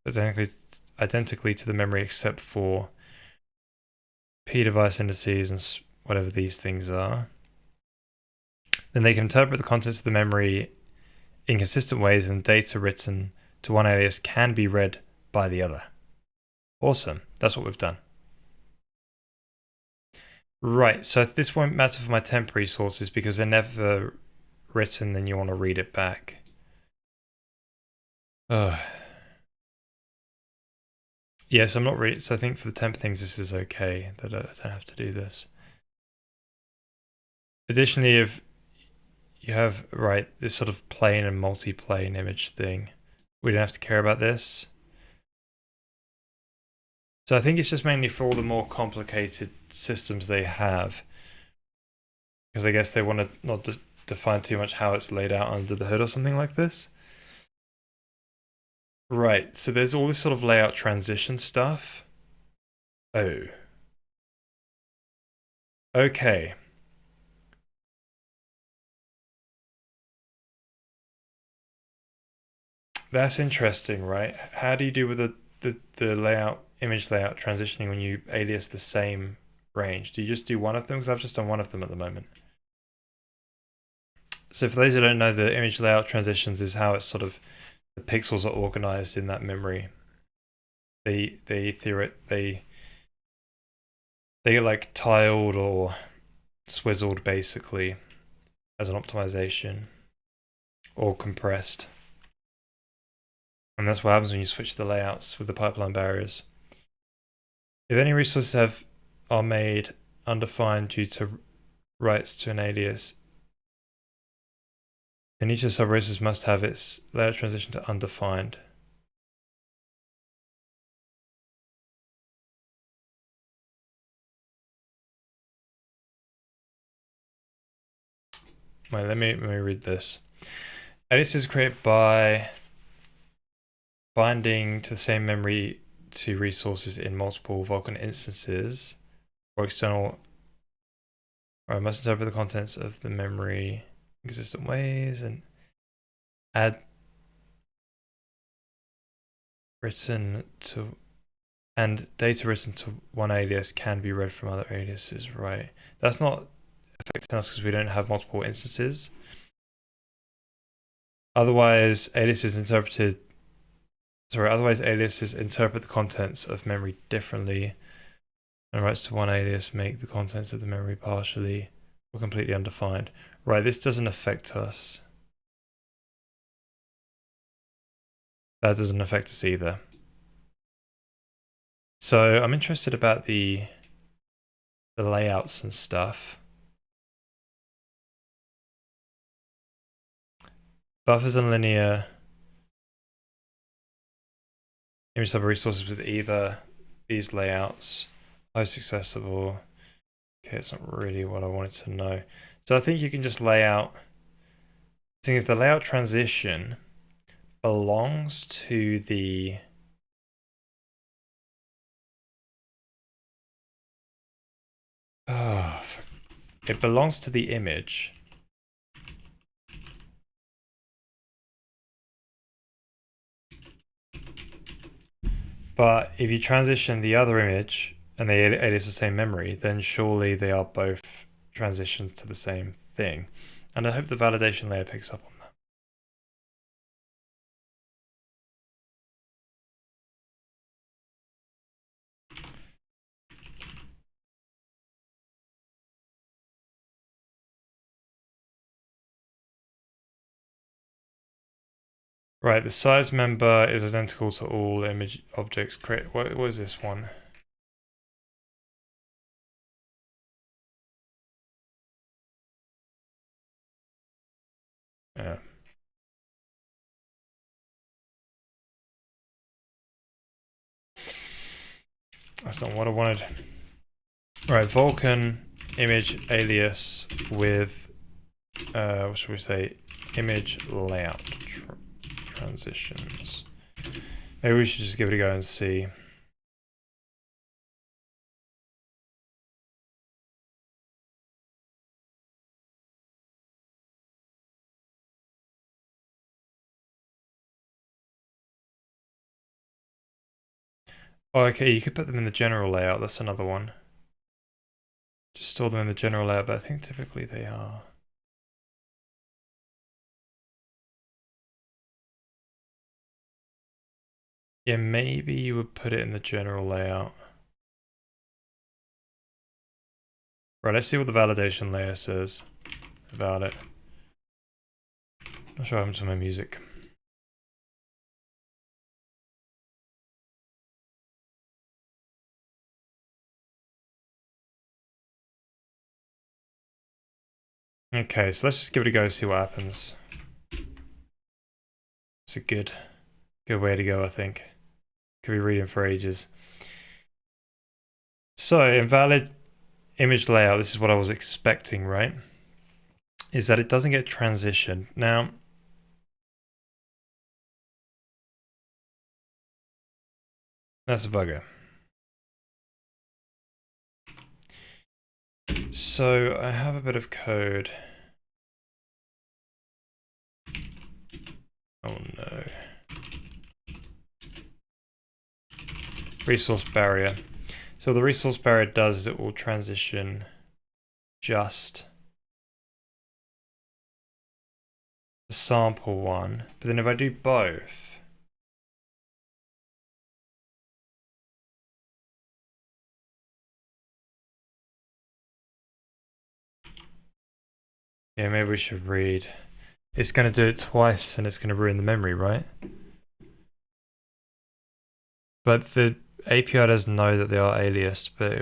to the memory except for P device indices and whatever these things are, then they can interpret the contents of the memory in consistent ways, and data written to one alias can be read by the other. Awesome, that's what we've done. Right, so this won't matter for my temporary sources because they're never written, then you want to read it back. Yes, I'm not really, so I think for the temp things this is okay, that I don't have to do this. Additionally, if you have, right, this sort of plane and multi-plane image thing, we don't have to care about this. So I think it's just mainly for all the more complicated systems they have, because I guess they want to not define too much how it's laid out under the hood or something like this. Right, so there's all this sort of layout transition stuff. Oh. Okay. That's interesting, right? How do you do with the layout, image layout transitioning when you alias the same range? Do you just do one of them? Because I've just done one of them at the moment. So for those who don't know, the image layout transitions is how it's sort of, the pixels are organized in that memory. They get like tiled or swizzled basically as an optimization, or compressed. And that's what happens when you switch the layouts with the pipeline barriers. If any resources are made undefined due to writes to an alias, then each of the sub-resources must have its layout transition to undefined. Wait, let me read this. Alias is created by binding to the same memory to resources in multiple Vulkan instances or external. Or I must interpret the contents of the memory in consistent ways and add written to and data written to one alias can be read from other aliases, right? That's not affecting us because we don't have multiple instances. Otherwise, aliases interpret the contents of memory differently, and writes to one alias make the contents of the memory partially or completely undefined. Right, this doesn't affect us. That doesn't affect us either. So I'm interested about the layouts and stuff. Buffers and linear image sub resources with either these layouts. Most accessible. Okay, it's not really what I wanted to know. So I think you can just lay out. I think if the layout transition belongs to the it belongs to the image. But if you transition the other image and they alias the same memory, then surely they are both transitions to the same thing. And I hope the validation layer picks up on that. Right, the size member is identical to all image objects created. What is this one? Yeah. That's not what I wanted. Right, Vulkan image alias with, what should we say, image layout transitions. Maybe we should just give it a go and see. Oh, okay, you could put them in the general layout. That's another one. Just store them in the general layout, but I think typically they are. Yeah, maybe you would put it in the general layout. Right, let's see what the validation layer says about it. Not sure what happened to my music. Okay, so let's just give it a go, see what happens. It's a good way to go, I think. Could be reading for ages. So, invalid image layout, this is what I was expecting, right? Is that it doesn't get transitioned. Now, that's a bugger. So, I have a bit of code. Oh no. Resource barrier. So the resource barrier does is it will transition just the sample one. But then if I do both, yeah, maybe we should read. It's going to do it twice and it's going to ruin the memory, right? But the API does know that they are aliased, but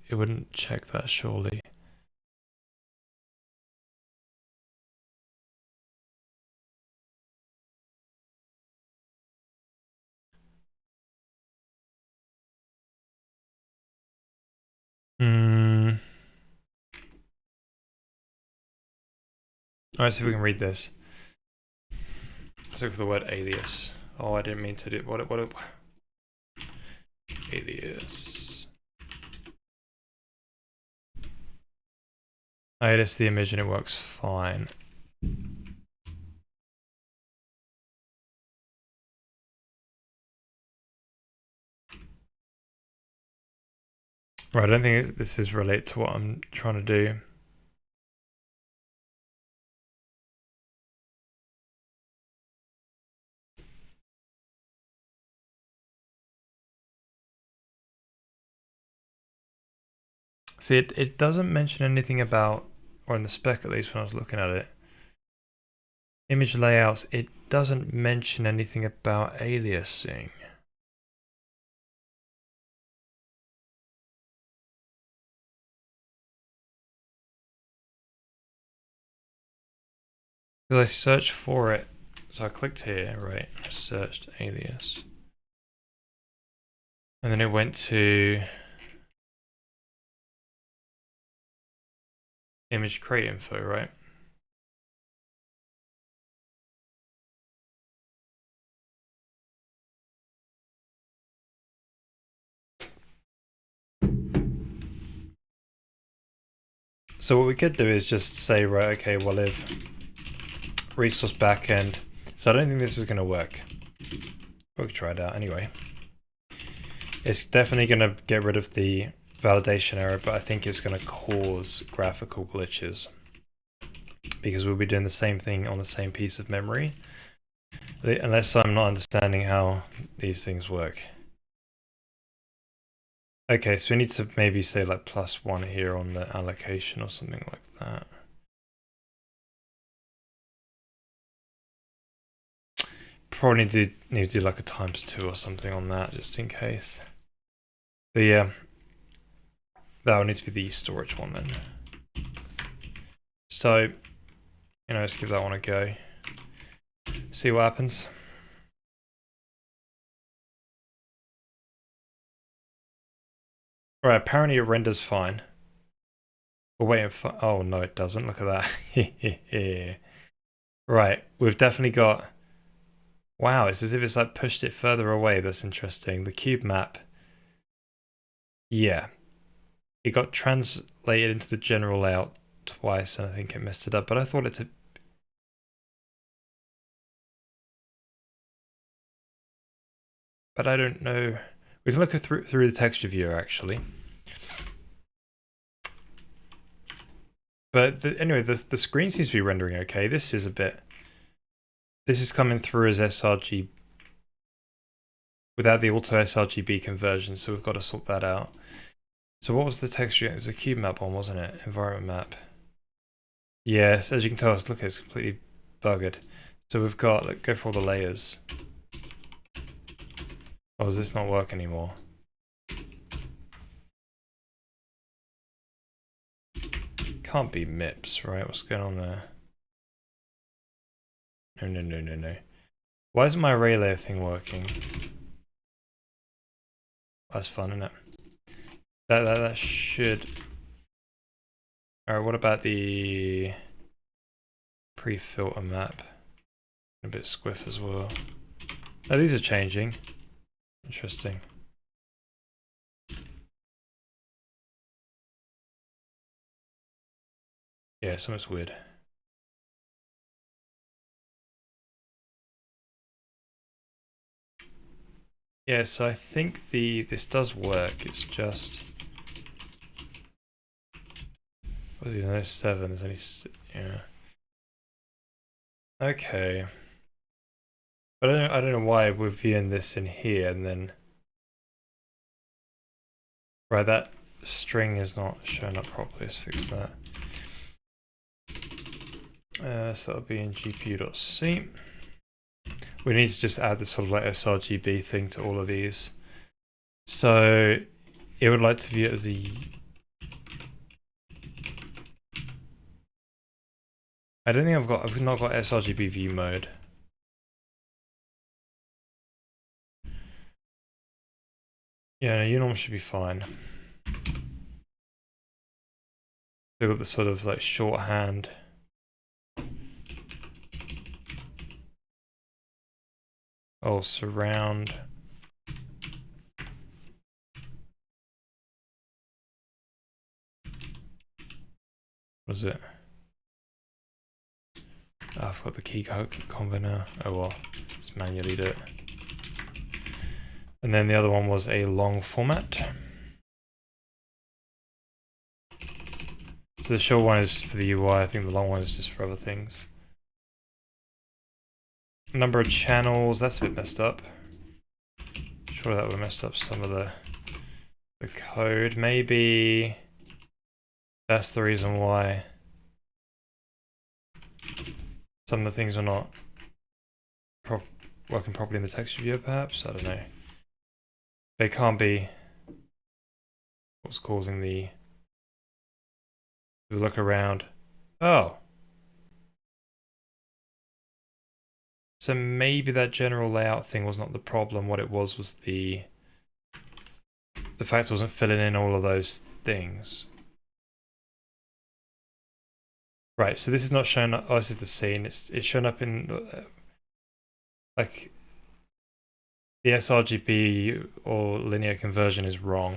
it wouldn't check that surely. Hmm. Alright, so we can read this. Let's look for the word alias. Oh, I didn't mean to do what alias. I edit the image and it works fine. Right, I don't think this is related to what I'm trying to do. See, it doesn't mention anything about, or in the spec at least when I was looking at it, image layouts, it doesn't mention anything about aliasing. Because I searched for it, so I clicked here, right, I searched alias. And then it went to image crate info, right? So what we could do is just say, right, okay, well if resource backend, so I don't think this is going to work. We could try it out anyway. It's definitely going to get rid of the validation error, but I think it's going to cause graphical glitches because we'll be doing the same thing on the same piece of memory, unless I'm not understanding how these things work. Okay, so we need to maybe say like +1 here on the allocation or something like that. Probably need to do like a ×2 or something on that just in case. But yeah, that will need to be the storage one then. So, let's give that one a go. See what happens. Alright, apparently it renders fine. We're waiting for... Oh, no, it doesn't. Look at that. Right, we've definitely got... Wow, it's as if it's like pushed it further away. That's interesting. The cube map. Yeah. It got translated into the general layout twice, and I think it messed it up. But I thought it to... But I don't know. We can look through the texture viewer, actually. But anyway, the screen seems to be rendering okay. This is a bit... This is coming through as sRGB without the auto sRGB conversion, so we've got to sort that out. So what was the texture? It was a cube map one, wasn't it? Environment map. Yes, as you can tell, look, it's completely buggered. So we've got, like, go for all the layers. Oh, does this not work anymore? Can't be MIPS, right? What's going on there? No. Why isn't my array layer thing working? That's fun, isn't it? That should... Alright, what about the pre-filter map? A bit squiff as well. Oh, these are changing. Interesting. Yeah, something's weird. Yeah, so I think this does work. It's just... What's these? There's 7. There's only... Yeah. Okay. But I don't know why we're viewing this in here and then... Right, that string is not showing up properly. Let's fix that. So that'll be in GPU.c. We need to just add this sort of like sRGB thing to all of these. So it would like to view it as a... I don't think I've not got sRGB view mode. Yeah, no, Unorm should be fine. They've got the sort of like shorthand. Oh, surround. What is it? Oh, I've got the key combo now. Oh well, just manually do it. And then the other one was a long format. So the short one is for the UI, I think the long one is just for other things. Number of channels, that's a bit messed up. Sure, that would have messed up some of the code. Maybe that's the reason why some of the things are not working properly in the texture viewer, perhaps? I don't know. They can't be what's causing the... We look around. Oh. So maybe that general layout thing was not the problem. What it was the fact it wasn't filling in all of those things. Right, so this is not showing up. Oh, this is the scene. It's showing up in like the sRGB or linear conversion is wrong.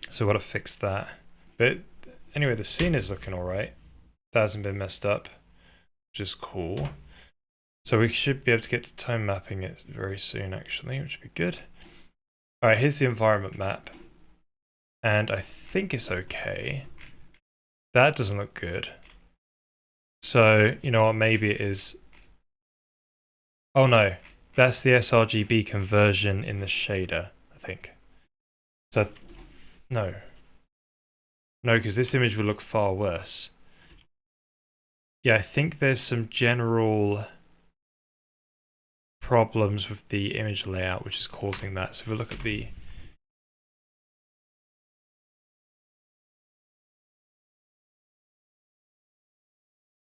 So we've got to fix that. But anyway, the scene is looking alright. That hasn't been messed up, which is cool. So we should be able to get to tone mapping it very soon, actually, which would be good. Alright, here's the environment map. And I think it's okay. That doesn't look good. So, you know what, maybe it is... Oh no, that's the sRGB conversion in the shader, I think. So, no. No, because this image will look far worse. Yeah, I think there's some general problems with the image layout which is causing that. So if we look at the...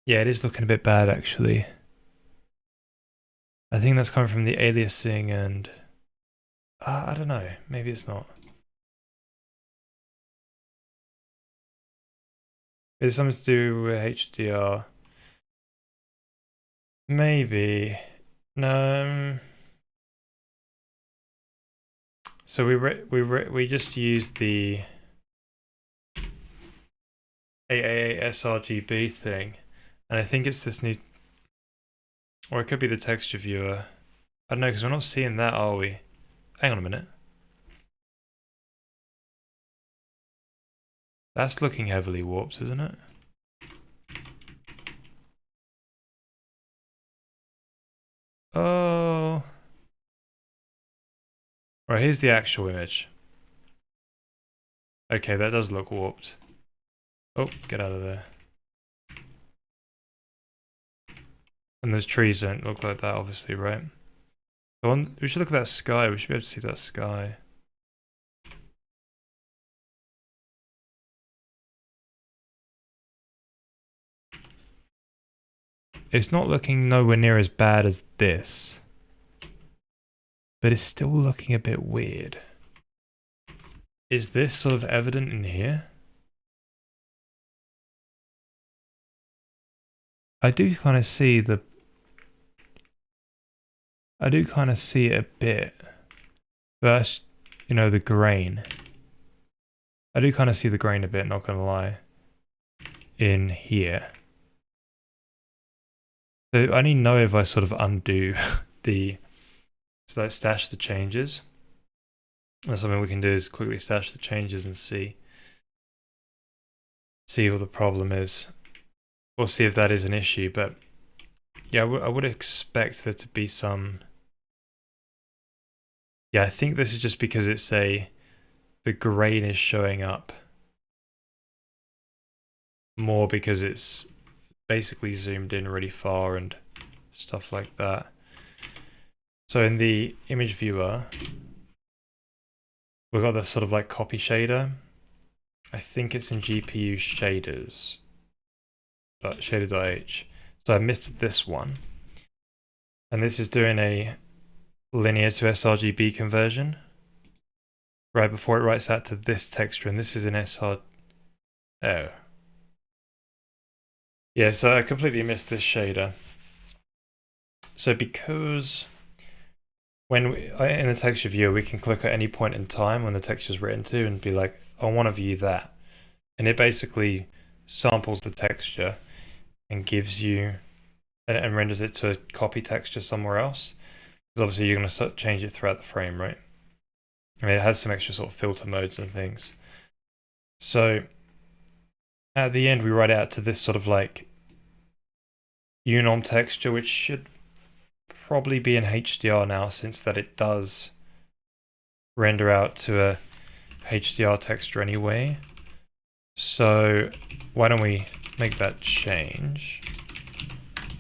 Yeah, it is looking a bit bad actually. I think that's coming from the aliasing and... I don't know, maybe it's not. Is it something to do with HDR? Maybe. No. So we just used the AAA sRGB thing, and I think it's this new, or it could be the texture viewer. I don't know, because we're not seeing that, are we? Hang on a minute. That's looking heavily warped, isn't it? Oh. Right, here's the actual image. Okay, that does look warped. Oh, get out of there. And those trees don't look like that, obviously, right? We should look at that sky. We should be able to see that sky. It's not looking nowhere near as bad as this, but it's still looking a bit weird. Is this sort of evident in here? I do kind of see it a bit. That's, you know, the grain. I do kind of see the grain a bit, not gonna lie, in here. So I only know if I sort of undo so let's stash the changes. That's something we can do, is quickly stash the changes and see what the problem is. We'll see if that is an issue, but yeah, I would expect there to be some... Yeah, I think this is just because the grain is showing up more because it's basically zoomed in really far and stuff like that. So in the image viewer, we've got this sort of like copy shader. I think it's in GPU shaders, shader.h. So I missed this one. And this is doing a linear to sRGB conversion right before it writes that to this texture, and this is an sR... Oh. Yeah, so I completely missed this shader. So because in the texture viewer, we can click at any point in time when the texture is written to and be like, I want to view that. And it basically samples the texture and gives you, and renders it to a copy texture somewhere else. Because obviously you're going to change it throughout the frame, right? I mean, it has some extra sort of filter modes and things. So at the end, we write out to this sort of like uniform texture, which should probably be in HDR now, since that it does render out to a HDR texture anyway. So why don't we make that change,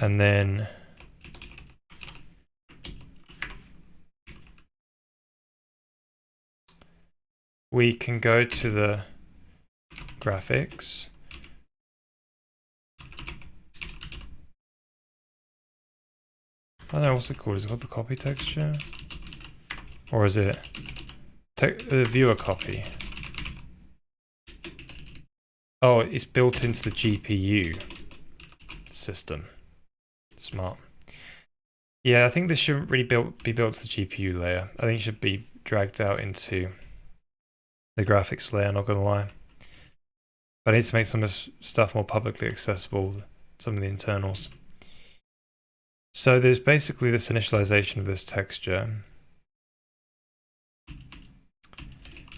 and then we can go to the graphics. I don't know, what's it called? Is it called the copy texture? Or is it the viewer copy? Oh, it's built into the GPU system. Smart. Yeah, I think this shouldn't really be built to the GPU layer. I think it should be dragged out into the graphics layer, not gonna lie. But I need to make some of this stuff more publicly accessible, some of the internals. So there's basically this initialization of this texture.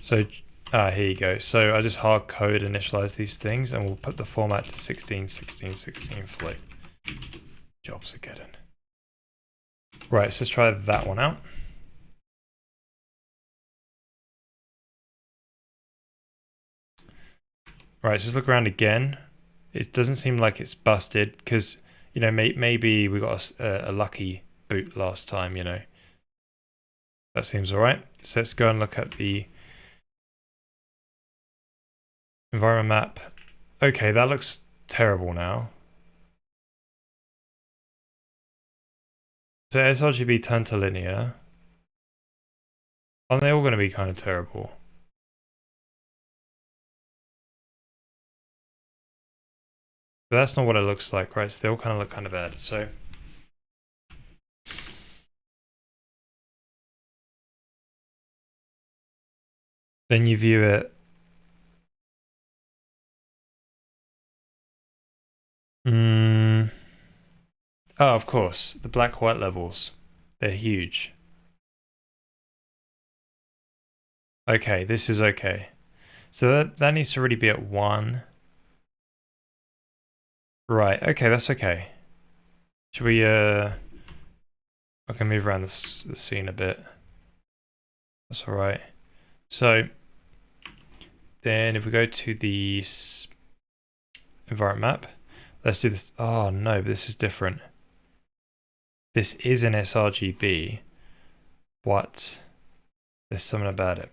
So here you go. So I just hard code initialize these things, and we'll put the format to 16, 16, 16 float. Jobs are getting. Right, so let's try that one out. Right, so let's look around again. It doesn't seem like it's busted, because, you know, maybe we got a lucky boot last time, you know. That seems all right. So let's go and look at the environment map. Okay, that looks terrible now. So sRGB turned to linear. Aren't they all going to be kind of terrible? But that's not what it looks like, right? So they all kind of look kind of bad. So then you view it. Oh, of course, the black-white levels. They're huge. Okay, this is okay. So that needs to really be at 1. Right, okay, that's okay. Should we, I can move around the scene a bit. That's all right. So then if we go to the environment map, let's do this. Oh no, but this is different. This is an sRGB. What? There's something about it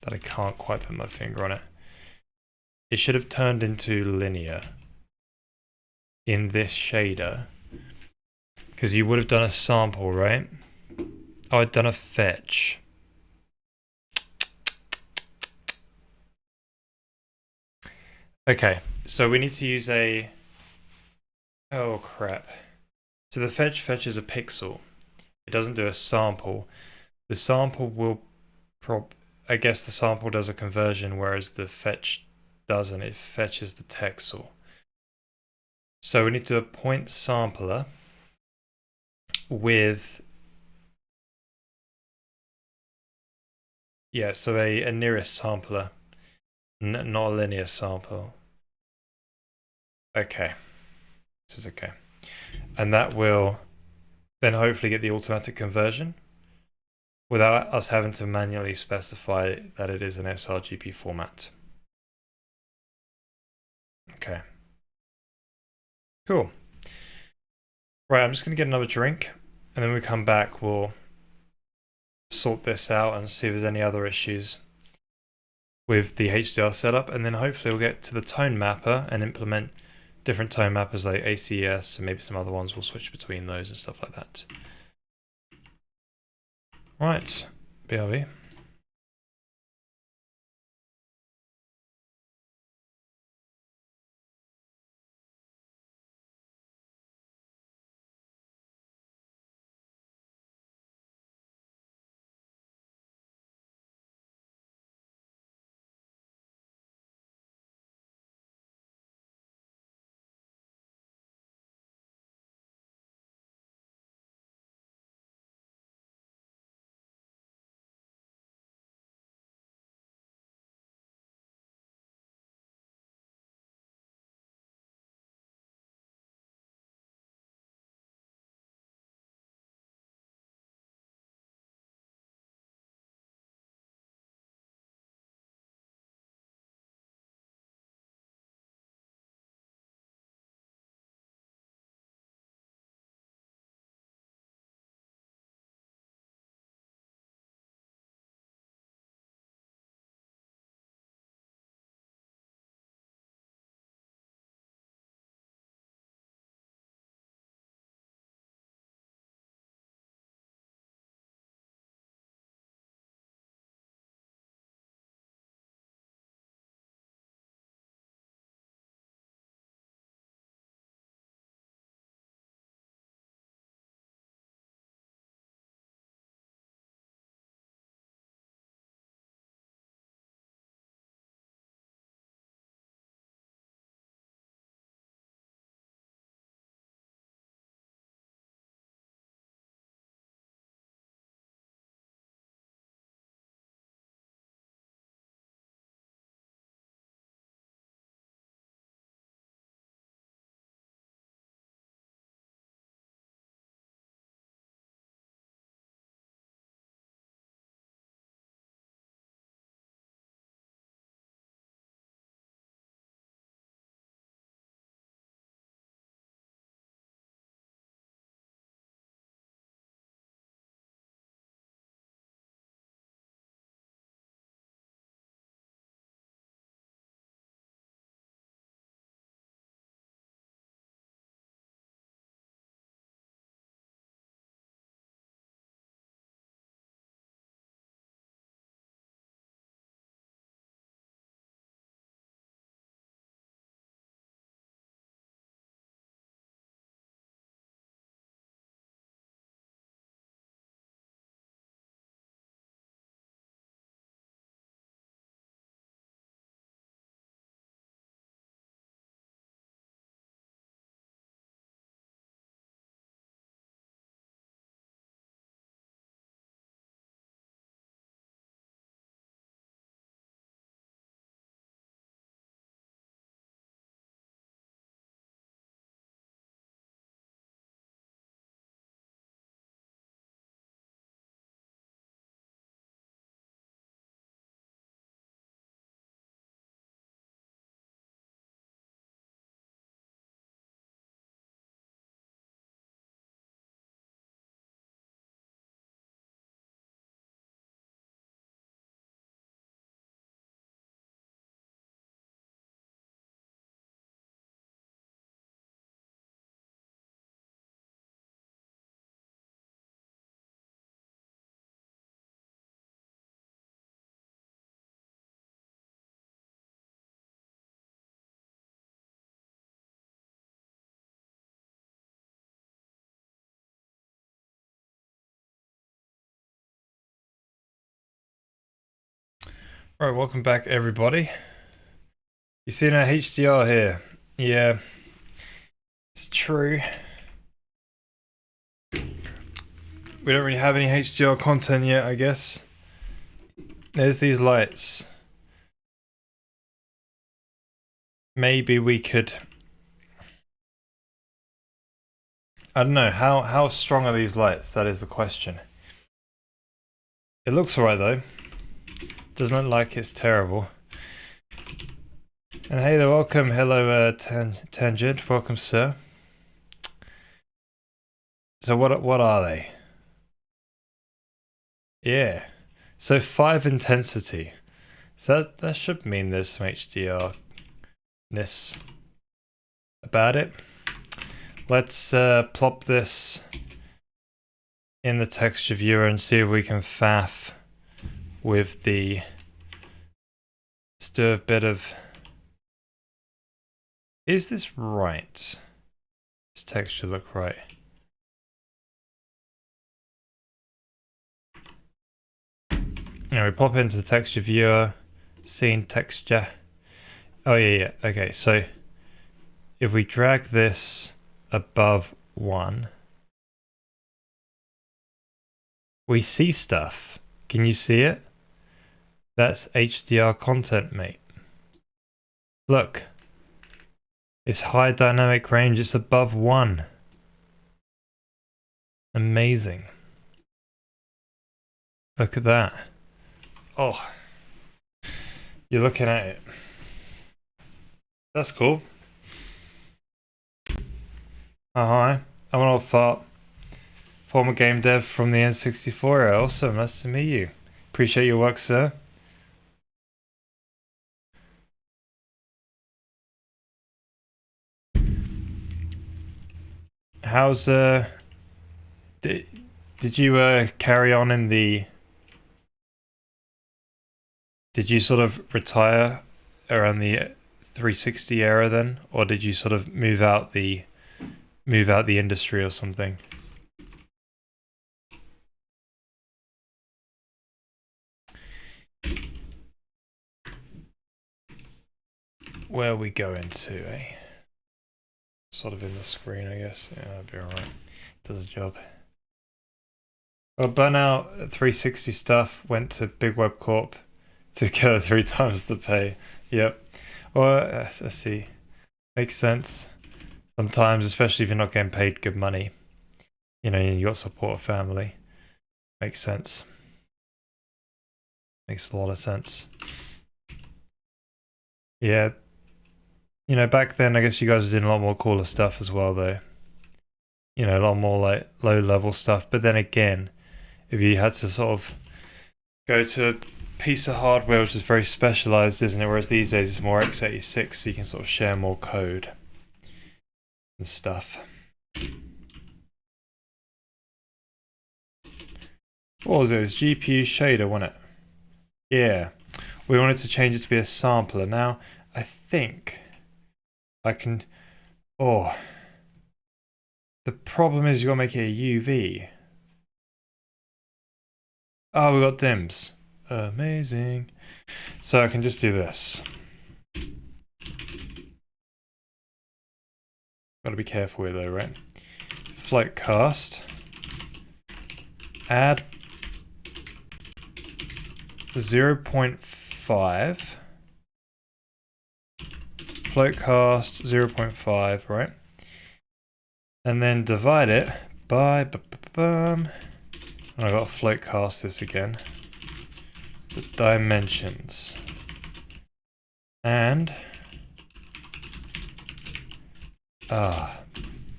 that I can't quite put my finger on it. It should have turned into linear in this shader, because you would have done a sample, right? Oh, I'd done a fetch. Okay, so we need to use a... Oh crap. So the fetch fetches a pixel. It doesn't do a sample. The sample will I guess the sample does a conversion, whereas the fetch doesn't. It fetches the texel. So we need to do a point sampler with, yeah, so a nearest sampler, not a linear sample. Okay, this is okay. And that will then hopefully get the automatic conversion without us having to manually specify that it is an sRGB format. Okay. Cool. Right, I'm just going to get another drink, and then when we come back, we'll sort this out and see if there's any other issues with the HDR setup, and then hopefully we'll get to the tone mapper and implement different tone mappers like ACS and maybe some other ones. We'll switch between those and stuff like that. Right, BRB. Right, welcome back everybody. You seen our HDR here? Yeah, it's true. We don't really have any HDR content yet, I guess. There's these lights. Maybe we could... I don't know, how strong are these lights? That is the question. It looks alright though. Doesn't look like it's terrible. And hey there, welcome. Hello, Tangent. Welcome, sir. So what are they? Yeah. So 5 intensity. So that should mean there's some HDR-ness about it. Let's plop this in the texture viewer and see if we can faff with the... Let's do a bit of... Is this right? Does texture look right? Now we pop into the texture viewer, scene texture. Oh yeah, okay, so if we drag this above 1, we see stuff. Can you see it? That's HDR content, mate. Look. It's high dynamic range, it's above 1. Amazing. Look at that. Oh. You're looking at it. That's cool. Hi. I'm an old fart. Former game dev from the N64 era. Awesome, nice to meet you. Appreciate your work, sir. How's did you carry on in the... Did you sort of retire around the 360 era then, or did you sort of move out the industry or something? Where are we going to, eh? Sort of in the screen, I guess. Yeah, that'd be alright. Does the job. Well, Burnout 360 stuff went to Big Web Corp to get 3 times the pay. Yep. Well, I see. Makes sense. Sometimes, especially if you're not getting paid good money, you know, you got to support a family. Makes sense. Makes a lot of sense. Yeah. You know, back then, I guess you guys were doing a lot more cooler stuff as well, though. You know, a lot more like low-level stuff. But then again, if you had to sort of go to a piece of hardware which is very specialized, isn't it? Whereas these days it's more x86, so you can sort of share more code and stuff. What was it? It was GPU shader, wasn't it? Yeah. We wanted to change it to be a sampler. Now, I think I can... Oh. The problem is you got to make it a UV. Oh, we got dims. Amazing. So I can just do this. Got to be careful with it though, right? Float cast. Add 0.5. Float cast 0.5, right? And then divide it by... And I got to float cast this again. The dimensions. And...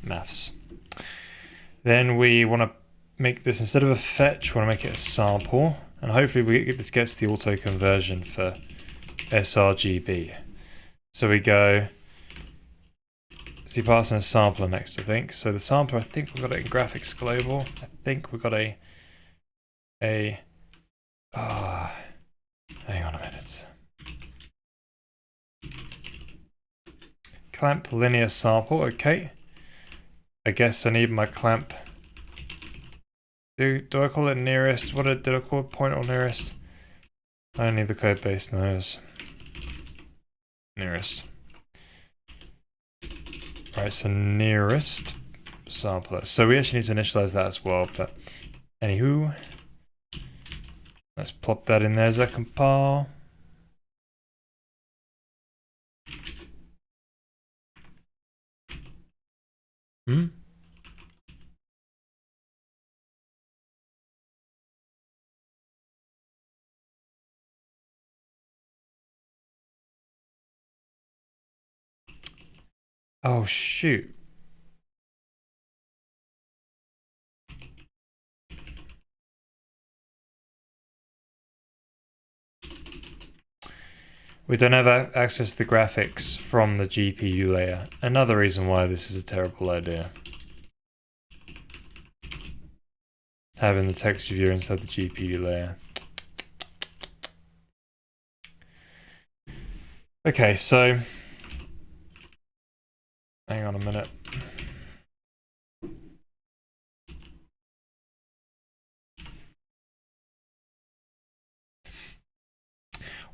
maths. Then we want to make this, instead of a fetch, we want to make it a sample. And hopefully this gets the auto conversion for sRGB. So we go... So you pass in a sampler next, I think. So the sampler, I think we've got it in graphics global. I think we've got hang on a minute. Clamp linear sample, okay. I guess I need my clamp. Do I call it nearest? What did I call it? Point or nearest? Only the code base knows. Nearest. Right, so nearest sampler. So we actually need to initialize that as well, but anywho, let's plop that in there as a compile. Oh shoot. We don't have access to the graphics from the GPU layer. Another reason why this is a terrible idea. Having the texture viewer inside the GPU layer. Okay, so hang on a minute.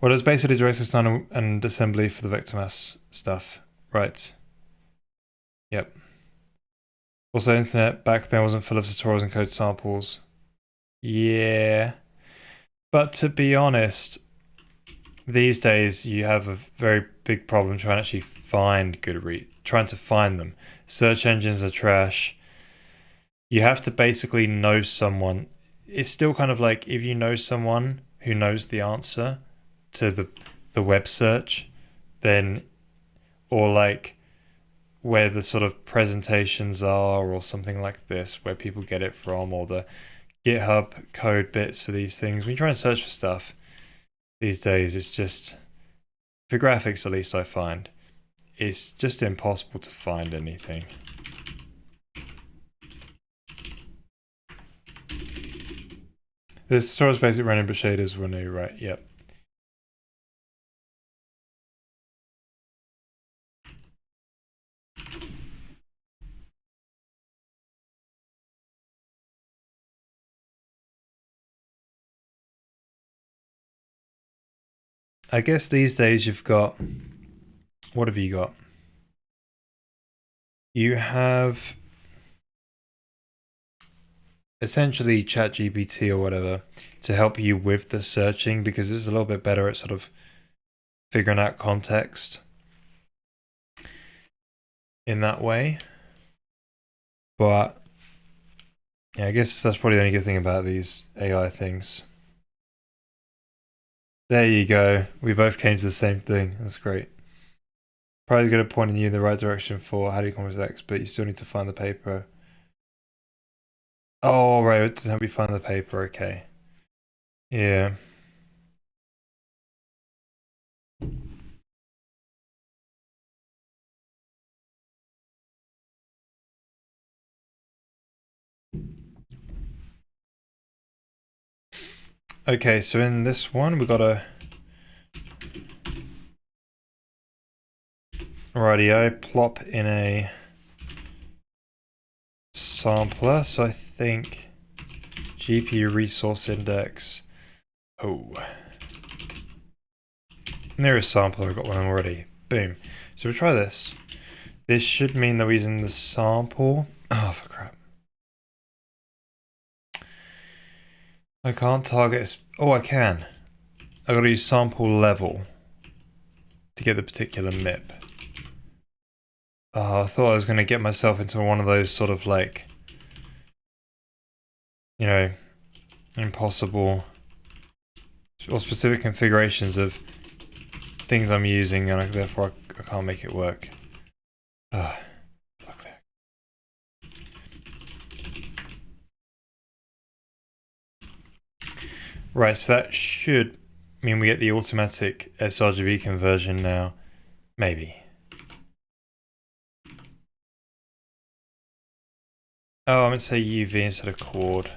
Well, it's basically DirectX 9 and assembly for the vector mass stuff. Right. Yep. Also, internet back then wasn't full of tutorials and code samples. Yeah. But to be honest, these days you have a very big problem trying to actually find trying to find them. Search engines are trash. You have to basically know someone. It's still kind of like if you know someone who knows the answer to the web search, then or like where the sort of presentations are or something like this, where people get it from, or the GitHub code bits for these things. When you try and search for stuff these days, it's just, for graphics at least I find, it's just impossible to find anything. The tutorial's basic random but shaders were new, right? Yep. I guess these days you've got, what have you got? You have essentially ChatGPT or whatever to help you with the searching, because it's a little bit better at sort of figuring out context in that way. But yeah, I guess that's probably the only good thing about these AI things. There you go. We both came to the same thing. That's great. Probably good at pointing you in the right direction for how do you accomplish X, but you still need to find the paper. Oh, right. It doesn't help you find the paper. Okay. Yeah. Okay, so in this one, we got a radio plop in a sampler. So I think GPU resource index. Oh. Nearest sampler, I've got one already. Boom. So we'll try this. This should mean that we're using the sample. Oh, for crap. I can't target. Oh, I can. I gotta use sample level to get the particular MIP. Oh, I thought I was gonna get myself into one of those sort of like, you know, impossible or specific configurations of things I'm using, and therefore I can't make it work. Right, so that should mean we get the automatic sRGB conversion now. Maybe. Oh, I'm going to say UV instead of Quad.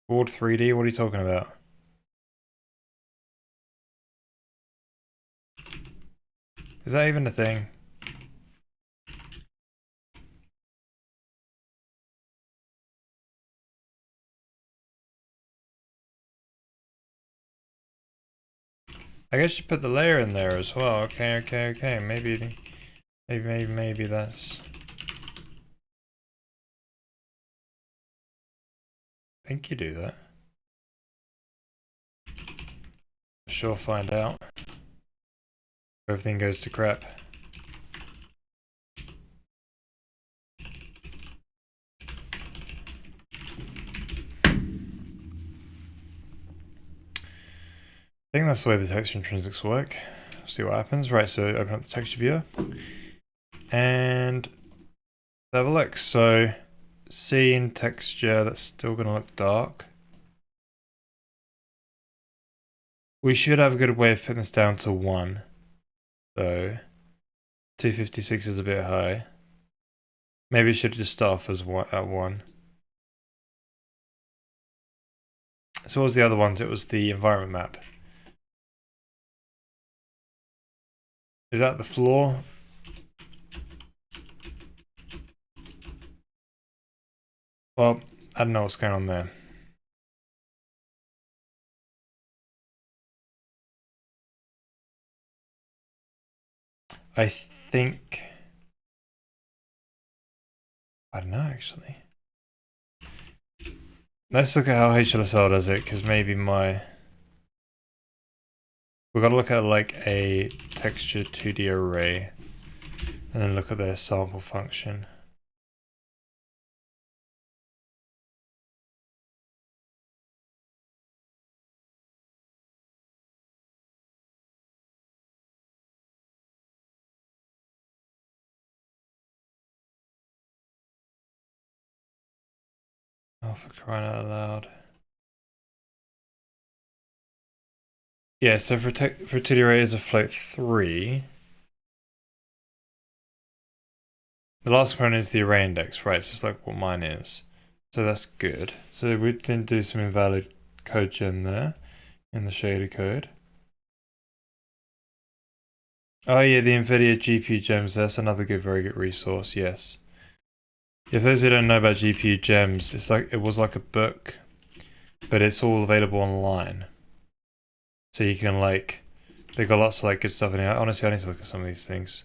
Quad 3D? What are you talking about? Is that even a thing? I guess you put the layer in there as well. Okay. Maybe that's... I think you do that. Sure, find out. Everything goes to crap. I think that's the way the texture intrinsics work. See what happens. Right, so open up the texture viewer and have a look. So scene texture, that's still gonna look dark. We should have a good way of putting this down to 1. So 256 is a bit high. Maybe it should just start off as at 1. So what was the other ones? It was the environment map. Is that the floor? Well, I don't know what's going on there. I think... I don't know, actually. Let's look at how HLSL does it, because maybe my... We've got to look at like a texture 2D array, and then look at their sample function. Oh, for crying out loud. Yeah, so for 2D array is a float 3. The last component is the array index, right? So it's like what mine is. So that's good. So we didn't do some invalid code gen there in the shader code. Oh yeah, the NVIDIA GPU gems, that's another very good resource, yes. If those who don't know about GPU gems, it was like a book, but it's all available online. So you can like, they got lots of like good stuff in here. Honestly, I need to look at some of these things.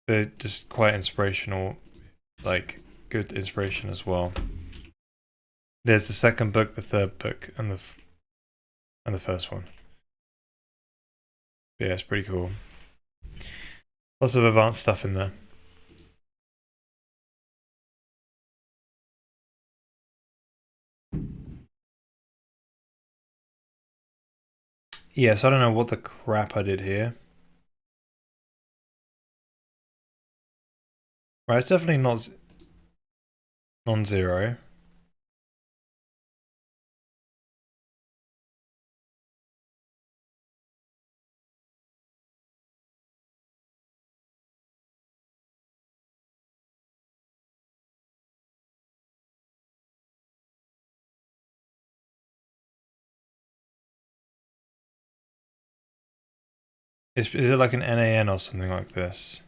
They're just quite inspirational, like good inspiration as well. There's the second book, the third book, and the first one. But yeah, it's pretty cool. Lots of advanced stuff in there. Yes, I don't know what the crap I did here. Right, it's definitely not non-zero. Is it like an NAN or something like this?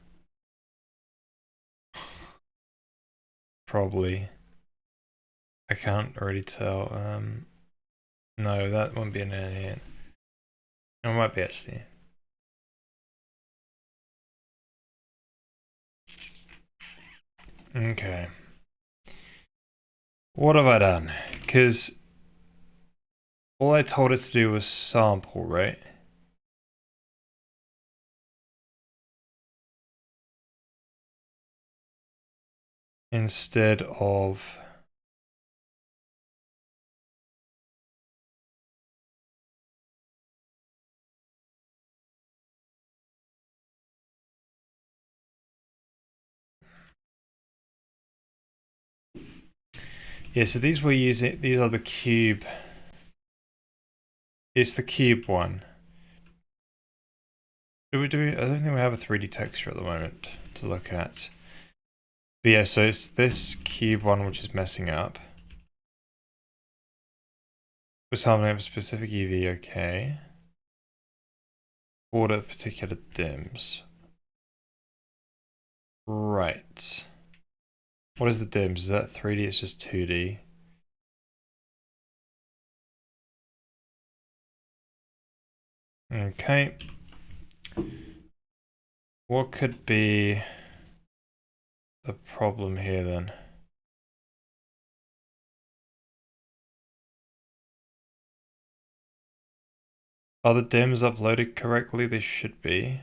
Probably. I can't really tell. No, that won't be an NAN. It might be actually. Okay. What have I done? Because all I told it to do was sample, right? Instead of... Yeah, so these we're using, these are the cube. It's the cube one. I don't think we have a 3D texture at the moment to look at. But yeah, so it's this cube one which is messing up. We're sampling up a specific UV, okay. Order particular dims. Right. What is the dims? Is that 3D? It's just 2D. Okay. What could be the problem here then? Are the dims uploaded correctly? They should be.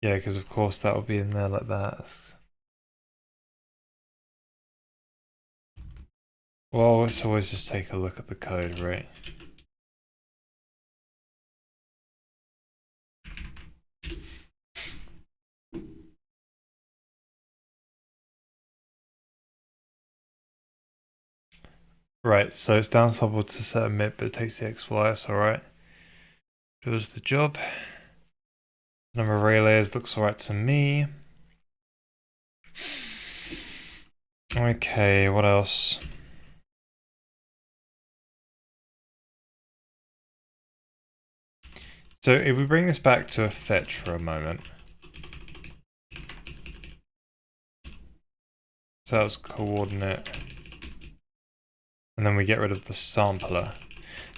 Yeah, because of course that will be in there like that. Well, let's always just take a look at the code, right? Right, so it's downsampled to set a MIP, but it takes the XY, that's alright. Does the job. Number of array layers looks alright to me. Okay, what else? So if we bring this back to a fetch for a moment. So that was coordinate. And then we get rid of the sampler.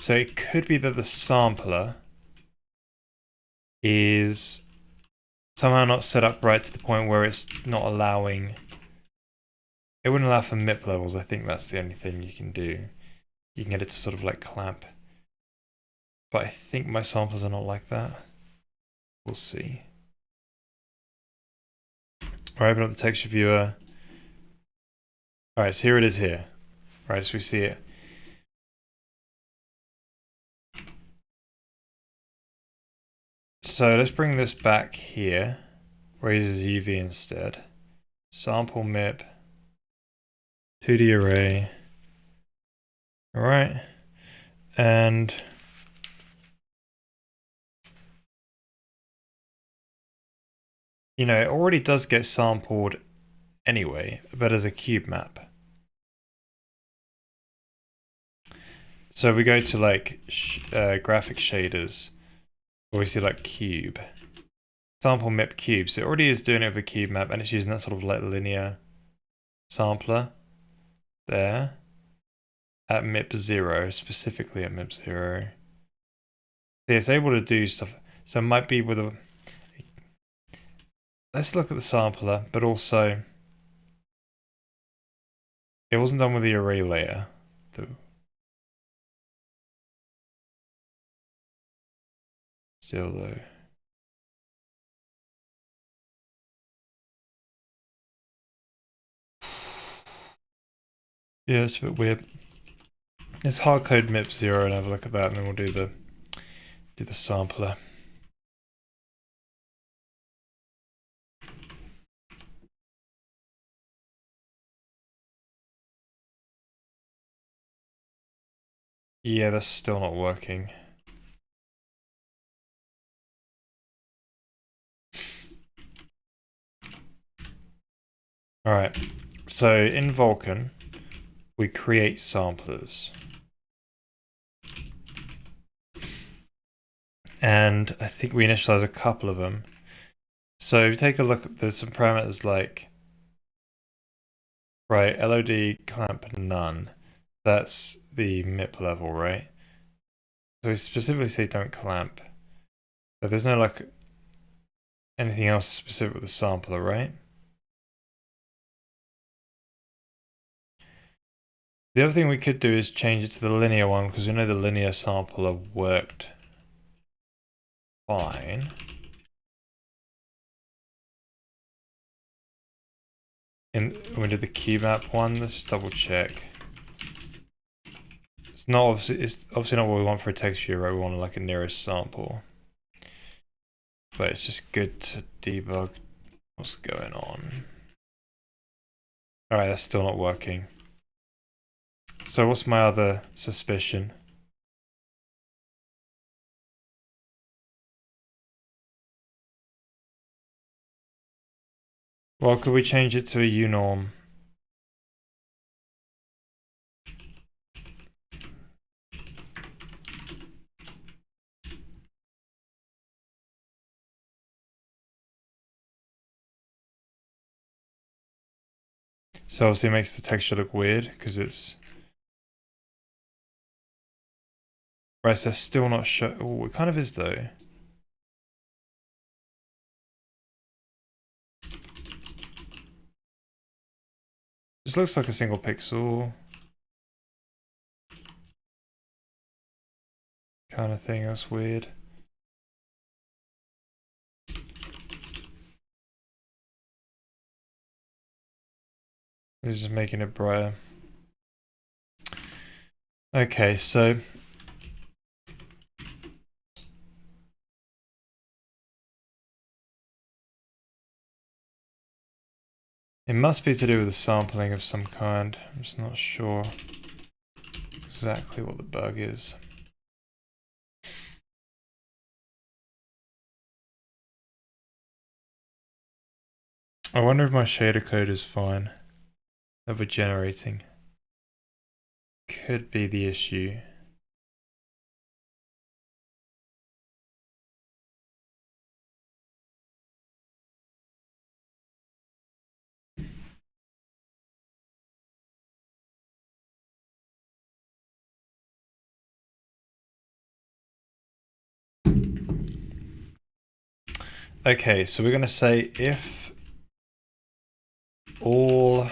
So it could be that the sampler is somehow not set up right to the point where it's not allowing... It wouldn't allow for MIP levels. I think that's the only thing you can do. You can get it to sort of like clamp. But I think my samplers are not like that. We'll see. Alright, open up the texture viewer. Alright, so here it is here. Alright, so we see it. So let's bring this back here, where he uses UV instead. Sample MIP, 2D array. Alright, and you know, it already does get sampled anyway, but as a cube map. So if we go to like graphic shaders, or we see like cube, sample MIP cube, so it already is doing it with a cube map, and it's using that sort of like linear sampler there at MIP 0, specifically at MIP 0. So it's able to do stuff. So it might be with a... Let's look at the sampler, but also it wasn't done with the array layer. Still though. Yeah, it's a bit weird. Let's hardcode MIP 0 and have a look at that, and then we'll do the sampler. Yeah, that's still not working. Alright, so in Vulkan, we create samplers. And I think we initialize a couple of them. So if you take a look, there's some parameters like, right, LOD clamp none. That's the MIP level, right? So we specifically say don't clamp. But there's no like anything else specific with the sampler, right? The other thing we could do is change it to the linear one, because we know the linear sampler worked fine. And when we did the cube map one, let's just double check. It's obviously not what we want for a texture, right? We want like a nearest sample. But it's just good to debug what's going on. Alright, that's still not working. So what's my other suspicion? Well, could we change it to a unorm? So obviously it makes the texture look weird because it's... Right, so still not sure. Oh, it kind of is though. This looks like a single pixel kind of thing. That's weird. This is just making it brighter. Okay, so it must be to do with the sampling of some kind. I'm just not sure exactly what the bug is. I wonder if my shader code is fine that we're generating. Could be the issue. Okay, so we're going to say if all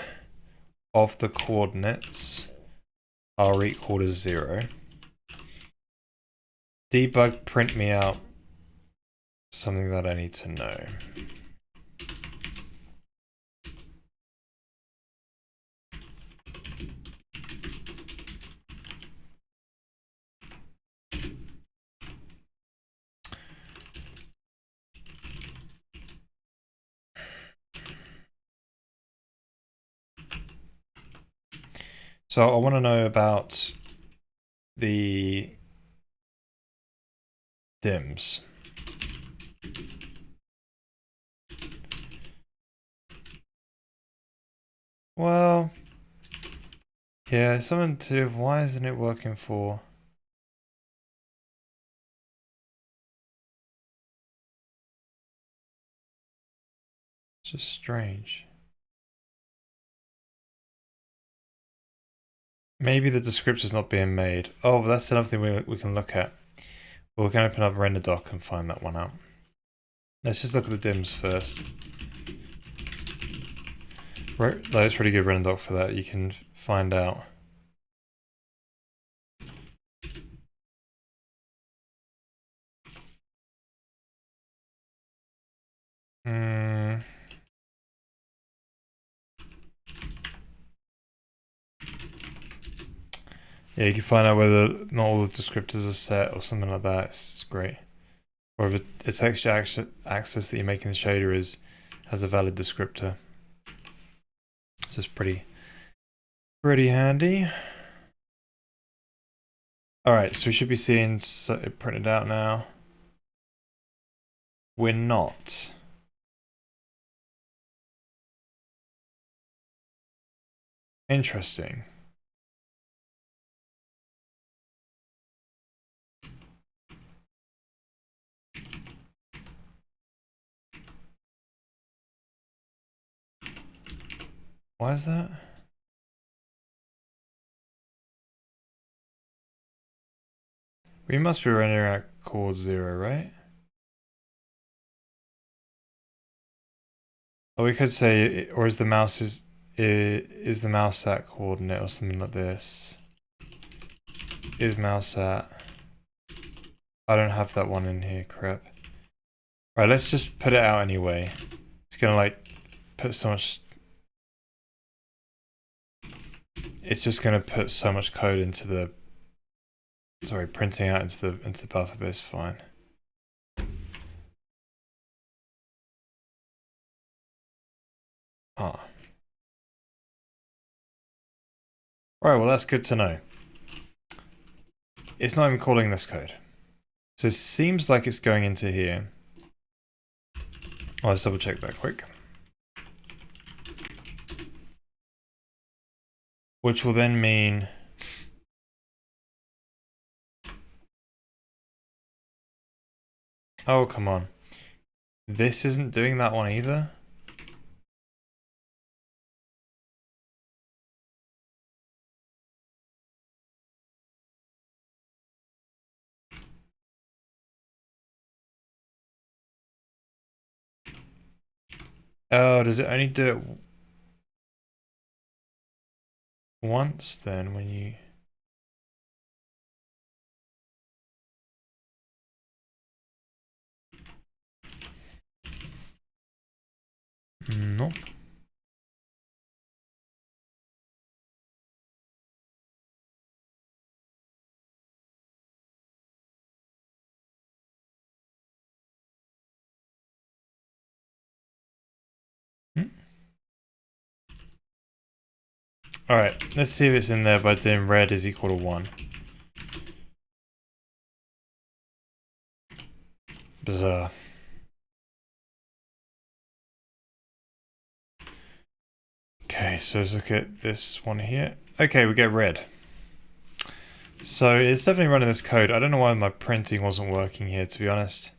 of the coordinates are equal to 0, debug print me out something that I need to know. So I want to know about the dims. Well, yeah, something to, why isn't it working for? It's just strange. Maybe the descriptor's not being made. Oh, but that's another thing we can look at. We're going to open up render doc and find that one out. Let's just look at the dims first. Right, that's pretty good render doc for that. You can find out. Yeah, you can find out whether not all the descriptors are set or something like that. It's great. Or if a texture access that you're making the shader has a valid descriptor. This is pretty handy. Alright, so we should be seeing it printed out now. We're not. Interesting. Why is that? We must be rendering at chord 0, right? Or we could say, or is the mouse is the mouse at coordinate or something like this? Is mouse at? I don't have that one in here, crap. Right, let's just put it out anyway. It's gonna like put so much. It's just gonna put so much code into the. Sorry, printing out into the buffer, but it's fine. Ah. Right, well that's good to know. It's not even calling this code. So it seems like it's going into here. Oh, let's double check that quick. Which will then mean oh, come on. This isn't doing that one either? Oh, does it only do it once then when you... Nope. Hmm. Alright, let's see if it's in there by doing red is equal to 1. Bizarre. Okay, so let's look at this one here. Okay, we get red. So it's definitely running this code. I don't know why my printing wasn't working here, to be honest.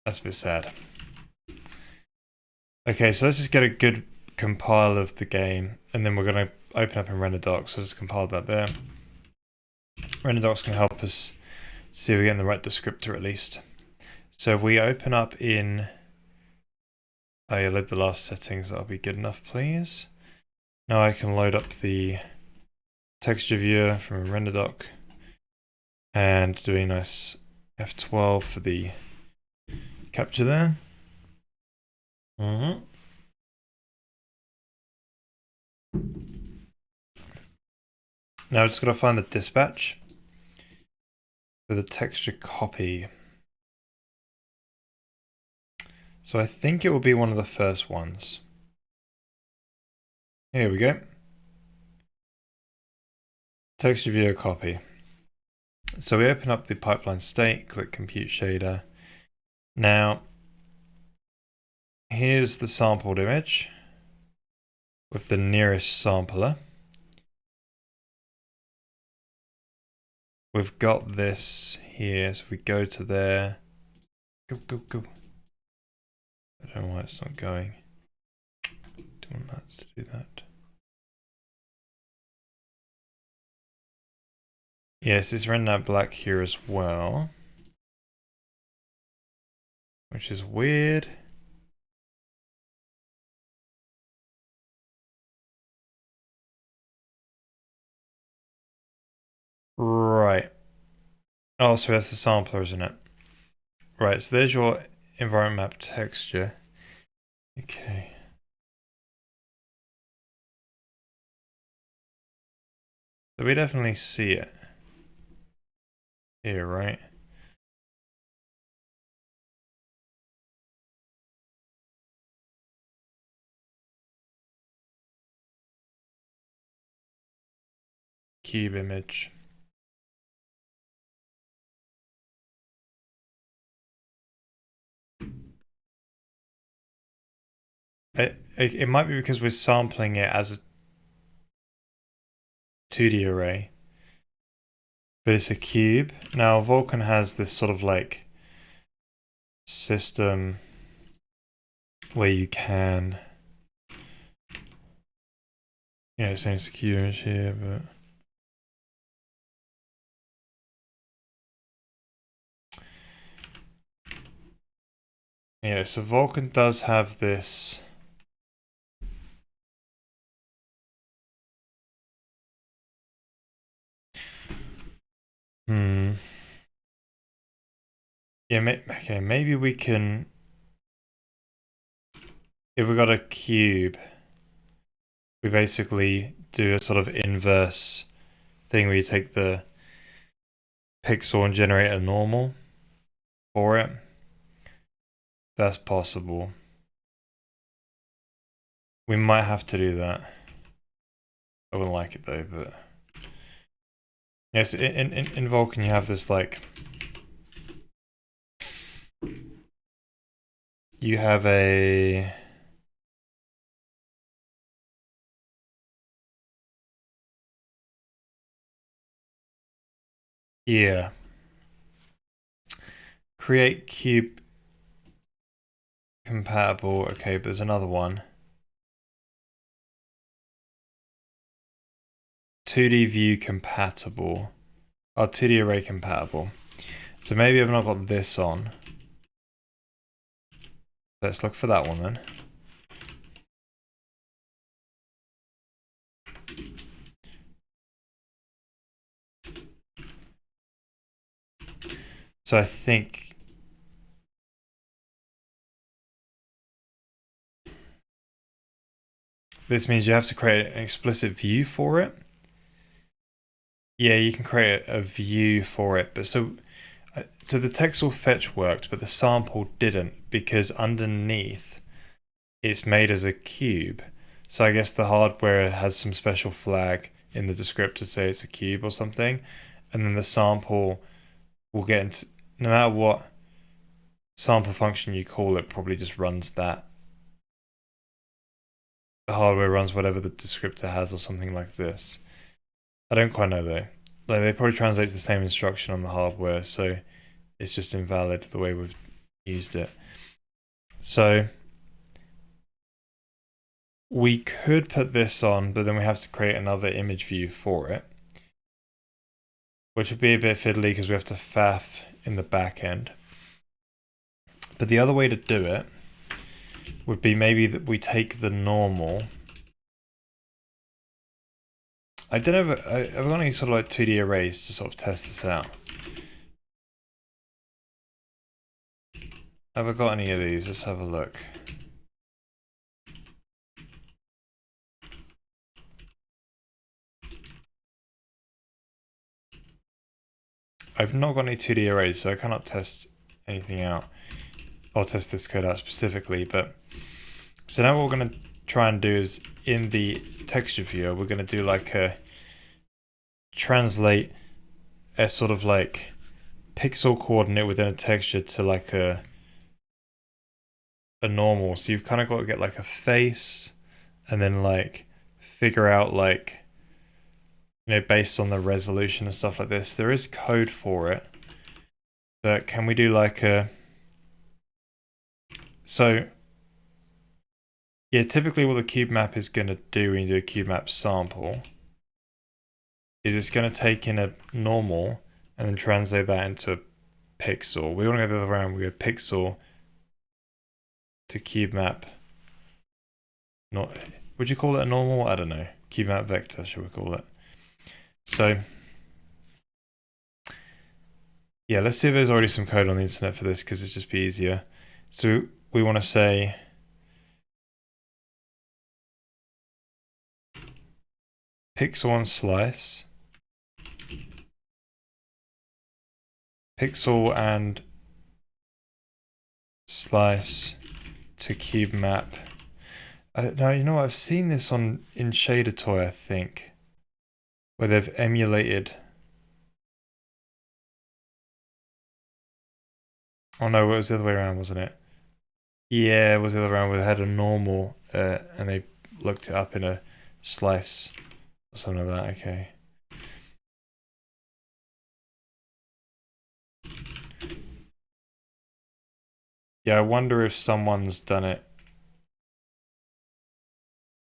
That's a bit sad. Okay, so let's just get a good compile of the game, and then we're going to open up in render docs. So let's compile that there. Render docs can help us see if we're getting the right descriptor at least. So if we open up in... Oh, yeah, load the last settings. That'll be good enough, please. Now I can load up the texture viewer from a render doc and do a nice F12 for the capture there. Now I'm just going to find the dispatch for the texture copy. So I think it will be one of the first ones. Here we go. Texture viewer copy. So we open up the pipeline state, click compute shader. Now, here's the sampled image with the nearest sampler. We've got this here, so we go to there. Go. I don't know why it's not going. Don't want that to do that. Yes, it's rendering out black here as well, which is weird. Right. Oh, so that's the sampler, isn't it? Right, so there's your environment map texture. Okay. So we definitely see it here, right? Cube image. It might be because we're sampling it as a 2D array, but it's a cube. Now Vulkan has this sort of like system where you can, yeah, it's saying it's a cube image here, but yeah, so Vulkan does have this. Yeah, okay, maybe we can, if we got a cube, we basically do a sort of inverse thing where you take the pixel and generate a normal for it. That's possible. We might have to do that. I wouldn't like it though, but yes, in Vulkan you have this like, you have a yeah, create cube compatible. Okay, but there's another one. 2D view compatible. Oh, 2D array compatible. So maybe I've not got this on. Let's look for that one then. So I think this means you have to create an explicit view for it. Yeah, you can create a view for it, but so the texel fetch worked, but the sample didn't because underneath it's made as a cube. So I guess the hardware has some special flag in the descriptor to say it's a cube or something, and then the sample will get into, no matter what sample function you call it, probably just runs that. The hardware runs whatever the descriptor has or something like this. I don't quite know though. Like they probably translate the same instruction on the hardware, so it's just invalid the way we've used it. So we could put this on, but then we have to create another image view for it, which would be a bit fiddly because we have to faff in the back end. But the other way to do it would be maybe that we take the normal. I don't know if I've got any sort of like 2D arrays to sort of test this out. Have I got any of these? Let's have a look. I've not got any 2D arrays, so I cannot test anything out. I'll test this code out specifically, but so now what we're going to try and do is in the texture viewer, we're going to do like a translate a sort of like pixel coordinate within a texture to like a normal. So you've kind of got to get like a face and then like figure out like, you know, based on the resolution and stuff like this. There is code for it, but can we do like a, so yeah, typically what the cube map is going to do when you do a cube map sample is it's going to take in a normal and then translate that into a pixel. We want to go the other way around. We go pixel to cube map. Not, would you call it a normal? I don't know. Cube map vector, should we call it? So yeah, let's see if there's already some code on the internet for this because it's just be easier. So we want to say pixel on slice, pixel and slice to cube map. Now you know what? I've seen this in Shader Toy, I think, where they've emulated. Oh no, it was the other way around, wasn't it? Yeah, it was the other way around. Where they had a normal and they looked it up in a slice or something like that. Okay. Yeah, I wonder if someone's done it.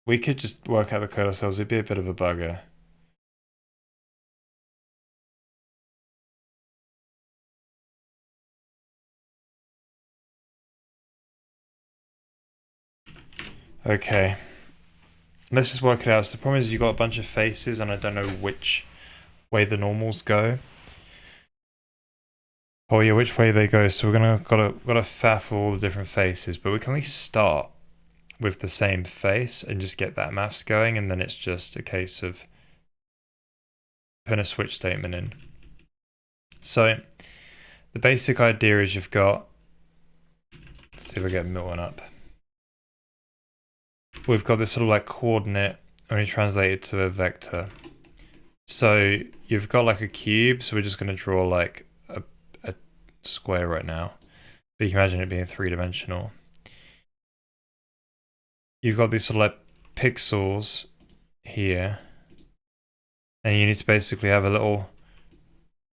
We could just work out the code ourselves. It'd be a bit of a bugger. Okay. Let's just work it out. So the problem is you've got a bunch of faces and I don't know which way the normals go. Oh yeah, which way they go. So we're gotta faff all the different faces, but we can at least start with the same face and just get that maths going, and then it's just a case of putting a switch statement in. So the basic idea is you've got, let's see if I get Milton up. We've got this sort of like coordinate only translated to a vector. So you've got like a cube, so we're just going to draw like a square right now. But you can imagine it being three-dimensional. You've got these sort of like pixels here. And you need to basically have a little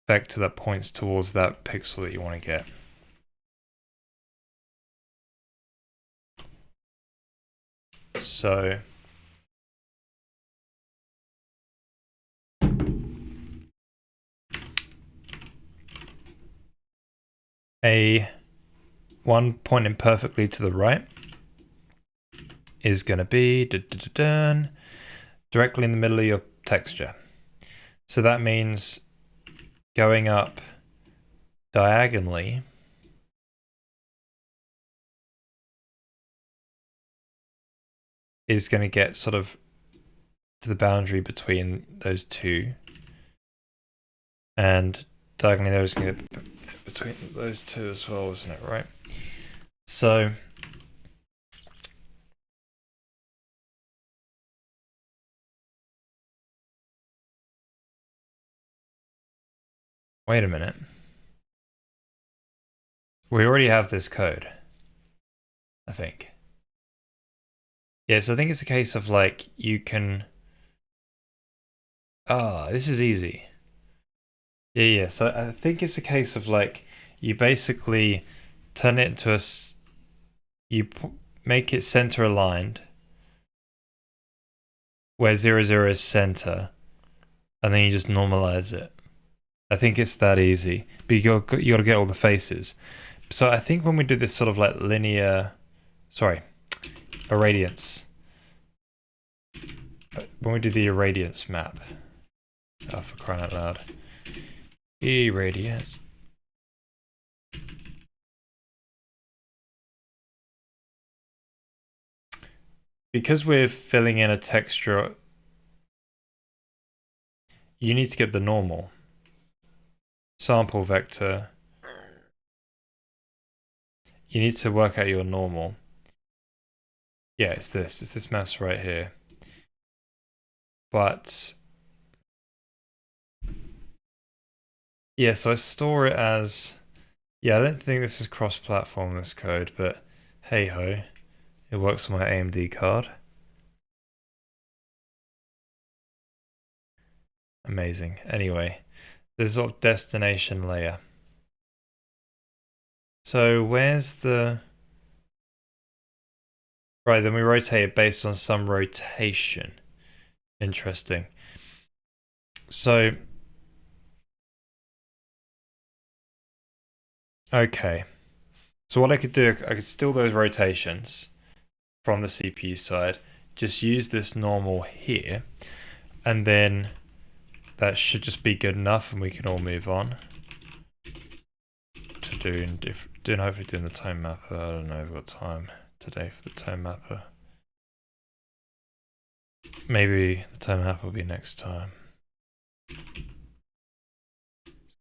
vector that points towards that pixel that you want to get. So one pointing perfectly to the right is going to be directly in the middle of your texture. So that means going up diagonally is going to get sort of to the boundary between those two, and diagonally there is going to get between those two as well, isn't it? Right. So wait a minute. We already have this code, I think. Yeah, so I think it's a case of like you can. This is easy. Yeah. So I think it's a case of like you basically turn it into make it center aligned, where 0, 0 is center, and then you just normalize it. I think it's that easy, but you got to get all the faces. So I think when we do this sort of like irradiance. When we do the irradiance map, oh, for crying out loud, irradiance. Because we're filling in a texture, you need to get the normal sample vector. You need to work out your normal. Yeah, it's this mouse right here. But yeah, so I store it as, I don't think this is cross-platform, this code, but hey ho, it works on my AMD card. Amazing. Anyway, this sort of destination layer. So where's the... Right, then we rotate it based on some rotation. Interesting. So... Okay. So what I could do, I could steal those rotations from the CPU side, just use this normal here, and then that should just be good enough and we can all move on to hopefully doing the tone mapper. I don't know if we've got time today for the tone mapper. Maybe the tone mapper will be next time. Let's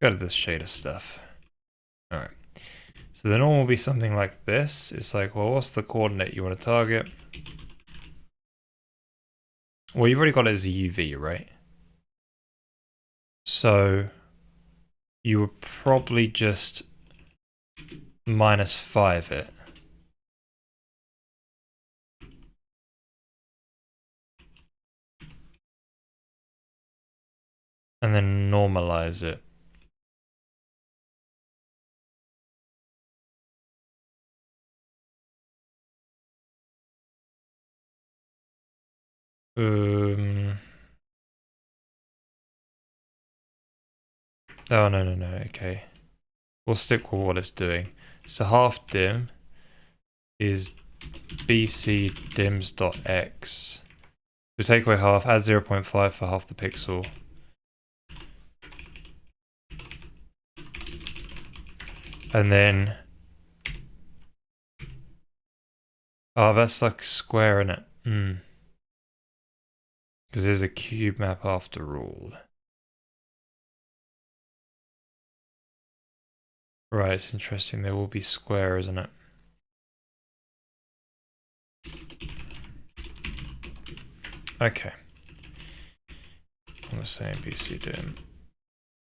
go to this shader stuff. Alright. So the normal will be something like this. It's like, well, what's the coordinate you want to target? Well, you've already got it as a UV, right? So you would probably just -5 it. And then normalize it. Oh, no, okay. We'll stick with what it's doing. So half dim is bc dims.x. So take away half, add 0.5 for half the pixel. And then... Oh, that's like square, in it. Because there's a cube map after all. Right, it's interesting. There will be square, isn't it? Okay. I'm saying BC dim.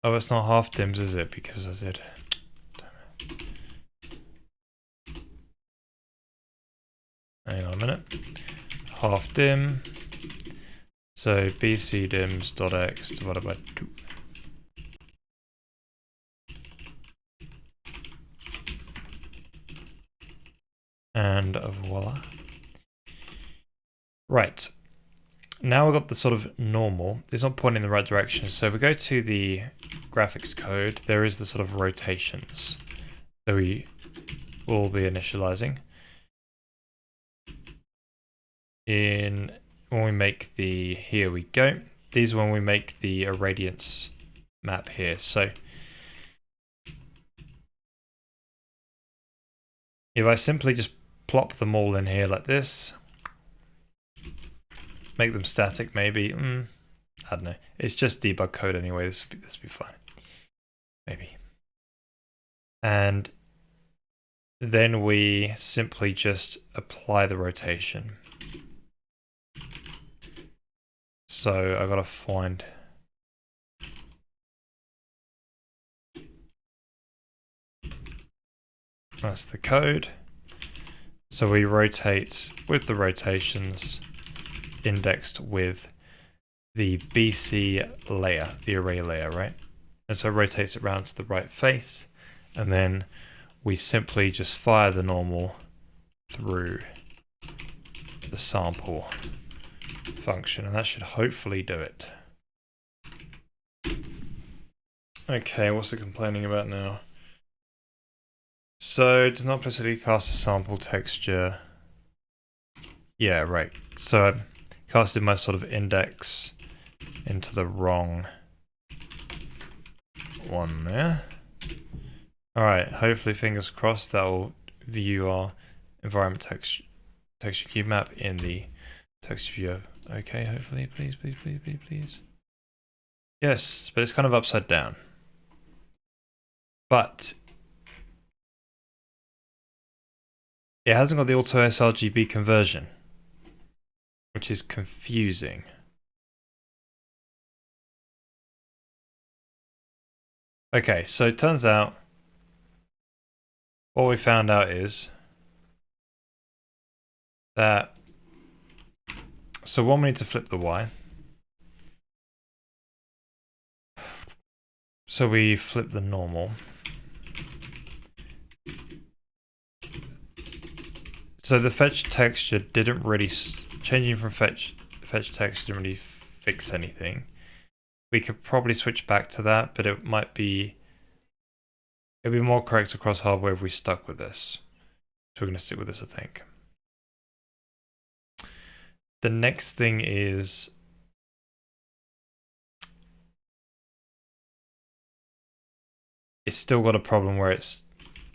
Oh, it's not half dims, is it? Because I did. Damn it. Hang on a minute. Half dim. So BC dims.x divided by 2. And voila. Right. Now we've got the sort of normal. It's not pointing in the right direction. So if we go to the graphics code, there is the sort of rotations. So we will be initializing. When we make the, here we go. These are when we make the irradiance map here. So if I simply just plop them all in here like this, make them static maybe, I don't know. It's just debug code anyway, this will be fine. Maybe. And then we simply just apply the rotation. So I gotta find, that's the code. So we rotate with the rotations indexed with the BC layer, the array layer, right? And so it rotates it around to the right face, and then we simply just fire the normal through the sample function, and that should hopefully do it. Okay, what's it complaining about now? So it does not implicitly cast a sample texture. Yeah, right. So I casted my sort of index into the wrong one there. Alright, hopefully fingers crossed that will view our environment texture cube map in the texture viewer. Okay, hopefully, please, please, please, please, please. Yes, but it's kind of upside down. But it hasn't got the auto sRGB conversion, which is confusing. Okay, so it turns out what we found out is that, so one, we need to flip the Y. So we flip the normal. So the fetch texture didn't really, changing from fetch texture didn't really fix anything. We could probably switch back to that, but it'd be more correct across hardware if we stuck with this. So we're going to stick with this, I think. The next thing is it's still got a problem where it's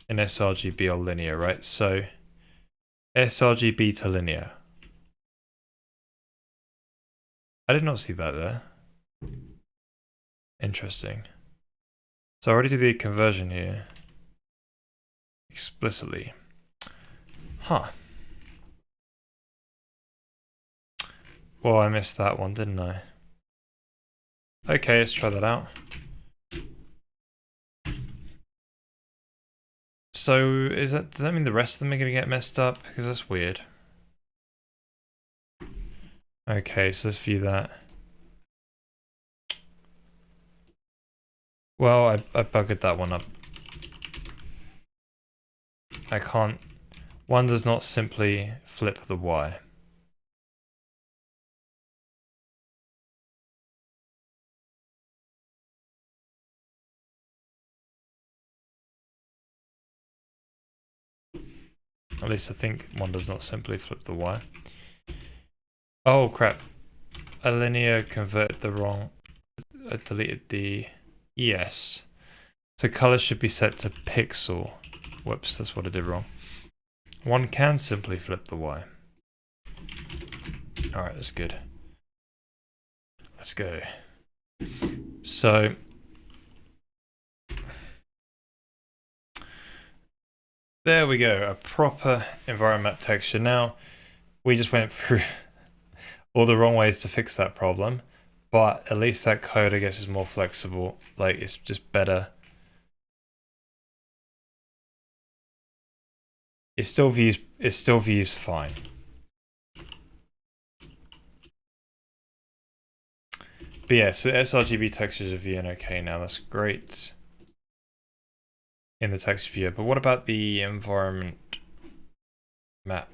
an sRGB or linear, right? So sRGB to linear. I did not see that there. Interesting. So I already did the conversion here explicitly. Huh. Well, I missed that one, didn't I? Okay, let's try that out. So does that mean the rest of them are going to get messed up? Because that's weird. Okay, so let's view that. Well, I buggered that one up. I can't. One does not simply flip the Y. At least I think one does not simply flip the Y. Oh crap. A linear converted the wrong. I deleted the. Yes. So color should be set to pixel. Whoops, that's what I did wrong. One can simply flip the Y. Alright, that's good. Let's go. So there we go, a proper environment map texture. Now, we just went through all the wrong ways to fix that problem, but at least that code, I guess, is more flexible. Like, it's just better. It still views fine. But yeah, so the sRGB textures are viewing okay now. That's great in the text viewer. But what about the environment map?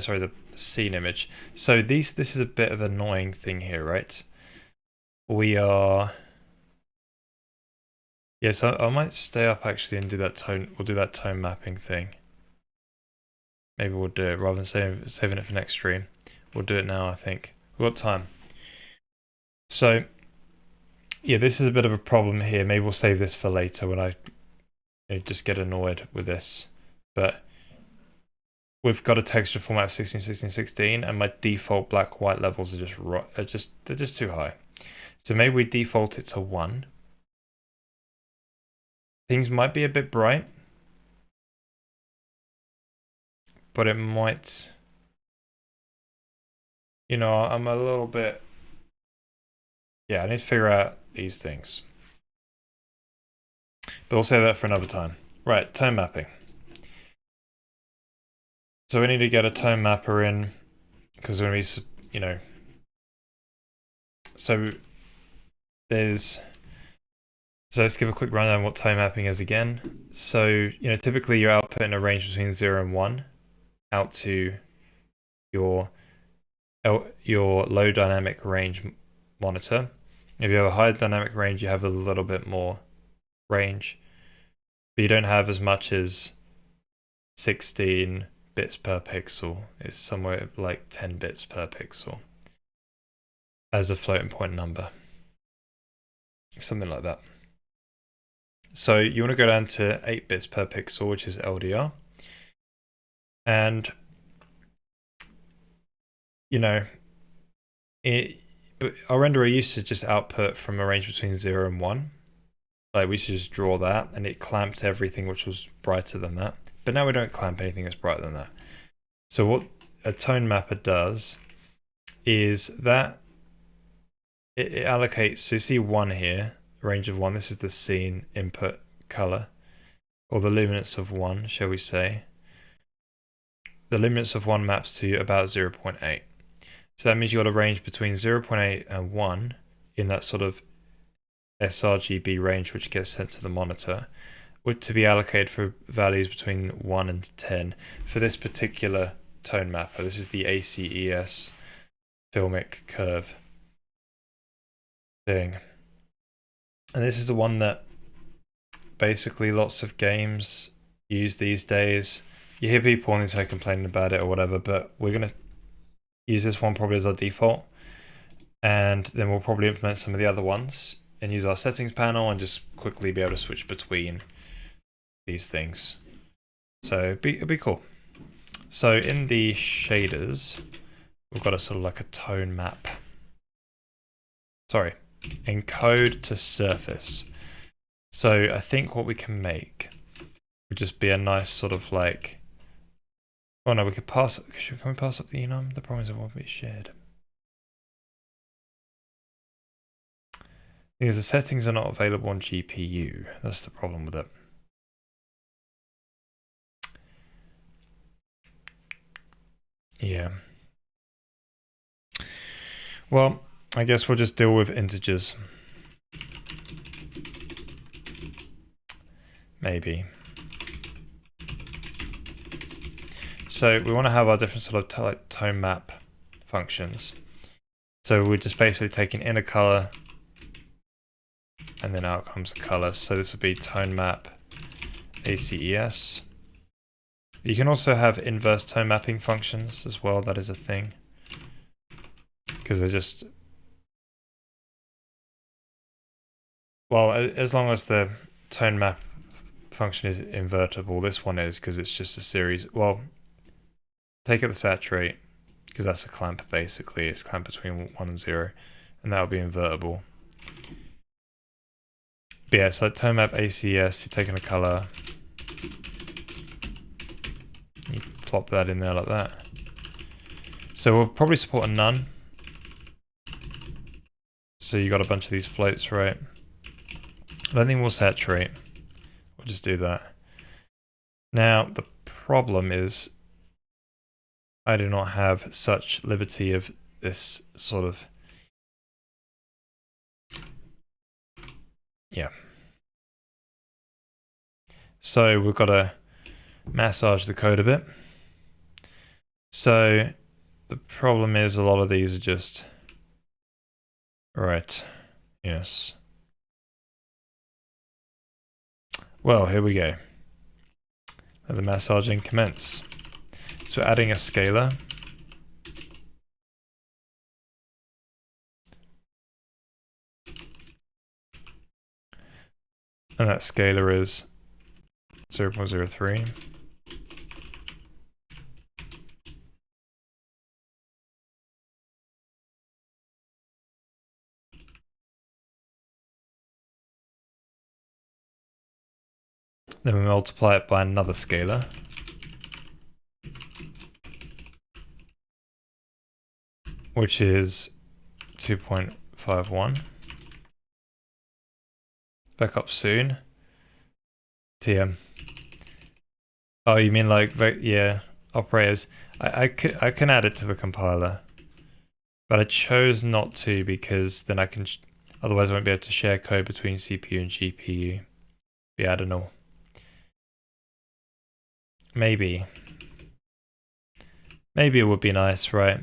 Sorry, the scene image. So this is a bit of an annoying thing here, right? We are. Yes, I might stay up actually and do that tone. We'll do that tone mapping thing. Maybe we'll do it rather than saving it for next stream. We'll do it now, I think. We've got time. So, yeah, this is a bit of a problem here. Maybe we'll save this for later when I just get annoyed with this. But we've got a texture format of 16, 16, 16, and my default black white levels are they're just too high. So maybe we default it to 1. Things might be a bit bright, but it might, I'm a little bit, yeah, I need to figure out these things. But we'll save that for another time. Right, tone mapping. So we need to get a tone mapper in, because when we, so let's give a quick rundown on what tone mapping is again. So, typically your output in a range between 0 and 1 out to your low dynamic range monitor. If you have a high dynamic range, you have a little bit more range, but you don't have as much as 16 bits per pixel. It's somewhere like 10 bits per pixel as a floating point number, something like that. So you want to go down to 8 bits per pixel, which is LDR. And, our renderer used to just output from a range between 0 and 1. Like, we should just draw that, and it clamped everything which was brighter than that. But now we don't clamp anything that's brighter than that. So what a tone mapper does is that it allocates, so you see 1 here, range of 1, this is the scene input color, or the luminance of 1, shall we say. The luminance of 1 maps to about 0.8. So that means you've got a range between 0.8 and 1 in that sort of sRGB range which gets sent to the monitor, to be allocated for values between 1 and 10 for this particular tone mapper. This is the ACES filmic curve thing. And this is the one that basically lots of games use these days. You hear people on the internet complaining about it or whatever, but we're going to use this one probably as our default. And then we'll probably implement some of the other ones and use our settings panel and just quickly be able to switch between these things. So it'd be cool. So in the shaders, we've got a sort of like a tone map. Sorry, encode to surface. So I think what we can make would just be a nice sort of like, oh no, we could pass, can we pass up the enum? The problem is it won't be shared. Because the settings are not available on GPU. That's the problem with it. Yeah. Well, I guess we'll just deal with integers. Maybe. So we want to have our different sort of tone map functions. So we're just basically taking inner color and then out comes the color. So this would be tone map ACES. You can also have inverse tone mapping functions as well. That is a thing. Because they're just, well, as long as the tone map function is invertible, this one is, because it's just a series. Well, take it the saturate, because that's a clamp basically. It's a clamp between 1 and 0, and that will be invertible. But yeah, so tone map ACES, you're taking a color, you plop that in there like that. So we'll probably support a none. So you got a bunch of these floats, right? I don't think we'll saturate. We'll just do that. Now, the problem is I do not have such liberty of this sort of, yeah. So we've got to massage the code a bit. So the problem is a lot of these are just, right, yes. Well, here we go. Let the massaging commence. So So adding a scalar. And that scalar is 0.03. Then we multiply it by another scalar. Which is 2.51. Back up soon. TM. Oh, you mean like, yeah, operators. I can add it to the compiler. But I chose not to because then I can, otherwise I won't be able to share code between CPU and GPU. Yeah, I don't know. Maybe. Maybe it would be nice, right?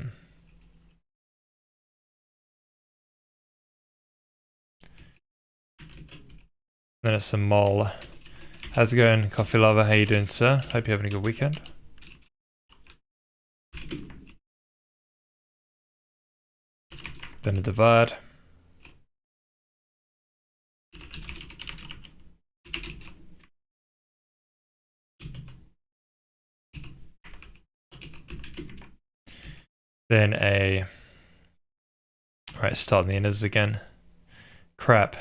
Then it's a mol. How's it going, Coffee Lover? How you doing, sir? Hope you're having a good weekend. Then a divide. Then a... Right, starting the inners again. Crap.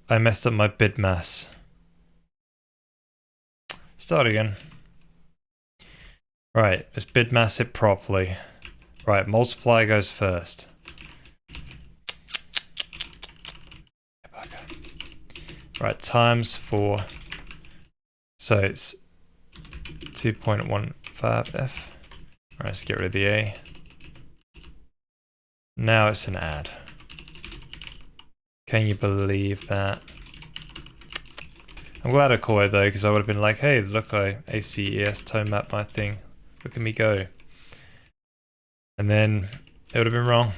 I messed up my bid mass. Start again. Right, let's bid mass it properly. Right, multiply goes first. Right, times 4. So it's 2.15f. Right, let's get rid of the A. Now it's an add. Can you believe that? I'm glad I caught it though, because I would have been like, hey, look, I ACES tone map my thing. Look at me go. And then it would have been wrong.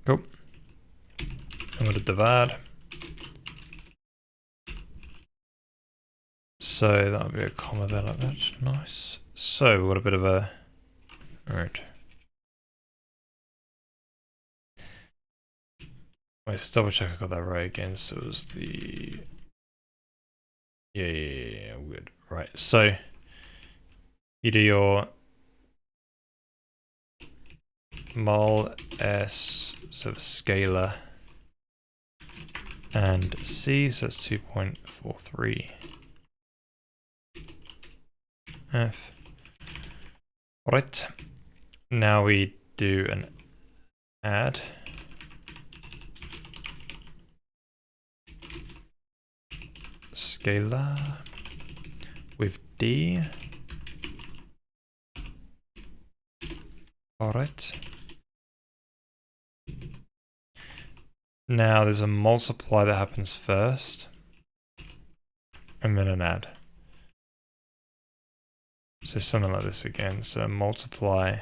Cool. I'm going to divide. So that would be a comma there like that. Nice. So we've got a bit of a... Alright. Wait, let's double check I got that right again. So it was the... Yeah, good. Right, so you do your mol s sort of scalar and c, so it's 2.43 f. Right, now we do an add. Scalar with d. Alright. Now there's a multiply that happens first, and then an add. So something like this again. So multiply.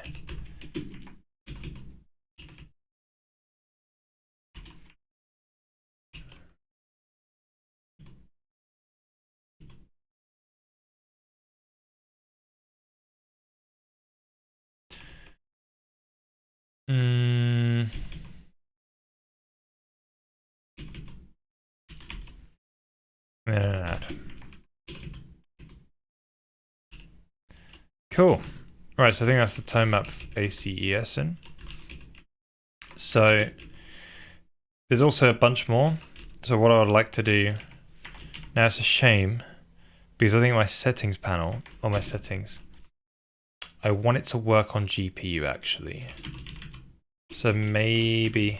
And an add. Cool. Right, so I think that's the tone map ACES in. So there's also a bunch more. So what I would like to do, now it's a shame, because I think my settings panel, or my settings, I want it to work on GPU actually. So maybe,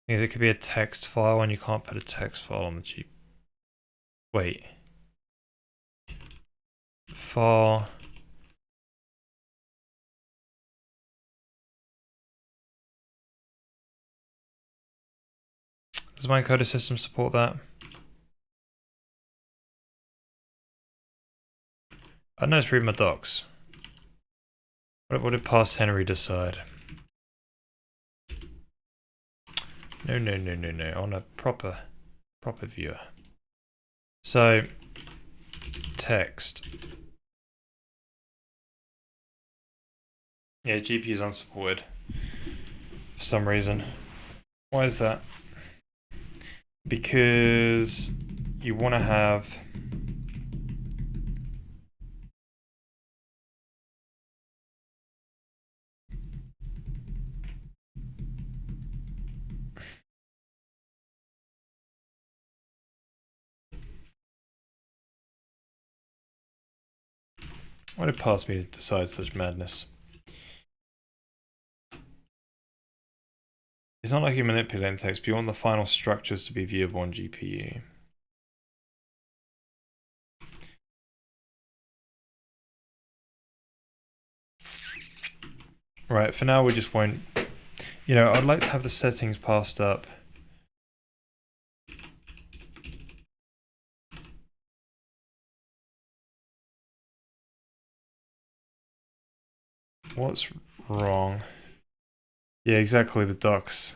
because it could be a text file and you can't put a text file on the GPU. Wait. File. Does my encoder system support that? I know it's read my docs. What did past Henry decide? No, no, no, no, no. On a proper viewer. So, text. Yeah, GPU is unsupported for some reason. Why is that? Because you want to have why did past me decide such madness? It's not like you're manipulating text, but you want the final structures to be viewable on GPU. Right, for now we just won't... You know, I'd like to have the settings passed up. What's wrong? Yeah, exactly, the docs.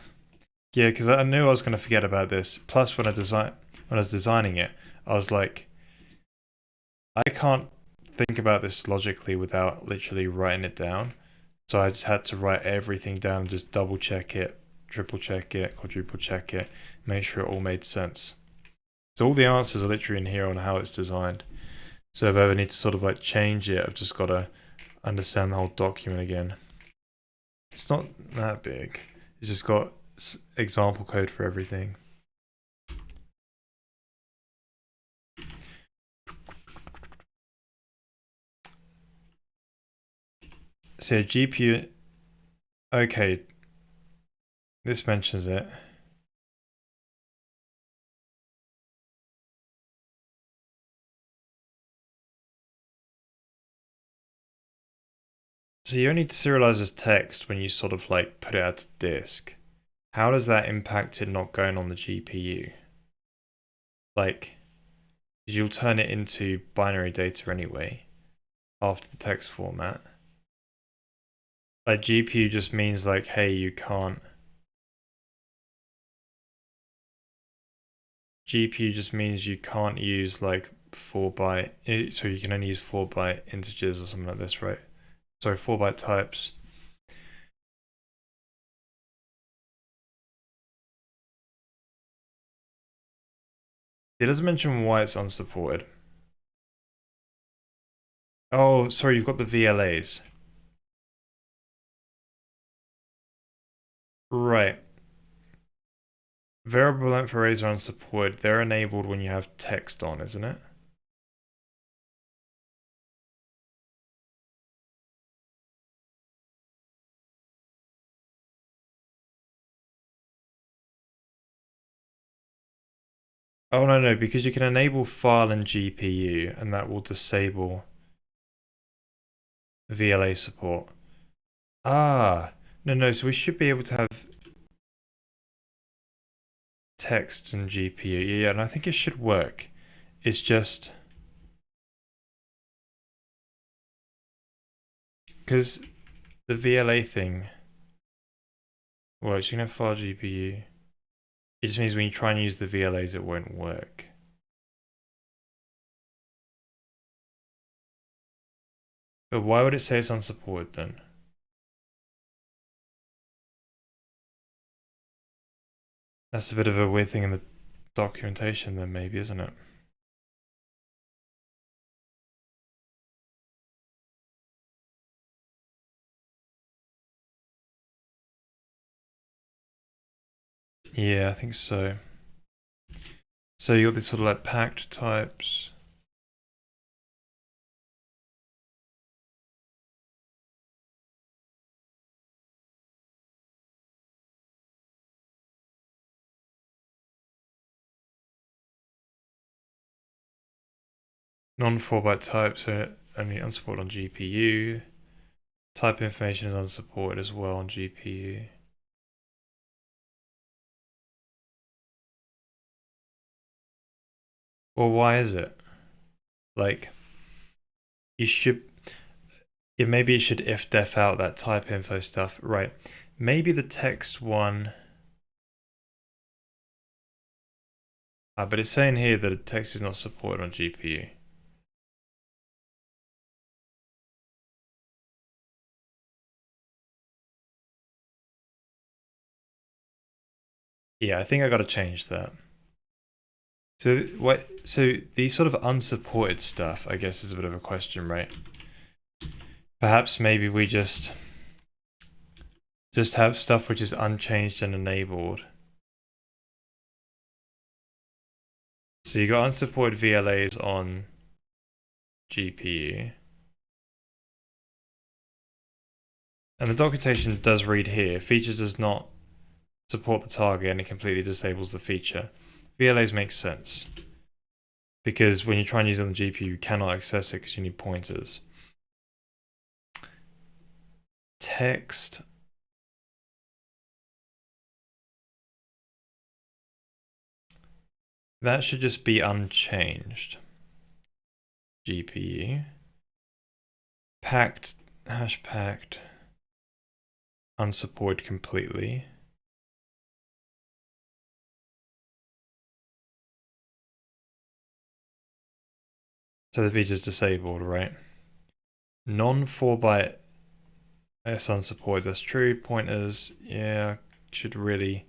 Yeah, because I knew I was going to forget about this. Plus, when I was designing it, I was like, I can't think about this logically without literally writing it down. So I just had to write everything down, just double check it, triple check it, quadruple check it, make sure it all made sense. So all the answers are literally in here on how it's designed. So if I ever need to sort of like change it, I've just got to understand the whole document again. It's not that big. It's just got example code for everything. So GPU, okay, this mentions it. So you only serialize as text when you sort of like put it out to disk. How does that impact it not going on the GPU? Like, you'll turn it into binary data anyway after the text format. Like GPU just means like, hey, you can't. GPU just means you can't use like 4 byte, so you can only use 4 byte integers or something like this, right? Sorry, 4 byte types. It doesn't mention why it's unsupported. Oh, sorry, you've got the VLAs. Right. Variable length arrays are unsupported. They're enabled when you have text on, isn't it? Oh, no, no, because you can enable file and GPU, and that will disable VLA support. Ah, no, no, so we should be able to have text and GPU. Yeah, and I think it should work. It's just because the VLA thing works. You can have file GPU. It just means when you try and use the VLAs, it won't work. But why would it say it's unsupported then? That's a bit of a weird thing in the documentation then maybe, isn't it? Yeah, I think so. So you got these sort of like packed types. Non 4 byte types are only unsupported on GPU. Type information is unsupported as well on GPU. Well, why is it? Like, you should, yeah, maybe it should if def out that type info stuff. Right. Maybe the text one. But it's saying here that the text is not supported on GPU. Yeah, I think I got to change that. So what? So these sort of unsupported stuff, I guess, is a bit of a question, right? Perhaps maybe we just have stuff which is unchanged and enabled. So you got unsupported VLAs on GPU. And the documentation does read here, feature does not support the target and it completely disables the feature. VLAs make sense. Because when you try and use it on the GPU, you cannot access it because you need pointers. Text. That should just be unchanged. GPU. Packed, hash packed, unsupported completely. So the feature's disabled, right? Non 4-byte S unsupported, that's true. Pointers, yeah, should really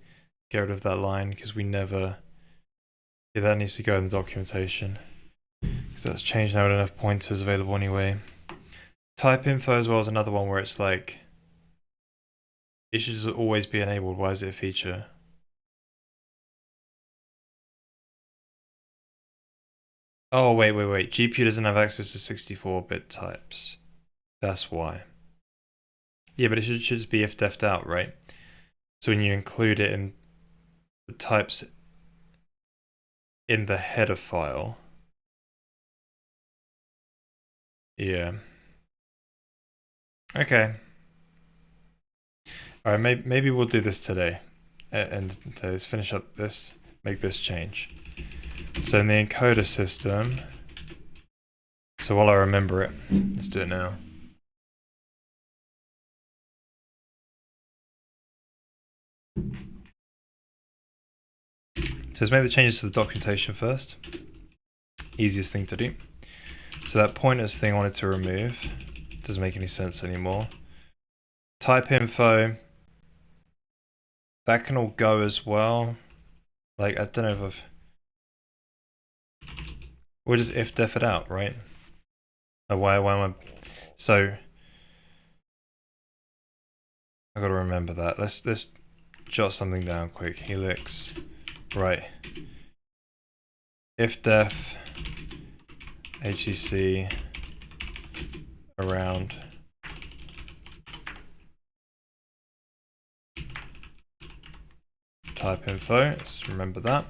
get rid of that line because we never. Yeah, that needs to go in the documentation. Because that's changed now with enough pointers available anyway. Type info as well is another one where it's like, it should just always be enabled. Why is it a feature? Oh, wait. GPU doesn't have access to 64-bit types. That's why. Yeah, but it should just be if def'd out, right? So when you include it in the types in the header file. Yeah. Okay. All right, maybe we'll do this today. And let's finish up this, make this change. So in the encoder system, so while I remember it, let's do it now. So let's make the changes to the documentation first. Easiest thing to do. So that pointers thing I wanted to remove. Doesn't make any sense anymore. Type info. That can all go as well. Like, I don't know if we'll just if def it out, right? Oh, why am I? So I gotta remember that. Let's jot something down quick. Helix, right? If def HCC around type info. Let's remember that.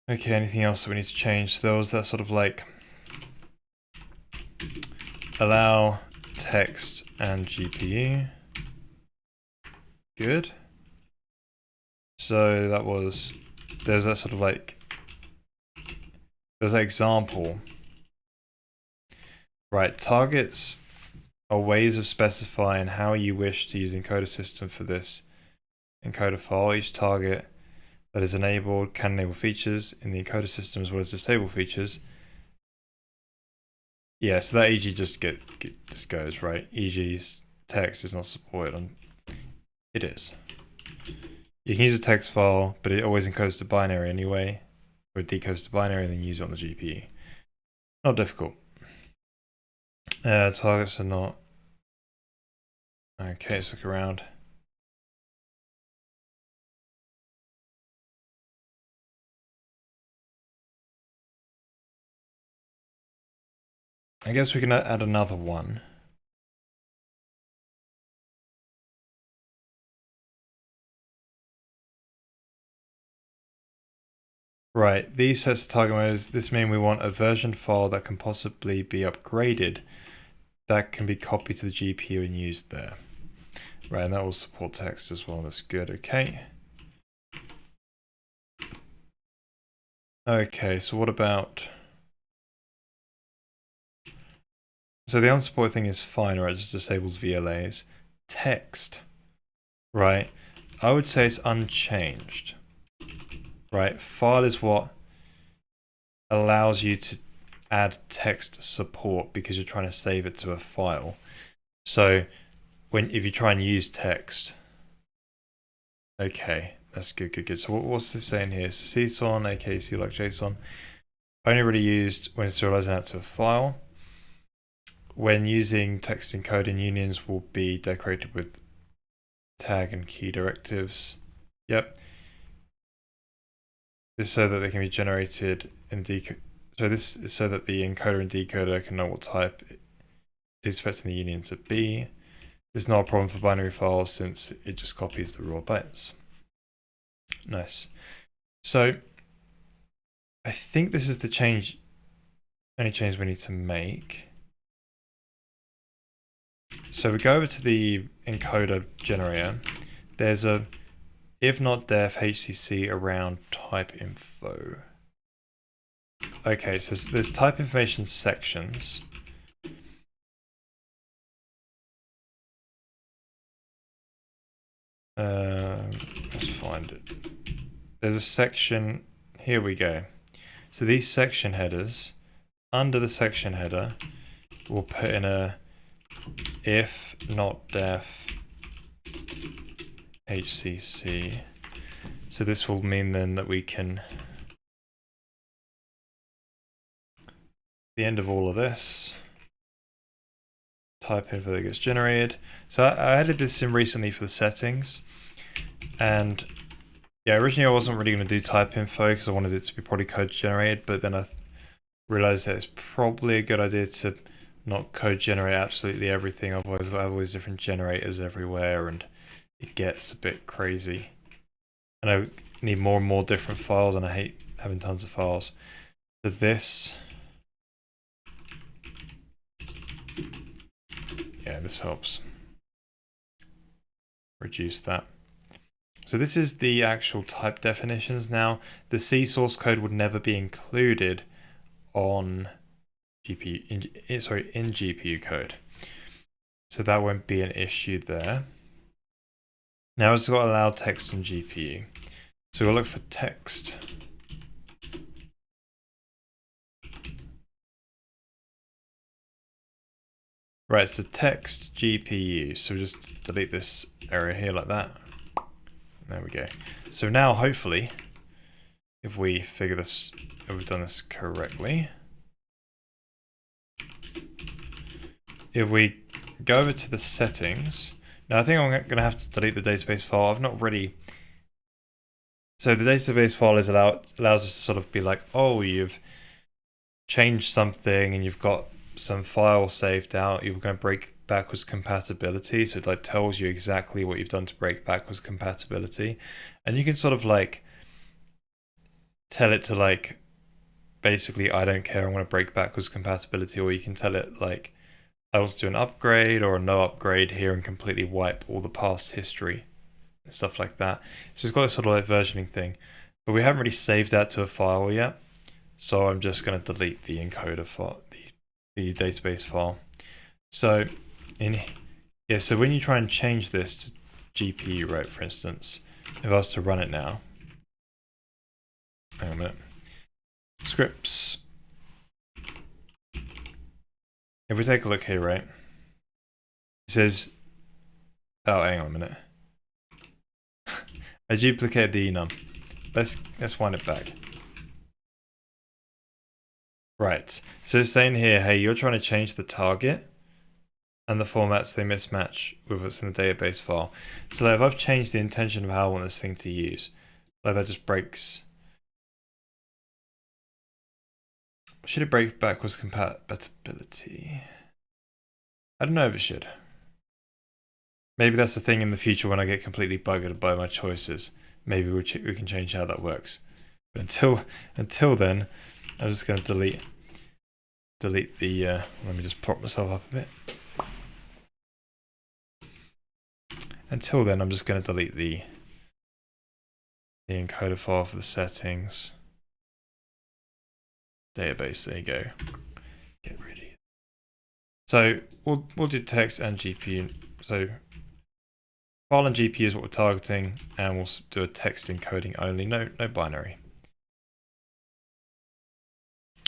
Okay, anything else that we need to change? So there was that sort of like allow text and GPU. Good. So that was, there's that sort of like, there's that example. Right, targets are ways of specifying how you wish to use encoder system for this encoder file. Each target that is enabled can enable features in the encoder system as well as disable features. Yeah, so that EG just goes, right? EG's text is not supported on. It is. You can use a text file, but it always encodes to binary anyway, or it decodes to binary and then use it on the GPU. Not difficult. Targets are not. Okay, let's look around. I guess we can add another one. Right, these sets of target modes, this means we want a version file that can possibly be upgraded that can be copied to the GPU and used there. Right, and that will support text as well, that's good, okay. Okay, so what about So the unsupported thing is fine, right? It just disables VLAs. Text, right? I would say it's unchanged, right? File is what allows you to add text support because you're trying to save it to a file. So if you try and use text, okay, that's good. So what's this saying here? So CSON, aka C like JSON, only really used when serializing out to a file. When using text encoding, unions will be decorated with tag and key directives. Yep. This is so that they can be generated in decode. So this is so that the encoder and decoder can know what type it is expecting the union to be. This is not a problem for binary files since it just copies the raw bytes. Nice. So I think this is the only change we need to make. So we go over to the encoder generator. There's a if not def HCC around type info. Okay, so there's type information sections. Let's find it. There's a section, here we go. So these section headers, under the section header, we'll put in a if not def HCC. So this will mean then that we can, the end of all of this, type info that gets generated. So I added this in recently for the settings, and yeah, originally I wasn't really going to do type info because I wanted it to be probably code generated, but then I realized that it's probably a good idea to not code generate absolutely everything, otherwise we'll have all these different generators everywhere and it gets a bit crazy. And I need more and more different files and I hate having tons of files. So this, yeah, this helps reduce that. So this is the actual type definitions now. The C source code would never be included on GPU, in GPU code. So that won't be an issue there. Now it's got allow text on GPU. So we'll look for text. Right, so text GPU. So just delete this area here like that. There we go. So now hopefully, if we figure this, if we've done this correctly, if we go over to the settings, now I think I'm going to have to delete the database file. I've not really. So the database file allows us to sort of be like, oh, you've changed something and you've got some file saved out. You're going to break backwards compatibility. So it like tells you exactly what you've done to break backwards compatibility, and you can sort of like tell it to like basically I don't care. I want to break backwards compatibility, or you can tell it like I want to do an upgrade or a no upgrade here and completely wipe all the past history and stuff like that. So it's got this sort of like versioning thing, but we haven't really saved that to a file yet. So I'm just going to delete the encoder file, the database file. So so when you try and change this to GPU, right, for instance, if I was to run it now, hang on a minute, scripts. If we take a look here, right, it says, oh, hang on a minute. I duplicated the enum. Let's wind it back. Right, so it's saying here, hey, you're trying to change the target and the formats, they mismatch with what's in the database file. So like if I've changed the intention of how I want this thing to use, like that just breaks. Should it break backwards compatibility? I don't know if it should. Maybe that's the thing in the future when I get completely buggered by my choices. Maybe we can change how that works. But until then, I'm just going to delete the. Let me just prop myself up a bit. Until then, I'm just going to delete the encoder file for the settings. Database. There you go. Get rid of it. So we'll do text and GPU. So file and GPU is what we're targeting, and we'll do a text encoding only, no binary.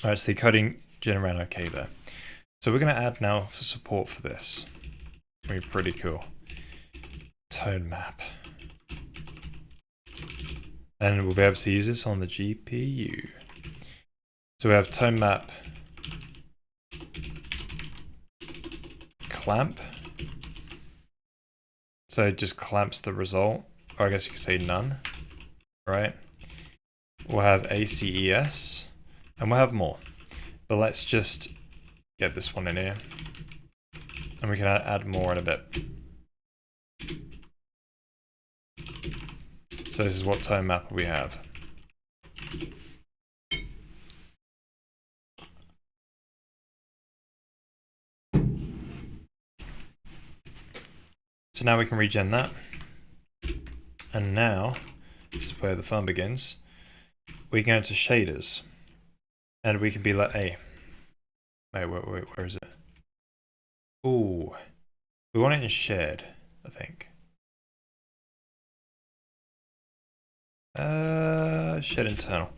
All right, so the encoding gen ran okay there. So we're going to add now for support for this. It's going to be pretty cool. Tone map. And we'll be able to use this on the GPU. So we have tone map clamp. So it just clamps the result, or I guess you could say none, right? We'll have ACES, and we'll have more. But let's just get this one in here, and we can add more in a bit. So this is what tone map we have. So now we can regen that. And now, this is where the fun begins. We can go into shaders. And we can be like, hey. Wait, where is it? Ooh. We want it in shared, I think. Shared internal.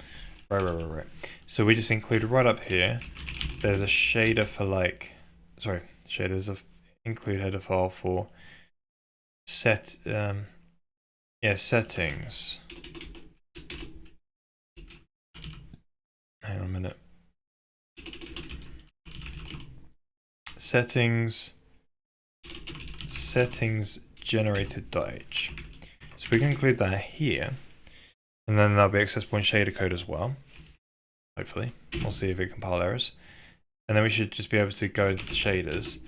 Right. So we just include right up here. There's a shader for like, sorry, there's a include header file for settings. Hang on a minute. Settings generated.h. So we can include that here, and then that'll be accessible in shader code as well. Hopefully, we'll see if it compile errors, and then we should just be able to go into the shaders,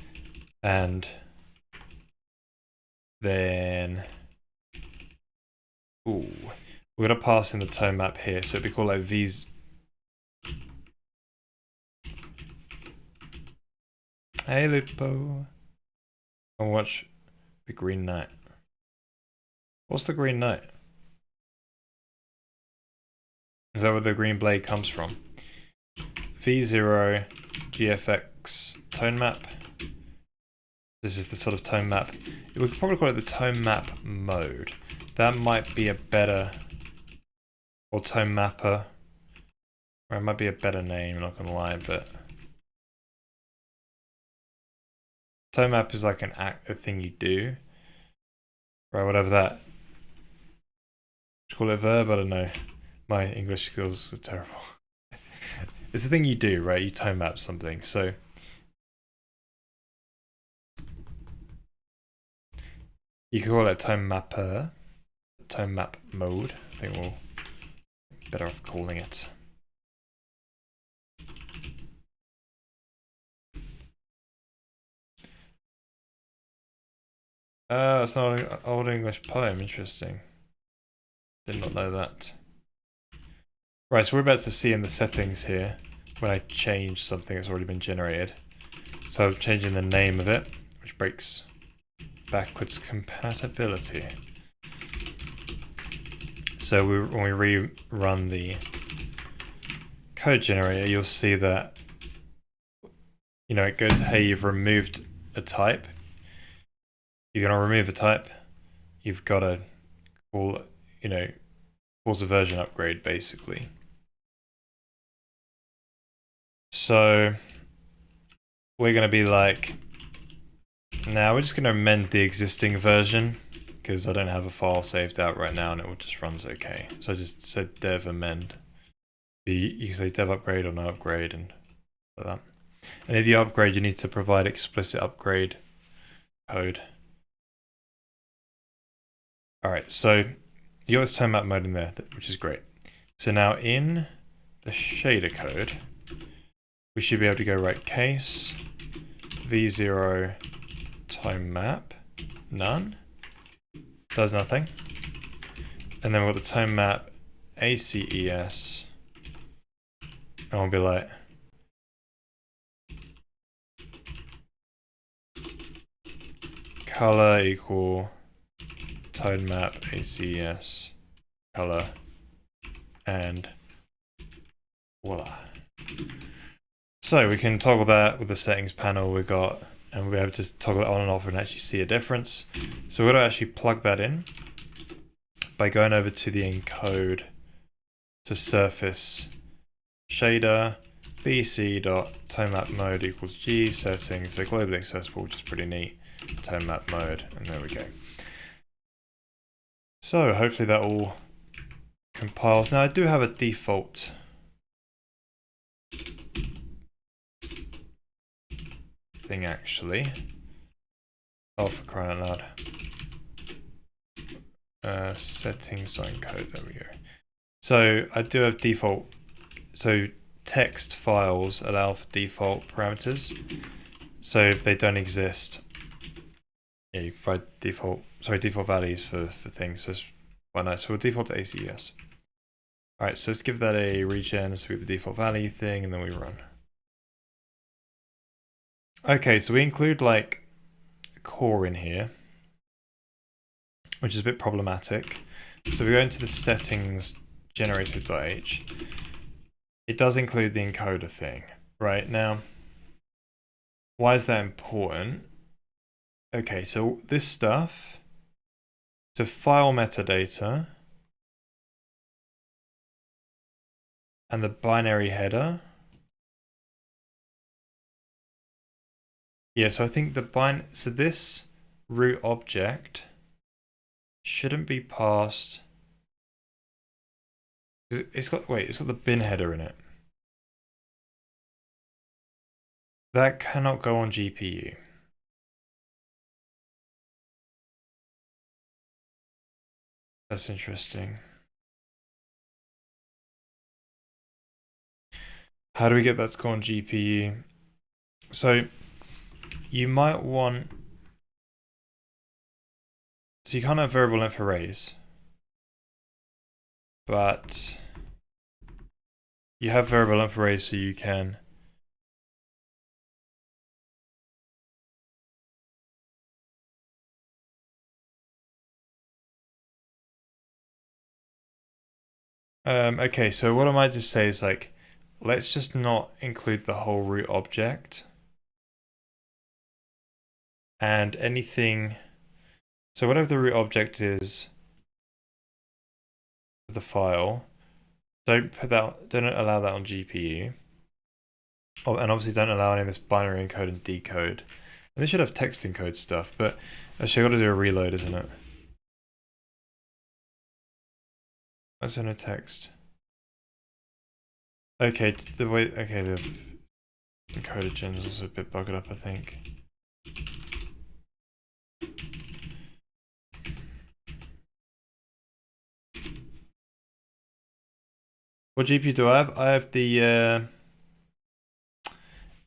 and then we're gonna pass in the tone map here, so it'd be called like V's. Hey Lupo, and watch the Green Knight. What's the Green Knight? Is that where the green blade comes from? V0 GFX tone map. This is the sort of tone map. We could probably call it the tone map mode. That might be a better, or tone mapper. Or it might be a better name, I'm not gonna lie, but tone map is like a thing you do. Right, whatever that. Should call it a verb, I don't know. My English skills are terrible. It's the thing you do, right? You tone map something. So you can call it tone mapper, tone map mode. I think we'll be better off calling it. It's not an old English poem. Interesting. Did not know that. Right, so we're about to see in the settings here when I change something that's already been generated. So I'm changing the name of it, which breaks backwards compatibility. So when we rerun the code generator, you'll see that, you know, it goes, hey, you've removed a type. You're going to remove a type. You've got to call, you know, cause a version upgrade, basically. So we're going to be like, now we're just going to amend the existing version because I don't have a file saved out right now and it will just runs okay. So I just said dev amend. You can say dev upgrade or no upgrade and like that. And if you upgrade, you need to provide explicit upgrade code. All right, so you got this tone map mode in there, which is great. So now in the shader code, we should be able to go right case v0 tone map none, does nothing, and then we've got the tone map ACES, and we'll be like color equal tone map ACES color, and voila. So we can toggle that with the settings panel we got, and we'll be able to toggle it on and off and actually see a difference. So we're going to actually plug that in by going over to the encode to surface shader bc.tonemap mode equals g settings, so globally accessible, which is pretty neat. Tone map mode, and there we go. So hopefully that all compiles. Now I do have a default thing actually. Oh, for crying out loud. Settings.encode, there we go. So I do have default, so text files allow for default parameters. So if they don't exist, yeah, you provide default values for things. So why not? So we'll default to ACS. All right, so let's give that a regen. So we have the default value thing, and then we run. Okay, so we include like core in here, which is a bit problematic. So we go into the settings generator.h. It does include the encoder thing, right? Now, why is that important? Okay, so this stuff, so file metadata and the binary header. Yeah, so I think so this root object shouldn't be passed. It's got the bin header in it. That cannot go on GPU. That's interesting. How do we get that to go on GPU? So you might want, so you can't have variable length arrays, but you have variable length arrays so you can okay, so what I might just say is like, let's just not include the whole root object. And anything, so whatever the root object is for the file, don't allow that on GPU. Oh, and obviously don't allow any of this binary encode and decode. And this should have text encode stuff, but actually I've got to do a reload, isn't it? What's in a text? Okay, the encoded gen is also a bit buggered up, I think. What GPU do I have? I have the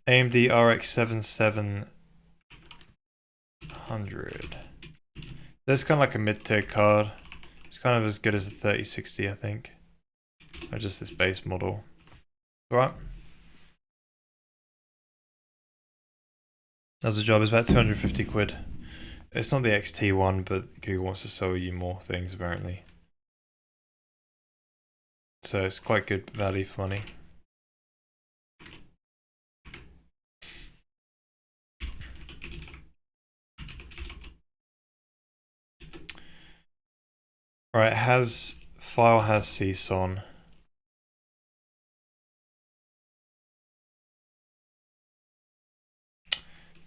AMD RX 7700. That's kind of like a mid-tier card. It's kind of as good as the 3060, I think. Or just this base model. Alright. That's a job. It's about 250 quid. It's not the XT one, but Google wants to sell you more things apparently. So it's quite good value for money. Right, file has CSON.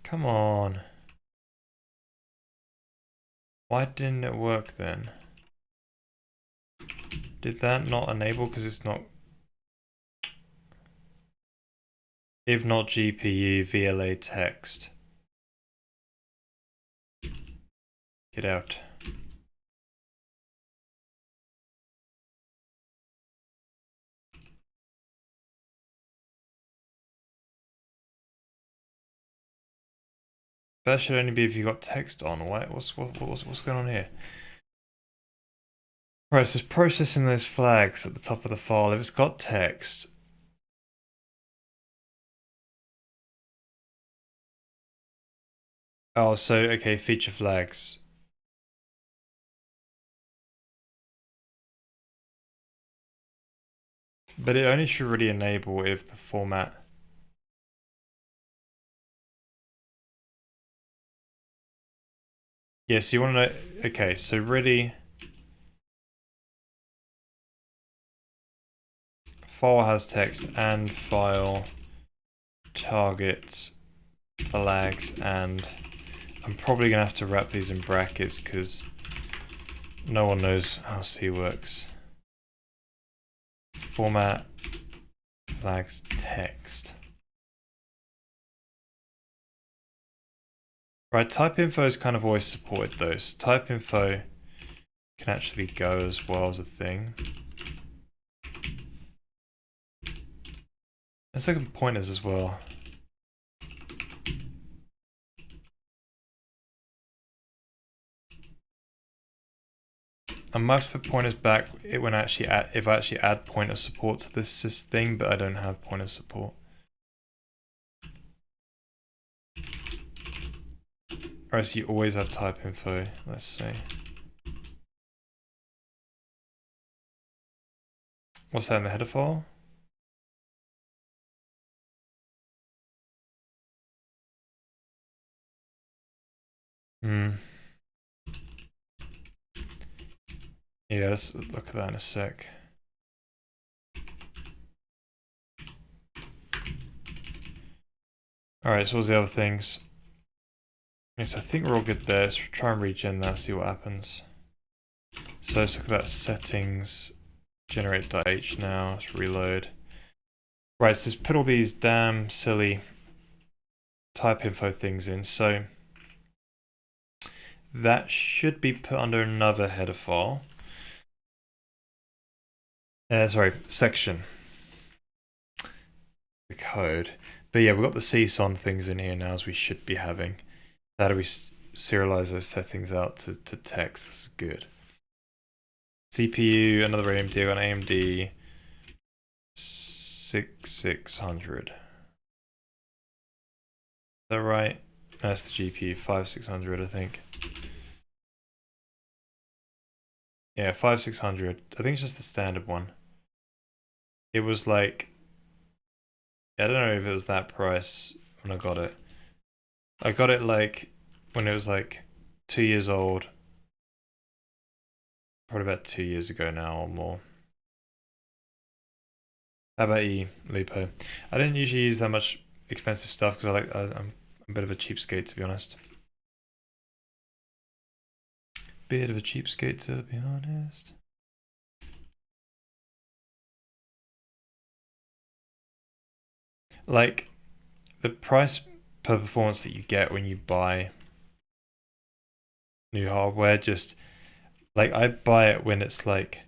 Come on. Why didn't it work then? Did that not enable because it's not... If not GPU, VLA text. Get out. That should only be if you got text on. What's going on here? Right, so it's processing those flags at the top of the file. If it's got text, oh, so okay, feature flags. But it only should really enable if the format Yeah, so you want to know, okay, so really, file has text and file target flags, and I'm probably going to have to wrap these in brackets because no one knows how C works. Format flags text. Right, type info is kind of always supported though. So type info can actually go as well as a thing. Let's look at pointers as well. I might put pointers back when actually if I actually add pointer support to this thing, but I don't have pointer support. Or else you always have type info. Let's see. What's that in the header file? Hmm. Yeah, let's look at that in a sec. Alright, so what's the other things? Yes, I think we're all good there. Let's try and regen that, see what happens. So let's look at that settings, generate.h now, let's reload. Right, so let's put all these damn silly type info things in. So that should be put under another header file. Sorry, section. The code. But yeah, we've got the CSON things in here now as we should be having. How do we serialize those settings out to text? That's good. CPU, another AMD, on AMD 6600. Is that right? That's the GPU, 5600 I think. Yeah, 5600. I think it's just the standard one. It was like, I don't know if it was that price when I got it. I got it like when it was like 2 years old. Probably about 2 years ago now or more. How about you, Lupo? I don't usually use that much expensive stuff because I'm a bit of a cheapskate, to be honest. Bit of a cheapskate, to be honest. Like, the price per performance that you get when you buy new hardware, just like I buy it when it's like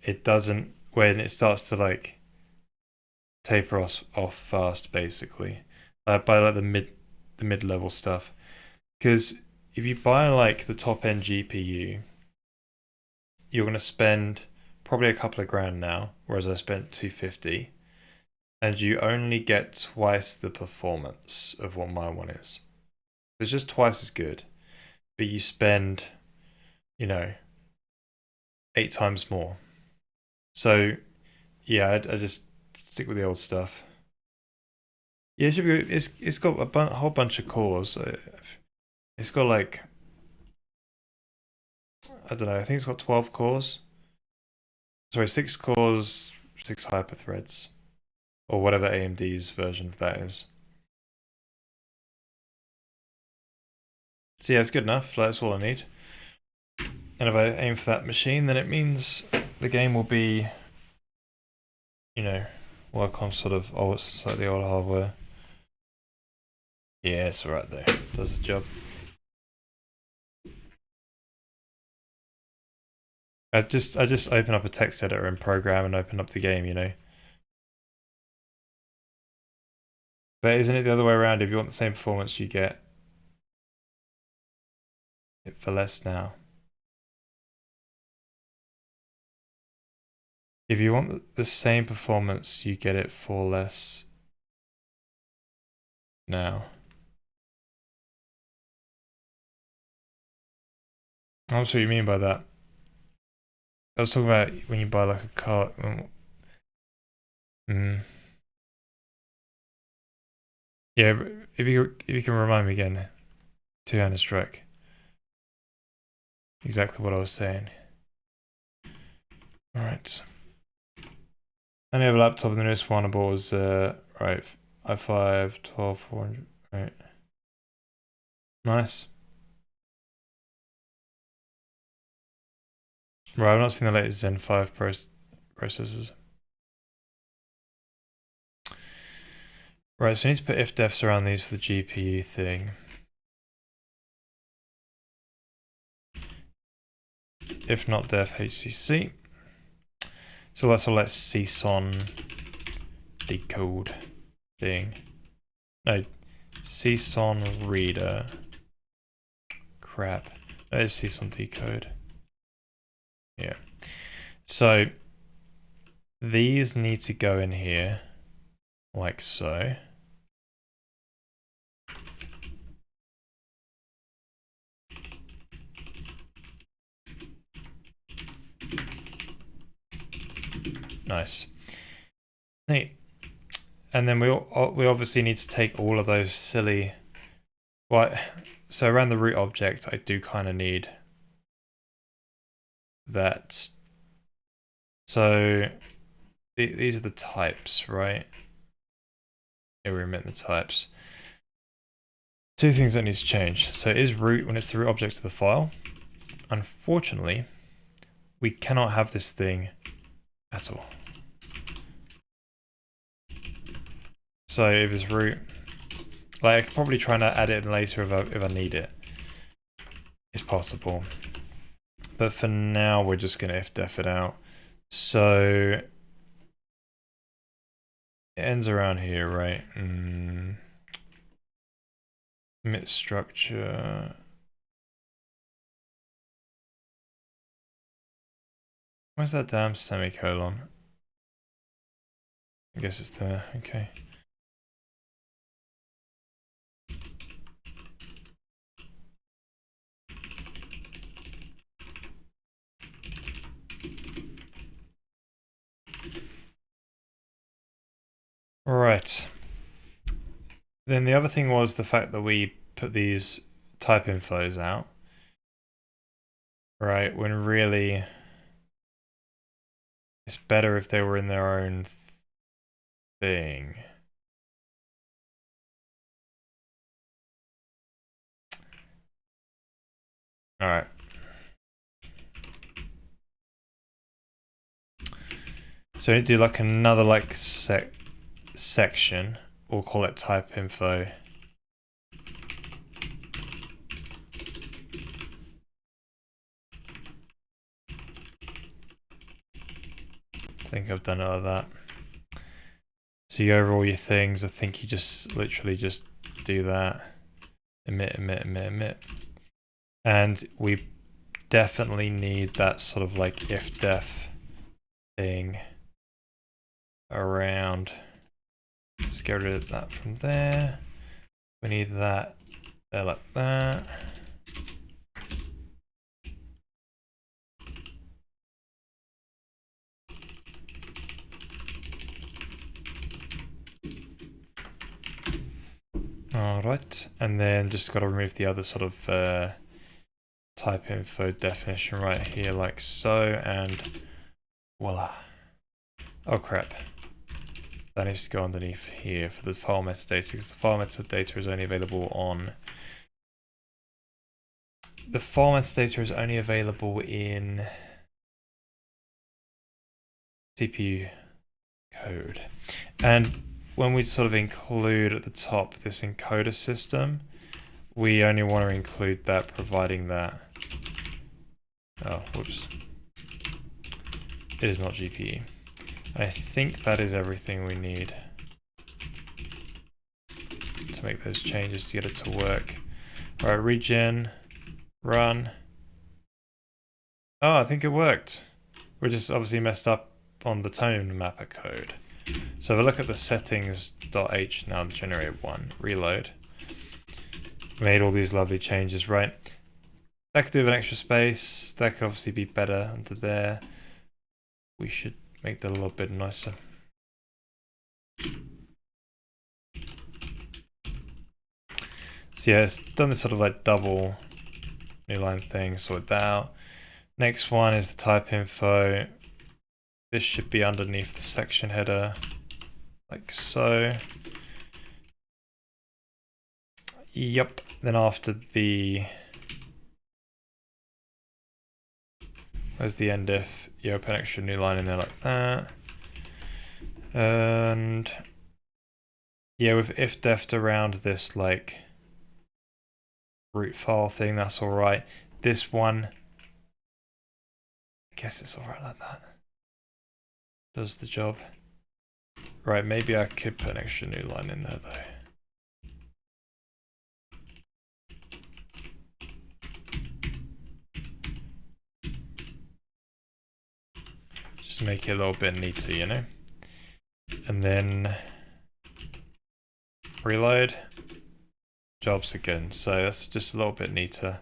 it doesn't when it starts to like taper off fast, basically. I buy like the mid level stuff because if you buy like the top end GPU, you're gonna spend probably a couple of grand now, whereas I spent 250, and you only get twice the performance of what my one is. It's just twice as good, but you spend, you know, 8 times more. So yeah, I just stick with the old stuff. Yeah, it should be. It's got a whole bunch of cores. It's got like I don't know. I think it's got 12 cores. Sorry, 6 cores, 6 hyperthreads, or whatever AMD's version of that is. So yeah, it's good enough. That's all I need. And if I aim for that machine, then it means the game will be, you know, work on sort of slightly old hardware. Yeah, it's right there. Does the job. I just open up a text editor and program and open up the game, you know. But isn't it the other way around? If you want the same performance, you get it for less now. If you want the same performance, you get it for less now. I'm not sure what you mean by that. I was talking about when you buy like a car. Mm. Yeah, if you can remind me again, two-handed strike. exactly what I was saying. All right. I only have a laptop, and the newest one I bought was right, i5 12400. Right. Nice. Right, I've not seen the latest Zen 5 processors. Right, so I need to put if defs around these for the GPU thing. If not def HCC. So that's all that CSON decode thing. No, CSON reader. Crap. That is CSON decode. Yeah. So these need to go in here like so. Nice. Neat. And then we obviously need to take all of those silly... Well, so around the root object, I do kind of need that. So these are the types, right? Here we remit the types. Two things that need to change. So is root when it's the root object of the file. Unfortunately, we cannot have this thing at all. So if it's root, like I could probably try and add it in later if I need it. It's possible. But for now, we're just going to if-def it out. So it ends around here, right? Emit structure. Where's that damn semicolon? I guess it's there. Okay. Right. Then the other thing was the fact that we put these type infos out, right? When really it's better if they were in their own thing. All right. So we need to do like another like section. We'll call it type info. I think I've done all of that. So you go over all your things. I think you just literally just do that. Emit, emit, emit, emit. And we definitely need that sort of like if-def thing around. Just get rid of that from there. We need that there like that. All right, and then just got to remove the other sort of type info definition right here like so, and voila. Oh crap. That needs to go underneath here for the file metadata, because the file metadata is only available on... The file metadata is only available in CPU code. And when we sort of include at the top this encoder system, we only want to include that providing that... Oh, whoops. It is not GPU. I think that is everything we need to make those changes to get it to work. All right, regen, run. Oh, I think it worked. We're just obviously messed up on the Tonemapping code. So if I look at the settings.h now, generate one, reload. Made all these lovely changes, right? That could do with an extra space. That could obviously be better under there. We should make that a little bit nicer. So yeah, it's done this sort of like double new line thing, sort that out. Next one is the type info. This should be underneath the section header, like so. Yep. Then after the, where's the end if? You open an extra new line in there like that. And yeah, with if deft around this like root file thing, that's all right. This one, I guess it's all right like that. Does the job. Right, maybe I could put an extra new line in there though. Just to make it a little bit neater, you know? And then reload, jobs again. So that's just a little bit neater.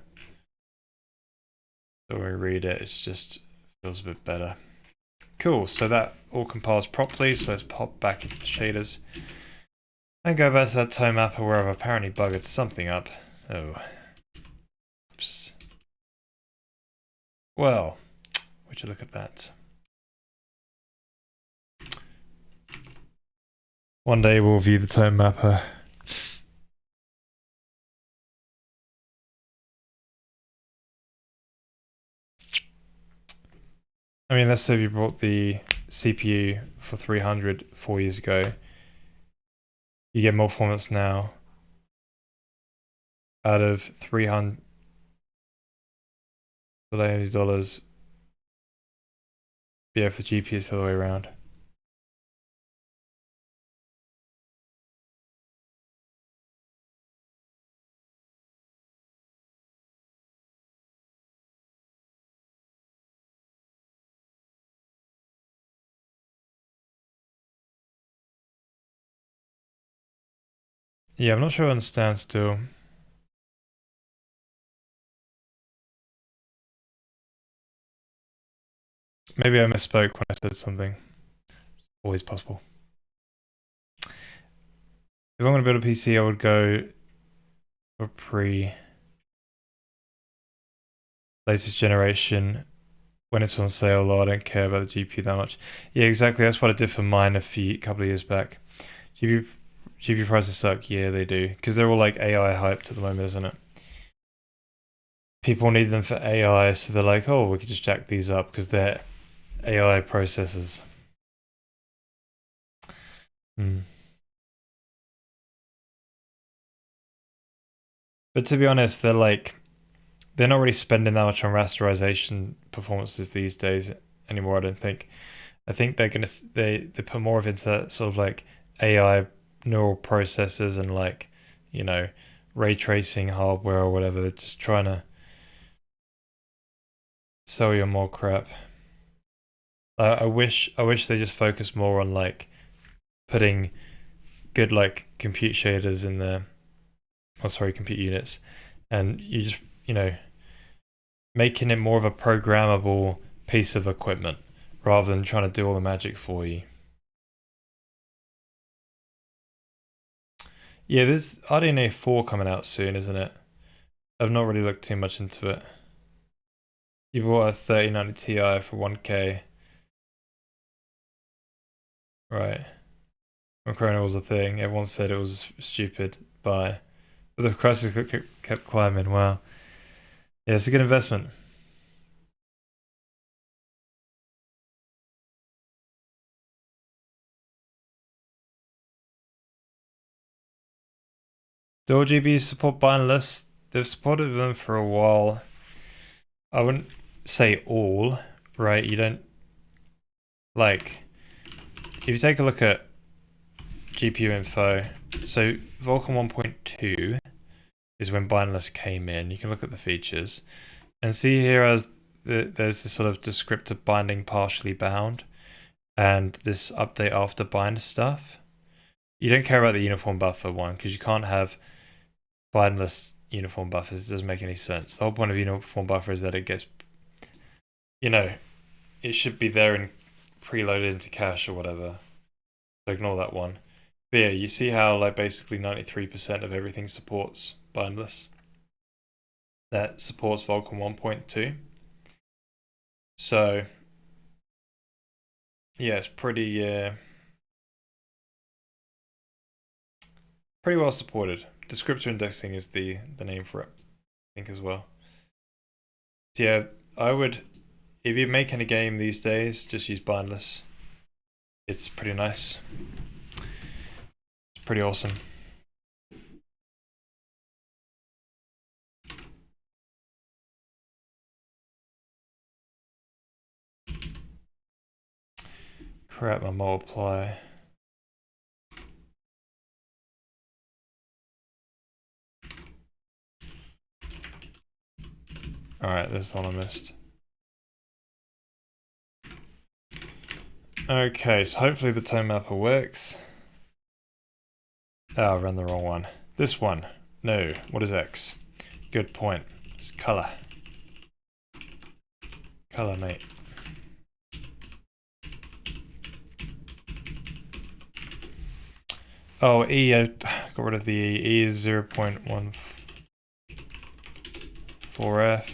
So when we read it, it's just feels a bit better. Cool, so that all compiles properly. So let's pop back into the shaders and go back to that tone mapper where I've apparently buggered something up. Oh. Oops. Well, would you look at that? One day we'll view the tone mapper. I mean, let's say you bought the CPU for 300 4 years ago. You get more performance now out of $300 dollars. Yeah, if the GPU is the other way around. Yeah, I'm not sure I understand still. Maybe I misspoke when I said something. Always possible. If I'm going to build a PC, I would go for latest generation when it's on sale, though I don't care about the GPU that much. Yeah, exactly. That's what I did for mine a couple of years back. GPU prices suck. Yeah, they do. Because they're all like AI hyped at the moment, isn't it? People need them for AI, so they're like, oh, we could just jack these up because they're AI processors. But to be honest, they're not really spending that much on rasterization performances these days anymore, I don't think. I think they put more of into that sort of like AI neural processors and like, you know, ray tracing hardware or whatever. They're just trying to sell you more crap. I wish they just focused more on like putting good like compute shaders in there. Oh, sorry, compute units, and you just making it more of a programmable piece of equipment rather than trying to do all the magic for you. Yeah, there's RDNA 4 coming out soon, isn't it? I've not really looked too much into it. You bought a 3090 Ti for 1K. Right. When Corona was a thing, everyone said it was stupid. Buy. But the prices kept climbing. Wow. Yeah, it's a good investment. Dual GBs support bindeless. They've supported them for a while. I wouldn't say all, right? You don't like if you take a look at GPU info. So Vulkan 1.2 is when bindeless came in. You can look at the features and see here as there's this sort of descriptive binding partially bound and this update after bind stuff. You don't care about the uniform buffer one because you can't have bindeless uniform buffers. It doesn't make any sense. The whole point of uniform buffer is that it gets, it should be there and preloaded into cache or whatever. So ignore that one. But yeah, you see how like basically 93% of everything supports bindless. that supports Vulkan 1.2. So yeah, it's pretty well supported. Descriptor indexing is the name for it, I think, as well. So yeah, I would, if you're making a game these days, just use bindless. It's pretty nice. It's pretty awesome. Crap, my multiply. Alright, there's the one I missed. Okay, so hopefully the tone mapper works. Oh, I ran the wrong one. This one. No, what is X? Good point. It's color. Color, mate. Oh, E, I got rid of the E. E is 0.14F.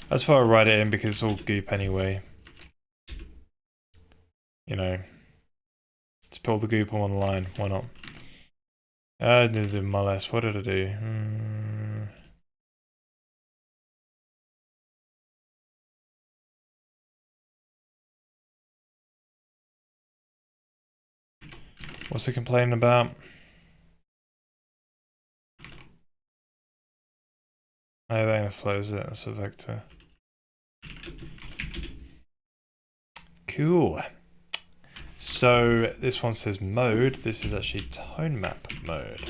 That's why I write it in, because it's all goop anyway. You know, let's pull the goop on one line. Why not? I did do molest. What did I do? What's it complaining about? Oh, that flows it. That's a vector. Cool. So this one says mode. This is actually tone map mode.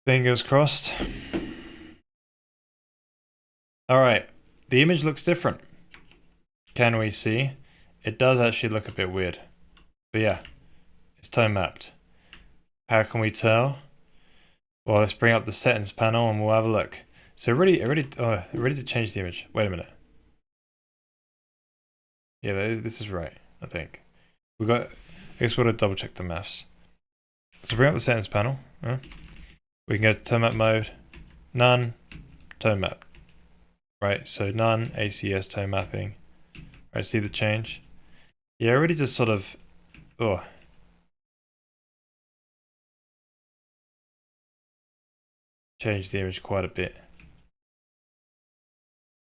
Fingers crossed. All right, the image looks different. Can we see? It does actually look a bit weird. But yeah, it's tone mapped. How can we tell? Well, let's bring up the settings panel and we'll have a look. So ready to change the image. Wait a minute. Yeah, this is right, I think. I guess we'll double check the maths. So bring up the settings panel. We can go to tone map mode, none, tone map. Right, so none, ACS tone mapping. Right, see the change? Yeah, I already just sort of, changed the image quite a bit.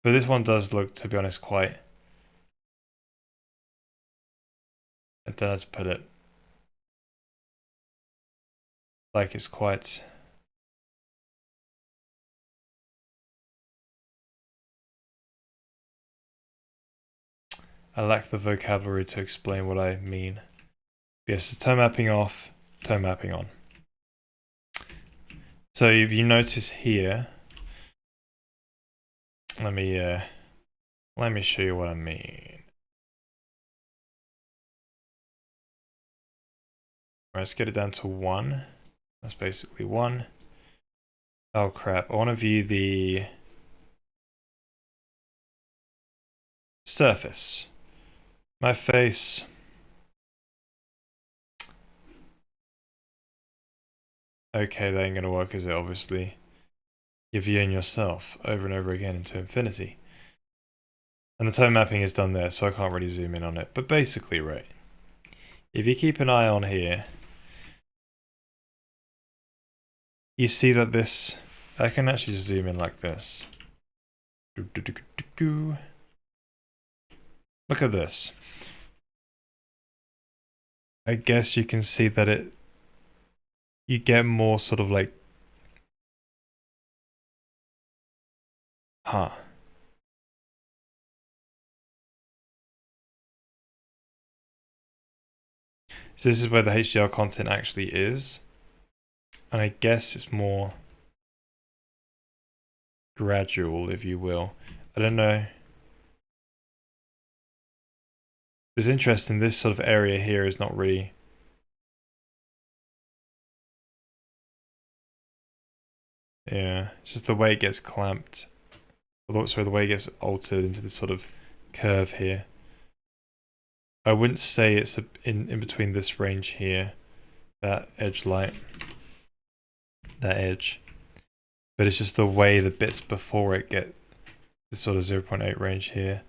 But this one does look, to be honest, quite, I don't know how to put it. Like it's quite, I lack the vocabulary to explain what I mean. Yes, so tone mapping off, tone mapping on. So if you notice here, let me show you what I mean. Right, let's get it down to 1. That's basically 1. Oh crap, I want to view the surface. My face. Okay, that ain't gonna work, is it? Obviously. You're viewing yourself over and over again into infinity. And the tone mapping is done there, so I can't really zoom in on it. But basically, right. If you keep an eye on here, you see that this, I can actually just zoom in like this. Look at this. I guess you can see that you get more sort of like, huh. So this is where the HDR content actually is. And I guess it's more gradual, if you will. I don't know. It's interesting, this sort of area here is not really... Yeah, it's just the way it gets clamped. Sorry, the way it gets altered into this sort of curve here. I wouldn't say it's in between this range here that edge light, that edge. But it's just the way the bits before it get this sort of 0.8 range here,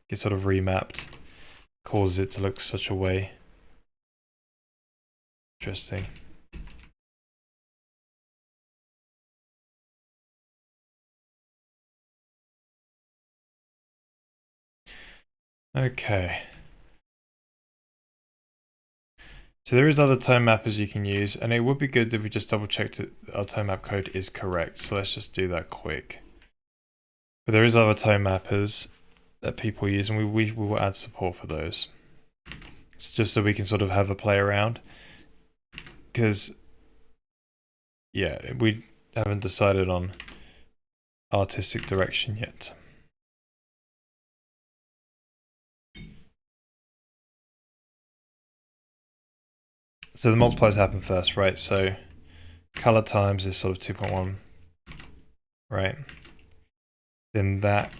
get sort of remapped, causes it to look such a way. Interesting. Okay. So there is other tone mappers you can use, and it would be good if we just double checked that our tone map code is correct. So let's just do that quick. But there is other tone mappers that people use, and we will add support for those. It's just so we can sort of have a play around. Because, yeah, we haven't decided on artistic direction yet. So the multipliers happen first, right? So color times is sort of 2.1, right? Then that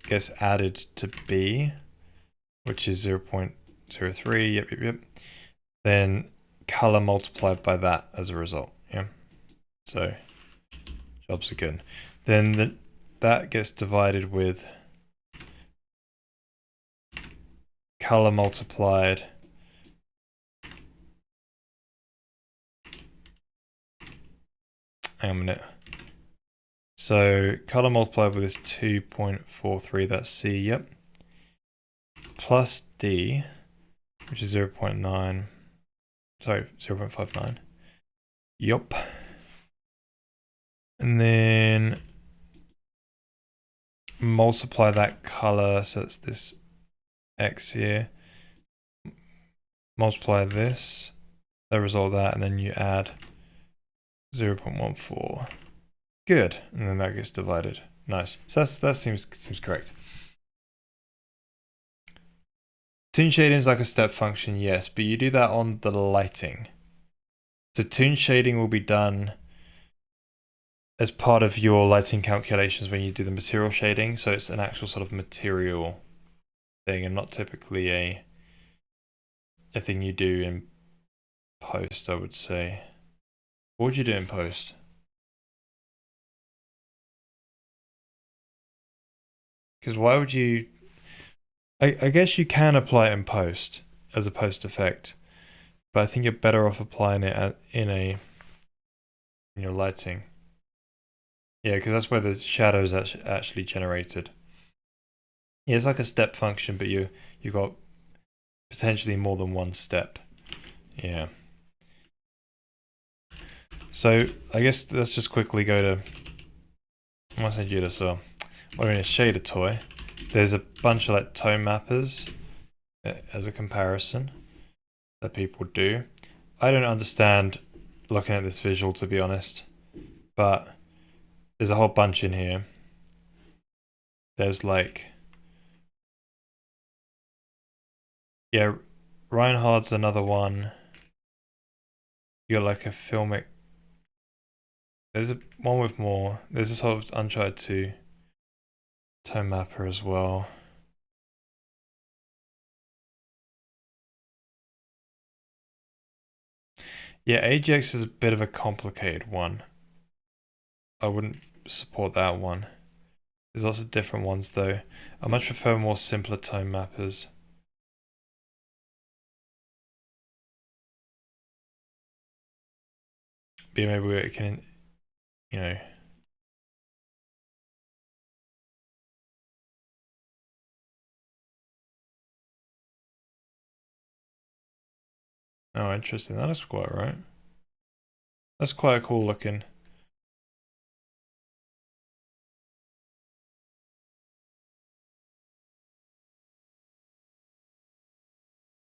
gets added to B, which is 0.03, yep. Then color multiplied by that as a result, yeah? So jobs are good. Then that gets divided with color multiplied hang on a minute. So color multiplied with this 2.43, that's C, yep. Plus D, which is 0.9, sorry, 0.59. Yup. And then multiply that color, so it's this X here. Multiply this, the result of that, and then you add 0.14. Good, and then that gets divided. Nice. So that seems correct. Toon shading is like a step function, yes, but you do that on the lighting. So toon shading will be done as part of your lighting calculations when you do the material shading. So it's an actual sort of material thing and not typically a thing you do in post, I would say. What would you do in post? Because why would you... I guess you can apply it in post as a post effect, but I think you're better off applying it in your lighting. Yeah, because that's where the shadows actually generated. Yeah, it's like a step function, but you got potentially more than one step. Yeah. So I guess let's just quickly go to. I want to send you this. So we're in a shader toy. There's a bunch of like tone mappers as a comparison that people do. I don't understand looking at this visual, to be honest, but there's a whole bunch in here. There's like, yeah, Reinhardt's another one. You got like a filmic. There's one with more. There's a sort of Uncharted 2 tone mapper as well. Yeah, AGX is a bit of a complicated one. I wouldn't support that one. There's lots of different ones though. I much prefer more simpler tone mappers. But maybe we can, you know. Oh, interesting. That is quite right. That's quite cool looking.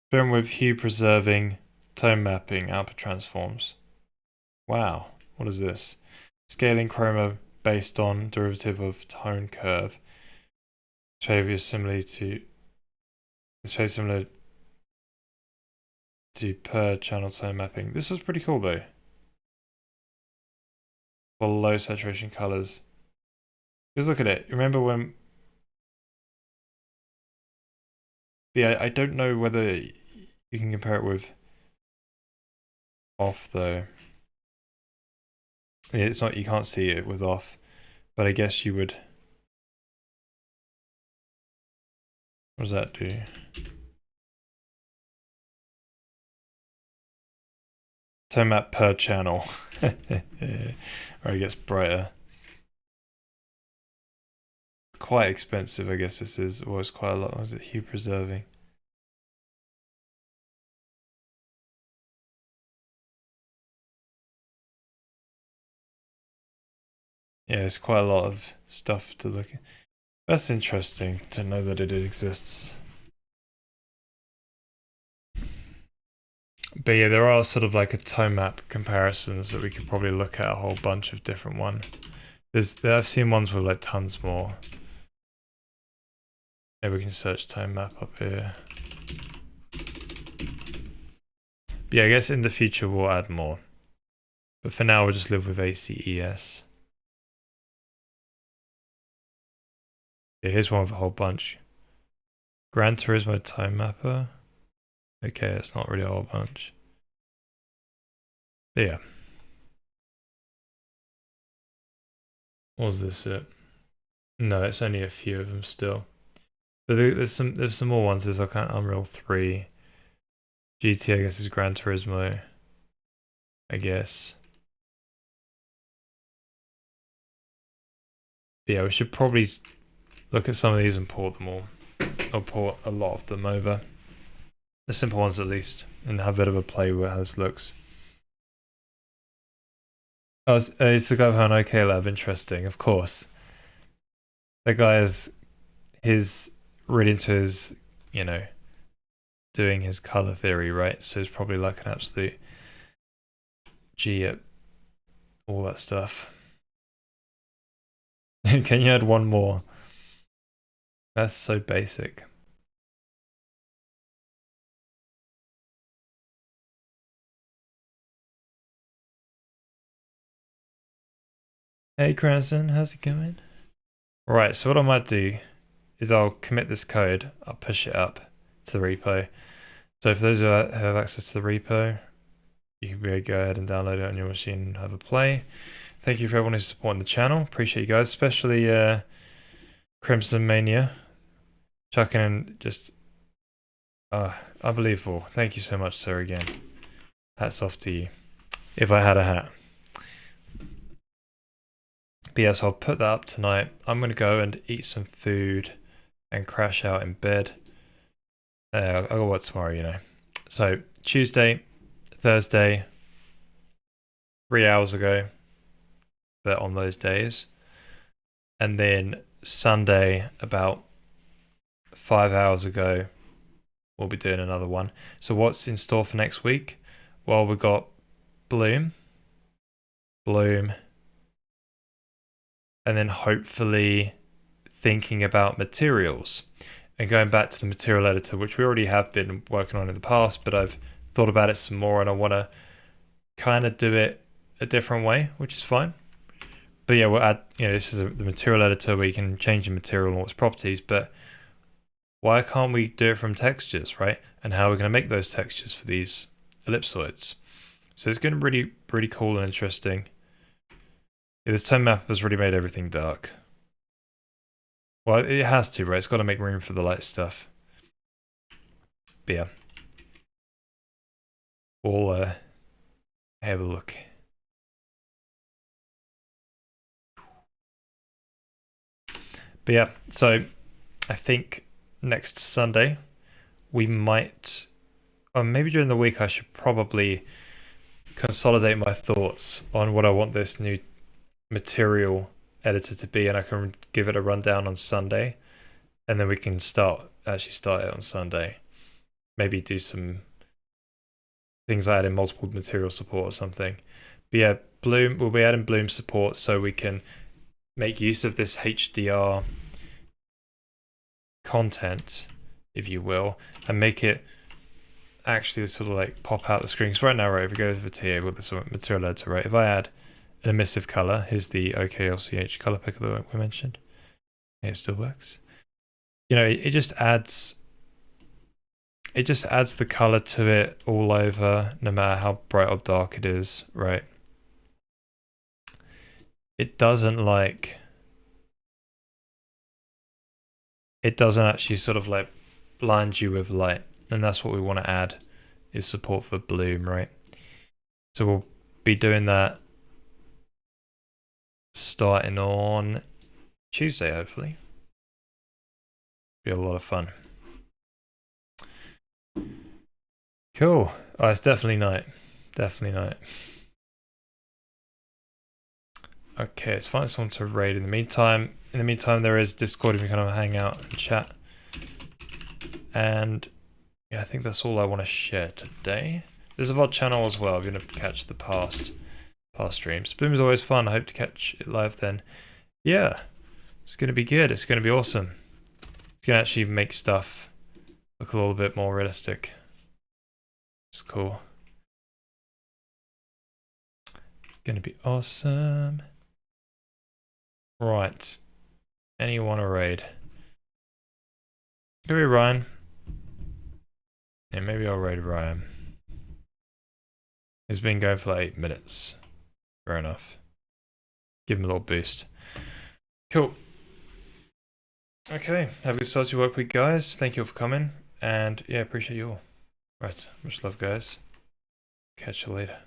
Film with hue preserving, tone mapping, output transforms. Wow, what is this? Scaling chroma based on derivative of tone curve. Behavior similar to per channel tone mapping. This is pretty cool though. For low saturation colors. Just look at it. Remember when... Yeah, I don't know whether you can compare it with off though. It's not, you can't see it with off, but I guess you would. What does that do? Tone map per channel. Or it gets brighter. Quite expensive, I guess this is. Or it's quite a lot. Was it hue preserving? Yeah, it's quite a lot of stuff to look at. That's interesting to know that it exists. But yeah, there are sort of like a tone map comparisons that we could probably look at a whole bunch of different ones. I've seen ones with like tons more. Maybe we can search tone map up here. But yeah, I guess in the future we'll add more. But for now we'll just live with ACES. Yeah, here's one with a whole bunch. Gran Turismo Time Mapper. Okay, it's not really a whole bunch. But yeah. Was this it? No, it's only a few of them still. But there's some more ones. There's like Unreal 3. GT, I guess, is Gran Turismo. I guess. But yeah, we should probably look at some of these and port them all. Or port a lot of them over. The simple ones at least. And have a bit of a play with how this looks. Oh, it's the guy behind OK Lab. Interesting, of course. The guy is really into his, you know, doing his color theory, right? So he's probably like an absolute G at all that stuff. Can you add one more? That's so basic. Hey Cranston, how's it going? Right, so what I might do is I'll commit this code, I'll push it up to the repo. So for those who have access to the repo, you can really go ahead and download it on your machine and have a play. Thank you for everyone who's supporting the channel. Appreciate you guys, especially Crimson Mania. Chucking in just unbelievable. Thank you so much, sir, again. Hats off to you. If I had a hat. But yes, I'll put that up tonight. I'm going to go and eat some food and crash out in bed. I'll go work tomorrow, you know. So Tuesday, Thursday, 3 hours ago, but on those days. And then Sunday, about 5 hours ago, we'll be doing another one. So what's in store for next week? Well, we've got Bloom, and then hopefully thinking about materials and going back to the material editor, which we already have been working on in the past, but I've thought about it some more and I want to kind of do it a different way, which is fine. But yeah, we'll add, this is the material editor where you can change the material and all its properties, but why can't we do it from textures, right? And how are we going to make those textures for these ellipsoids? So it's going to be really, really cool and interesting. Yeah, this tone map has really made everything dark. Well, it has to, right? It's got to make room for the light stuff. But yeah. We'll have a look. But yeah, so I think next Sunday we might, or maybe during the week I should probably consolidate my thoughts on what I want this new material editor to be, and I can give it a rundown on Sunday, and then we can actually start it on Sunday. Maybe do some things like adding multiple material support or something. But yeah, Bloom, we'll be adding Bloom support so we can make use of this HDR content, if you will, and make it actually sort of like pop out the screen. So right now, right, if we go over to here with this material editor, right, if I add an emissive color, here's the OKLCH color picker that we mentioned. It still works. It just adds it just adds the color to it all over, no matter how bright or dark it is, right? It doesn't actually sort of like blind you with light, and that's what we want to add, is support for bloom, right? So we'll be doing that starting on Tuesday, hopefully. Be a lot of fun. Cool. Oh, it's definitely night. Definitely night. Okay, let's find someone to raid in the meantime. In the meantime, there is Discord if you kind of hang out and chat. And yeah, I think that's all I want to share today. There's a VOD channel as well if you're going to catch the past streams. Bloom is always fun. I hope to catch it live then. Yeah, it's going to be good. It's going to be awesome. It's going to actually make stuff look a little bit more realistic. It's cool. It's going to be awesome. Right. Anyone a raid? Maybe Ryan. Yeah, maybe I'll raid Ryan. It's been going for like 8 minutes. Fair enough. Give him a little boost. Cool. Okay, have a good start to your work week, guys. Thank you all for coming. And yeah, appreciate you all. Right, much love, guys. Catch you later.